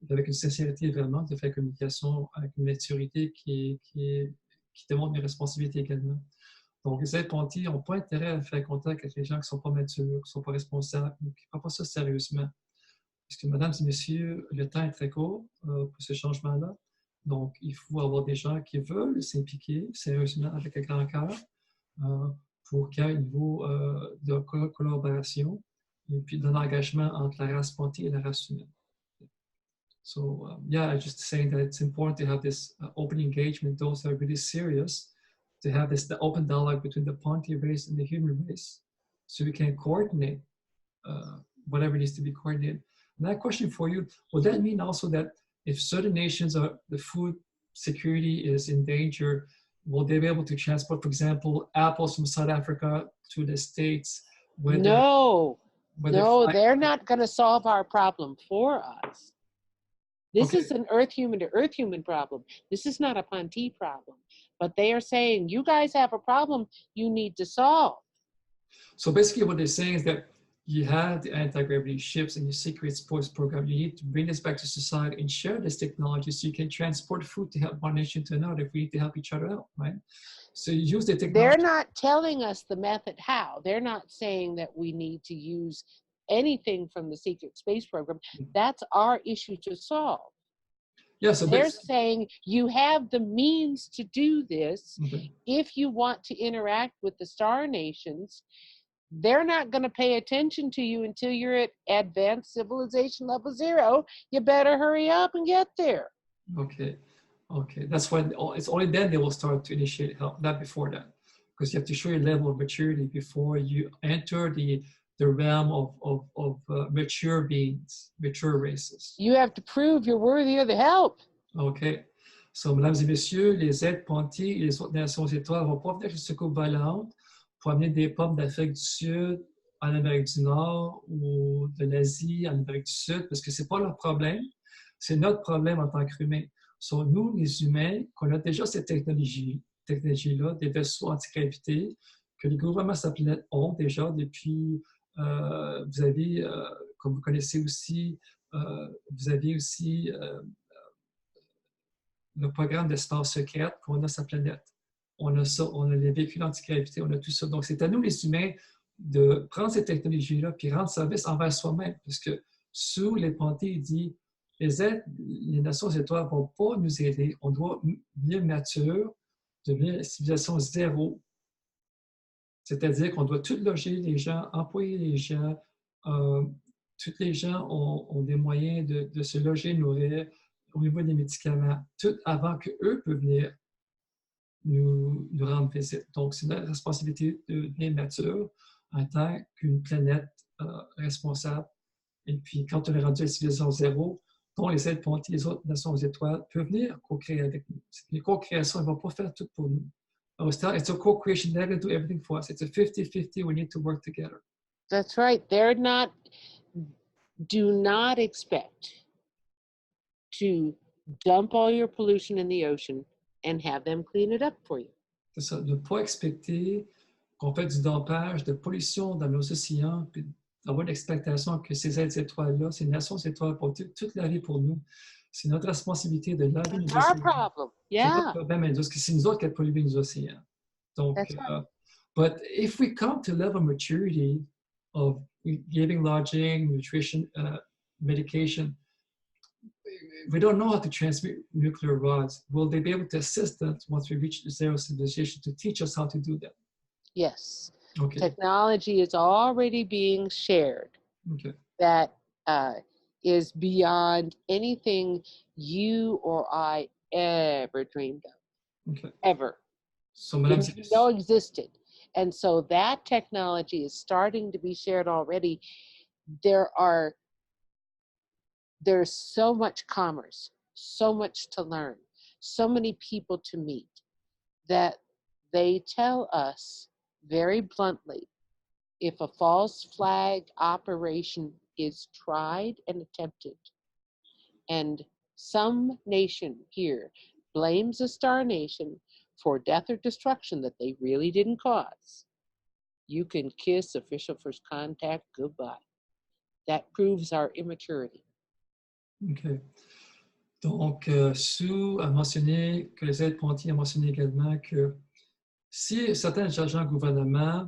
avec une sincérité vraiment, de faire communication avec une maturité qui démontre une responsabilité également. Donc, les aides Ponte n'ont pas intérêt à faire contact avec les gens qui ne sont pas matures, qui ne sont pas responsables, qui ne prennent pas ça sérieusement. Parce que, mesdames et messieurs, le temps est très court pour ce changement-là. Donc, il faut avoir des gens qui veulent s'impliquer sérieusement avec un grand cœur pour qu'il y ait un niveau de collaboration et puis d'un engagement entre la race Ponte et la race humaine. So, yeah, I'm just saying that it's important to have this open engagement, those that are really serious, to have the open dialogue between the Ponte race and the human race so we can coordinate whatever needs to be coordinated. And that question for you, would that mean also that if certain nations, the food security is in danger, will they be able to transport, for example, apples from South Africa to the States? No, they're not going to solve our problem for us. This is an Earth-human to Earth-human problem. This is not a Ponte problem. But they are saying, you guys have a problem you need to solve. So basically what they're saying is that you have the anti-gravity ships and your secret sports program. You need to bring this back to society and share this technology so you can transport food to help one nation to another if we need to help each other out, right? So you use the technology. They're not telling us the method how. They're not saying that we need to use anything from the secret space program. That's our issue to solve. Yeah, so they're saying you have the means to do this. Okay. If you want to interact with the star nations, they're not going to pay attention to you until you're at advanced civilization level 0. You better hurry up and get there. Okay. That's when it's only then they will start to initiate help, not before that, because you have to show your level of maturity before you enter the realm of mature beings, mature races. You have to prove you're worthy of the help. OK. So, mesdames et messieurs, les aides Ponty et les autres nations étoiles vont pas venir jusqu'au Coupe-Volante pour amener des pommes d'Afrique du Sud, en Amérique du Nord ou de l'Asie, en Amérique du Sud, parce que c'est pas leur problème, c'est notre problème en tant qu'humains. So, nous, les humains, qu'on a déjà cette technologie-là, des vaisseaux antigravité, que les gouvernements de sa planète ont déjà depuis, vous avez, comme vous connaissez aussi, vous avez aussi le programme d'espace secret qu'on a sur sa planète. On a ça, on a les véhicules antigravité, on a tout ça. Donc, c'est à nous, les humains, de prendre ces technologies-là puis rendre service envers soi-même. Parce que sous les pensées, il dit les nations étoiles ne vont pas nous aider. On doit devenir mature, devenir civilisation 0. C'est-à-dire qu'on doit tout loger les gens, employer les gens. Tous les gens ont des moyens de se loger, nourrir au niveau des médicaments, tout avant qu'eux peuvent venir nous rendre visite. Donc, c'est notre responsabilité de devenir mature en tant qu'une planète responsable. Et puis, quand on est rendu à la civilisation 0, dont les aides Ponty, les autres nations aux étoiles, peuvent venir co-créer avec nous. Les co-créations, elles ne vont pas faire tout pour nous. It's a co-creation. They're going to do everything for us. It's a 50-50. We need to work together. That's right. Do not expect to dump all your pollution in the ocean and have them clean it up for you. C'est ça. Ne pas expecter qu'on fait du dampage de pollution dans nos océans, puis d'avoir l'expectation que ces aides étoiles-là, ces nations étoiles, pour toute la vie pour nous. C'est notre responsabilité de laver nos océans. Our problem, yeah. C'est notre problème, parce que c'est nous autres qui polluons nos océans. Donc, right. But if we come to level of maturity of giving lodging, nutrition, medication, we don't know how to transmit nuclear rods. Will they be able to assist us once we reach the 0 civilization to teach us how to do that? Yes. Okay. Technology is already being shared. Okay. That is beyond anything you or I ever dreamed of. Okay. Ever. So, Madame, no existed. And so that technology is starting to be shared already. There's so much commerce, so much to learn, so many people to meet, that they tell us very bluntly, if a false flag operation is tried and attempted, and some nation here blames a star nation for death or destruction that they really didn't cause, you can kiss official first contact goodbye. That proves our immaturity. OK. Donc, Sue a mentionné que les aides Ponty a mentionné également que si certains agents du gouvernement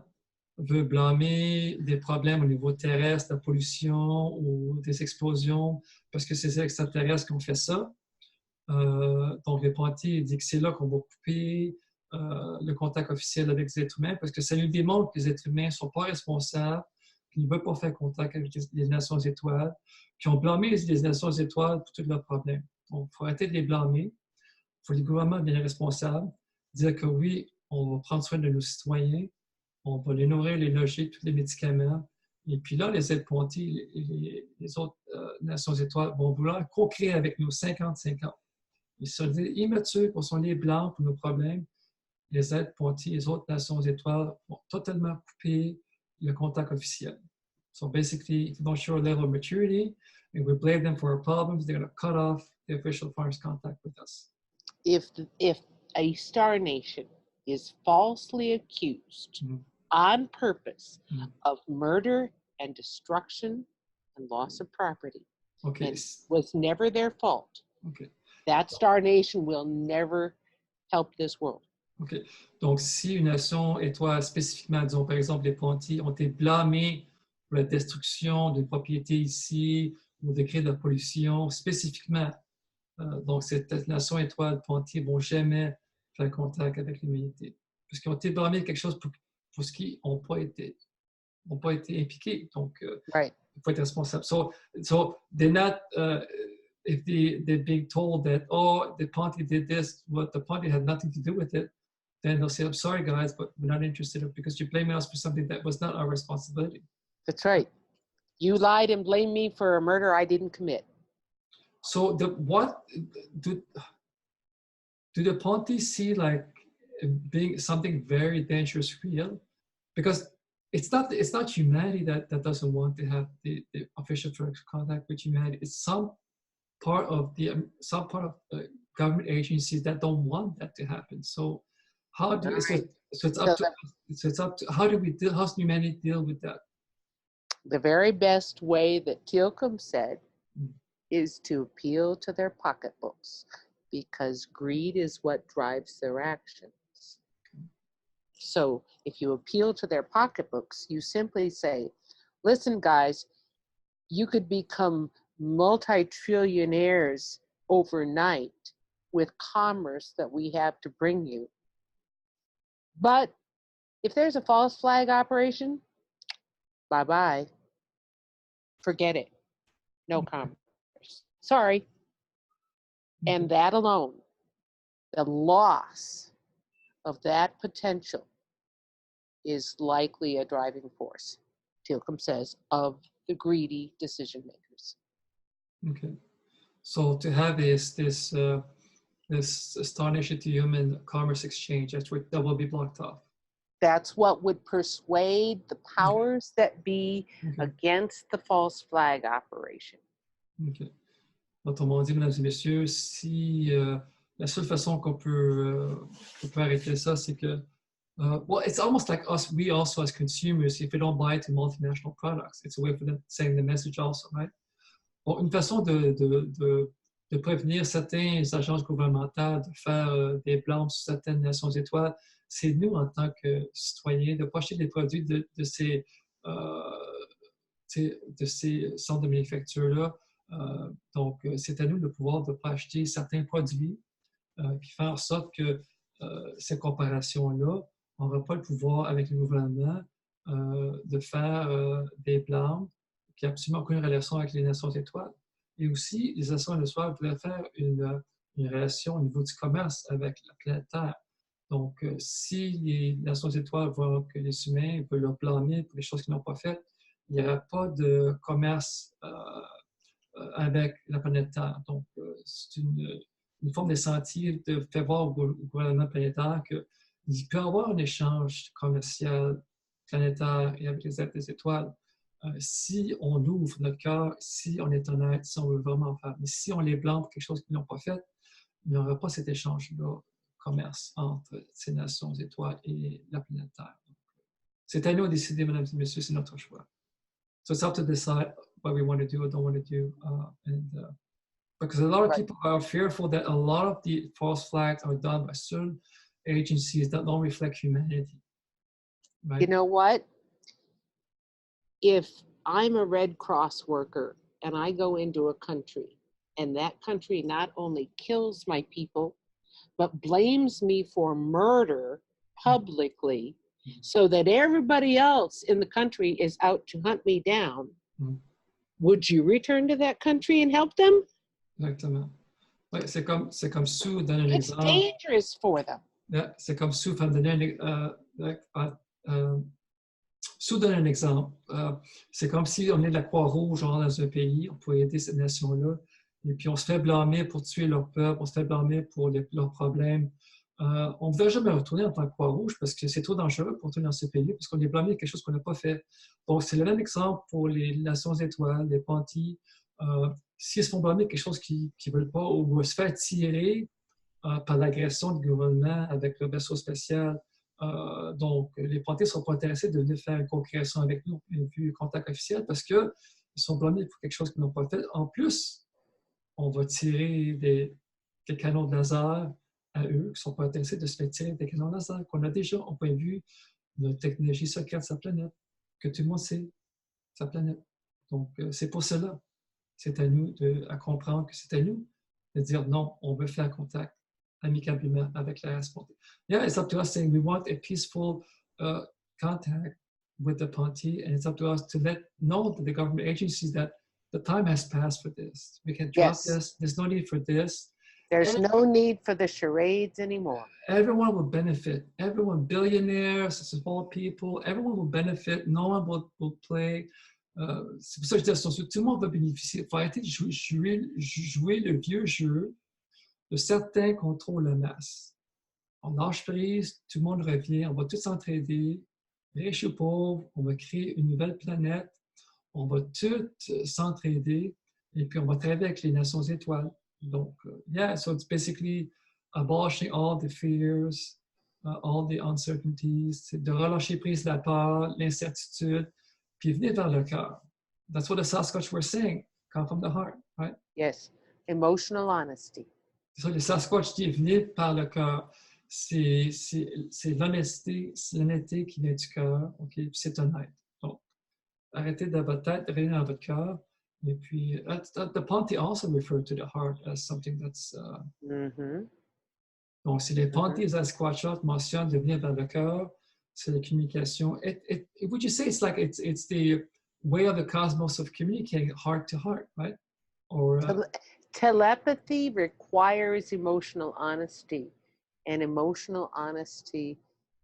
veulent blâmer des problèmes au niveau terrestre, la pollution ou des explosions, parce que c'est les extraterrestres qui ont fait ça, donc les Ponty dit que c'est là qu'on va couper le contact officiel avec les êtres humains, parce que ça nous démontre que les êtres humains ne sont pas responsables, qu'ils ne veulent pas faire contact avec les nations étoiles, qui ont blâmé les nations étoiles pour tous leurs problèmes. Donc, il faut arrêter de les blâmer. Il faut que les gouvernements deviennent responsables, dire que oui, on va prendre soin de nos citoyens, on va les nourrir, les loger, tous les médicaments. Et puis là, les aides Ponty et les autres nations étoiles vont vouloir co-créer avec nous 50-50. Ils sont immatures, ils sont les blancs pour nos problèmes. Les aides Ponty et les autres nations étoiles vont totalement couper le contact officiel. So basically, if you don't show a level of maturity, and we blame them for our problems, they're going to cut off the official farm's contact with us. If a star nation is falsely accused on purpose of murder and destruction and loss of property. OK. And it was never their fault. OK. That star nation will never help this world. OK. Donc, si une nation étoile, spécifiquement, disons par exemple les Ponty, ont été blâmés pour la destruction d'une propriété ici ou de créer de la pollution, spécifiquement, donc cette nation étoile Ponty ne vont jamais faire contact avec l'humanité. Parce qu'ils ont été blâmés de quelque chose pour ce qu'ils n'ont pas été impliqués. Donc, Right. il faut être responsable. So they're not, if they're being told that, oh, the Ponty did this, but the Ponty had nothing to do with it, then they'll say, I'm sorry, guys, but we're not interested because you're blaming us for something that was not our responsibility. That's right. You lied and blamed me for a murder I didn't commit. So what do the Ponty see like being something very dangerous real? Because it's not humanity that doesn't want to have the official direct contact with humanity. It's some part of government agencies that don't want that to happen. So how do it's up to how do we deal? How's humanity deal with that? The very best way that Teal'c said is to appeal to their pocketbooks, because greed is what drives their actions. So if you appeal to their pocketbooks, you simply say, listen, guys, you could become multi-trillionaires overnight with commerce that we have to bring you. But if there's a false flag operation, bye-bye. Forget it. No commerce. Sorry. And that alone, the loss of that potential is likely a driving force, Teal'c says, of the greedy decision makers. Okay. So to have this astonishing to human commerce exchange, that will be blocked off. That's what would persuade the powers that be against the false flag operation. Okay. Autrement dit, mesdames et messieurs, si la seule façon qu'on peut arrêter ça, c'est que well, it's almost like us, we also as consumers, if we don't buy to multinational products, it's a way for them saying the message also, right? Bon, une façon de prévenir certaines agences gouvernementales de faire des blâmes sur certaines nations étoiles, c'est nous, en tant que citoyens, de ne pas acheter des produits de ces centres de manufacture-là. Donc, c'est à nous de pouvoir de ne pas acheter certains produits puis faire en sorte que ces comparations-là, on n'aura pas le pouvoir avec le gouvernement de faire des blâmes qui n'ont absolument aucune relation avec les nations étoiles. Et aussi, les nations étoiles voulaient faire une relation au niveau du commerce avec la planète Terre. Donc, si les nations étoiles voient que les humains veulent leur blâmer pour les choses qu'ils n'ont pas faites, il n'y aura pas de commerce avec la planète Terre. Donc, c'est une forme de sentir, de faire voir au gouvernement planétaire qu'il peut y avoir un échange commercial planétaire et avec les êtres des étoiles si on ouvre notre cœur, si on est honnête, si on veut vraiment faire. Mais si on les blâme pour quelque chose qu'ils n'ont pas fait, il n'y aura pas cet échange-là, commerce entre ces nations étoiles et la planète Terre. C'est à nous de décider, mesdames et messieurs, c'est notre choix. So it's up to decide what we want to do or don't want to do. Because a lot of people are fearful that a lot of the false flags are done by certain agencies that don't reflect humanity. Right? You know what? If I'm a Red Cross worker and I go into a country and that country not only kills my people, but blames me for murder publicly so that everybody else in the country is out to hunt me down, would you return to that country and help them? Exactement. Ouais, c'est comme Sue donne un It's exemple. dangerous for them. Yeah, c'est comme Sue donne Sue donne un exemple. C'est comme si on est de la Croix-Rouge dans un pays, on pourrait aider cette nation-là, et puis on se fait blâmer pour tuer leur peuple, on se fait blâmer pour leurs problèmes. On ne voudrait jamais retourner en tant que Croix-Rouge parce que c'est trop dangereux pour retourner dans ce pays, parce qu'on est blâmé de quelque chose qu'on n'a pas fait. Donc, c'est le même exemple pour les nations étoiles, les Ponty. S'ils se font blâmer de quelque chose qu'ils ne veulent pas ou se faire tirer par l'agression du gouvernement avec le vaisseau spatial Donc, les Pontés ne sont pas intéressés de venir faire une co-création avec nous, une vue contact officiel, parce qu'ils sont blâmés pour quelque chose qu'ils n'ont pas fait. En plus, on va tirer des canons de laser à eux qui ne sont pas intéressés de se faire tirer des canons laser qu'on a déjà au point de vue de technologie secrète de sa planète, que tout le monde sait, sa planète. Donc, c'est pour cela. C'est à nous à comprendre que c'est à nous de dire non, on veut faire contact amicablement avec la race Ponty. Yeah, it's up to us saying we want a peaceful contact with the Ponty, and it's up to us to let know to the government agencies that the time has passed for this. We can drop this. There's no need for this. There's no need for the charades anymore. Everyone will benefit. Everyone, billionaires, small people, everyone will benefit. No one will play. C'est pour ça que je dis attention, tout le monde va bénéficier. Il faut arrêter de jouer le vieux jeu de certains contrôlent la masse. On lâche prise, tout le monde revient, on va tous s'entraider, riches ou pauvres, on va créer une nouvelle planète, on va tous s'entraider et puis on va travailler avec les nations étoiles. Donc, yeah, so it's basically abolishing all the fears, all the uncertainties, c'est de relâcher prise la peur, l'incertitude, puis venir vers le cœur. That's what the Sasquatch were saying, come from the heart, right? Yes, emotional honesty. C'est ça, le Sasquatch dit venir par le cœur. C'est l'honnêteté, qui vient du cœur, ok? Puis c'est honnête. Donc, arrêtez dans votre tête, revenez dans votre cœur. Et puis, the Ponty also refer to the heart as something that's. Donc, si les Ponty et Sasquatch mentionnent de venir vers le cœur, c'est la communication. Would you say it's like it's the way of the cosmos of communicating heart to heart, right? Or telepathy requires emotional honesty, and emotional honesty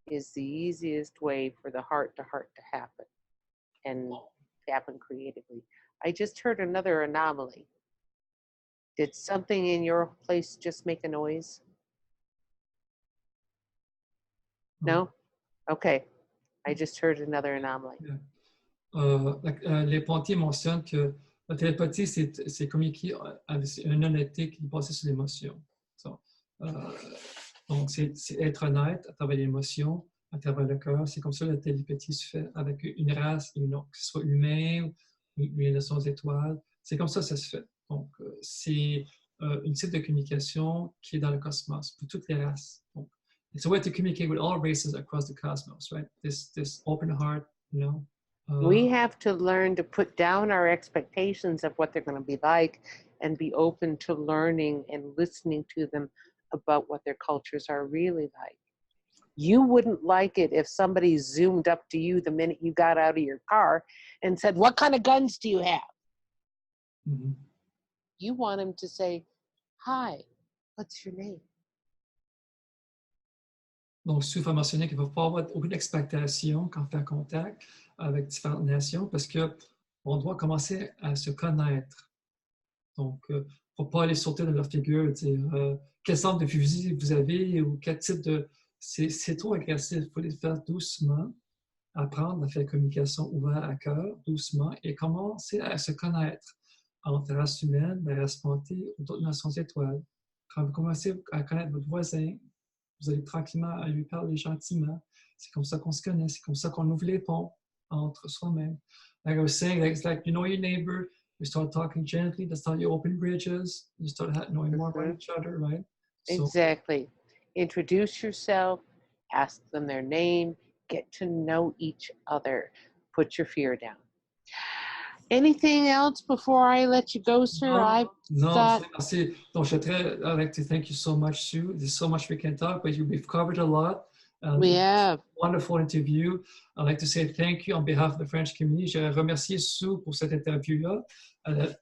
is the easiest way for the heart to heart to happen and happen creatively. I just heard another anomaly. Did something in your place just make a noise? No? Okay. I just heard another anomaly. Yeah. Les Ponty mentionnent que la télépathie, c'est communiquer avec une honnêteté qui est basée sur l'émotion. Donc, c'est être honnête à travers l'émotion, à travers le cœur. C'est comme ça que la télépathie se fait avec une race et une autre, que ce soit humain ou les nations étoiles. C'est comme ça que ça se fait. Donc, c'est une type de communication qui est dans le cosmos pour toutes les races. Donc, it's a way to communicate with all races across the cosmos, right? This open heart, you know. We have to learn to put down our expectations of what they're going to be like and be open to learning and listening to them about what their cultures are really like. You wouldn't like it if somebody zoomed up to you the minute you got out of your car and said, "What kind of guns do you have?" Mm-hmm. You want them to say, "Hi, what's your name?" Donc, il faut mentionner qu'il ne va pas avoir aucune expectation quand on fait contact avec différentes nations parce qu'on doit commencer à se connaître. Donc, il ne faut pas aller sauter dans leur figure, dire quel centre de fusil vous avez ou quel type de... C'est trop agressif. Il faut les faire doucement, apprendre à faire communication ouverte à cœur, doucement, et commencer à se connaître entre la race humaine, la race Ponty ou d'autres nations étoiles. Quand vous commencez à connaître votre voisin, vous allez tranquillement à lui parler gentiment. C'est comme ça qu'on se connaît, c'est comme ça qu'on ouvre les ponts entre soi-même. Like I was saying, it's like you know your neighbor, you start talking gently, that's how you open bridges, you start knowing more about each other, right? Exactly. Introduce yourself, ask them their name, get to know each other, put your fear down. Anything else before I let you go, sir? No, merci. Donc, I'd like to thank you so much, Sue. There's so much we can talk, but we've covered a lot. We have. Wonderful interview. I'd like to say thank you on behalf of the French community. Je remercie Sue pour cette interview-là.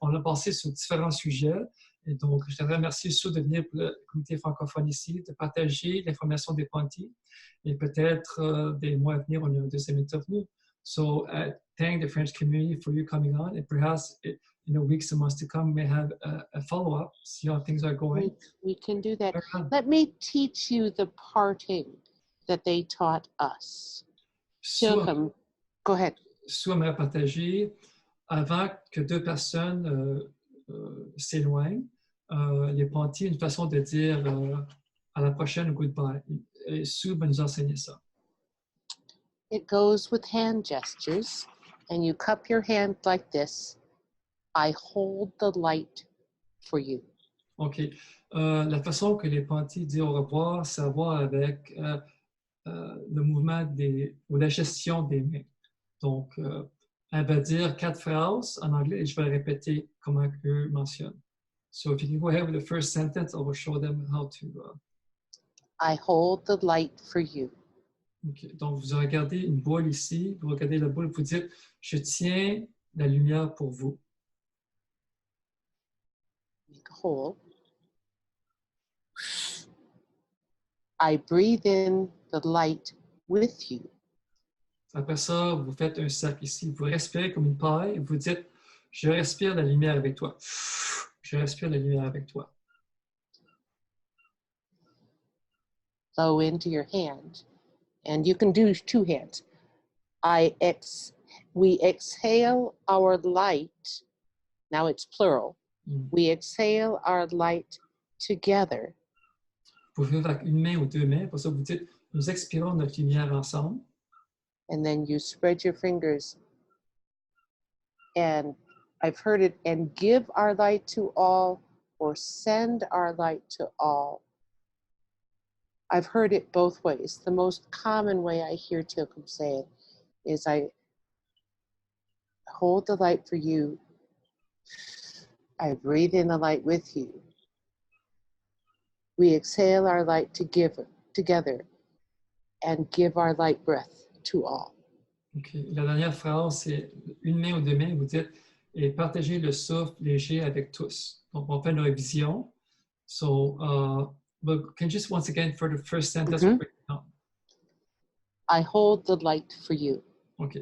On a passé sur différents sujets. Et donc, je te remercie Sue de venir pour le comité francophone ici, de partager l'information des Ponty. Et peut-être des mois à venir, on a une deuxième interview. So, thank the French community for you coming on, and perhaps in weeks and months to come, we may have a follow-up, see how things are going. We can do that. Let me teach you the parting that they taught us. Go ahead. Sue aimerait partager, avant que deux personnes s'éloignent, les Ponty, une façon de dire à la prochaine, goodbye. Et Sue va nous enseigner ça. it goes with hand gestures, and you cup your hand like this. I hold the light for you. OK. La façon que les Panty disent au revoir, ça va avec le mouvement ou la gestion des mains. Donc, elle va dire 4 phrases en anglais et je vais répéter comment eux mentionnent. So if you can go ahead with the first sentence, I will show them how to... I hold the light for you. Okay. Donc, vous regardez une boule ici, vous regardez la boule, vous dites « Je tiens la lumière pour vous ». Make a hole. I breathe in the light with you. Après ça, vous faites un cercle ici, vous respirez comme une paille, vous dites « Je respire la lumière avec toi ». Je respire la lumière avec toi. Blow into your hand, and you can do 2 hands. We exhale our light. Now it's plural. We exhale our light together. Vous pouvez faire une main ou 2 mains. Pour ça, vous dites « Nous expirons notre lumière ensemble ». And then you spread your fingers. And I've heard it, and give our light to all, or send our light to all. I've heard it both ways. The most common way I hear Tilcom say it is I hold the light for you. I breathe in the light with you. We exhale our light together and give our light breath to all. OK. La dernière phrase, c'est une main ou 2 mains, vous dites « Et partagez le souffle léger avec tous ». Donc, on fait une révision. So, but can you just once again for the first sentence? I hold the light for you. OK.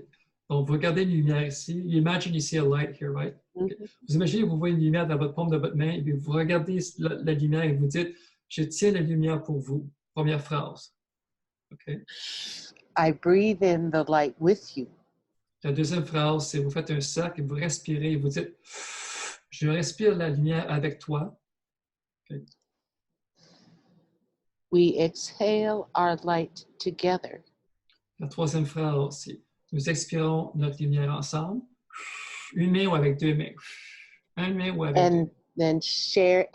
Donc, vous regardez une lumière ici. You imagine you see a light here, right? Okay. Vous imaginez que vous voyez une lumière dans votre paume de votre main et puis vous regardez la lumière et vous dites « Je tiens la lumière pour vous ». Première phrase. OK. I breathe in the light with you. La deuxième phrase, c'est vous faites un cercle et vous respirez et vous dites « Je respire la lumière avec toi ». Okay. We exhale our light together. La troisième phrase, c'est nous expirons notre lumière ensemble. Une main ou avec 2 mains. Une main ou avec and then share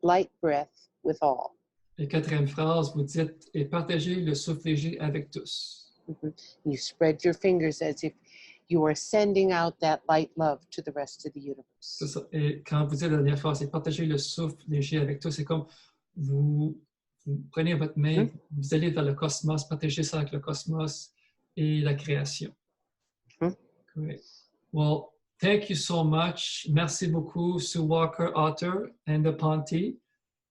light breath with all. Et quatrième phrase, vous dites et partagez le souffle léger avec tous. You spread your fingers as if you are sending out that light love to the rest of the universe. C'est ça. Et quand vous dites la dernière phrase, c'est partagez le souffle léger avec tous, c'est comme vous prenez votre main, vous allez vers le cosmos, partagez ça avec le cosmos et la création. Great. Well, thank you so much. Merci beaucoup, Sue Walker, author, and the Ponte.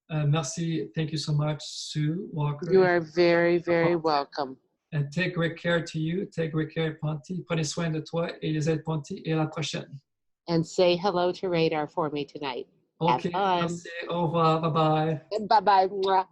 Merci. Thank you so much, Sue Walker. You are very, very welcome. And take great care to you. Take great care, Ponte. Prenez soin de toi et les aides Ponte. Et à la prochaine. And say hello to Radar for me tonight. Okay. Merci. Au revoir. Bye-bye. Bye-bye.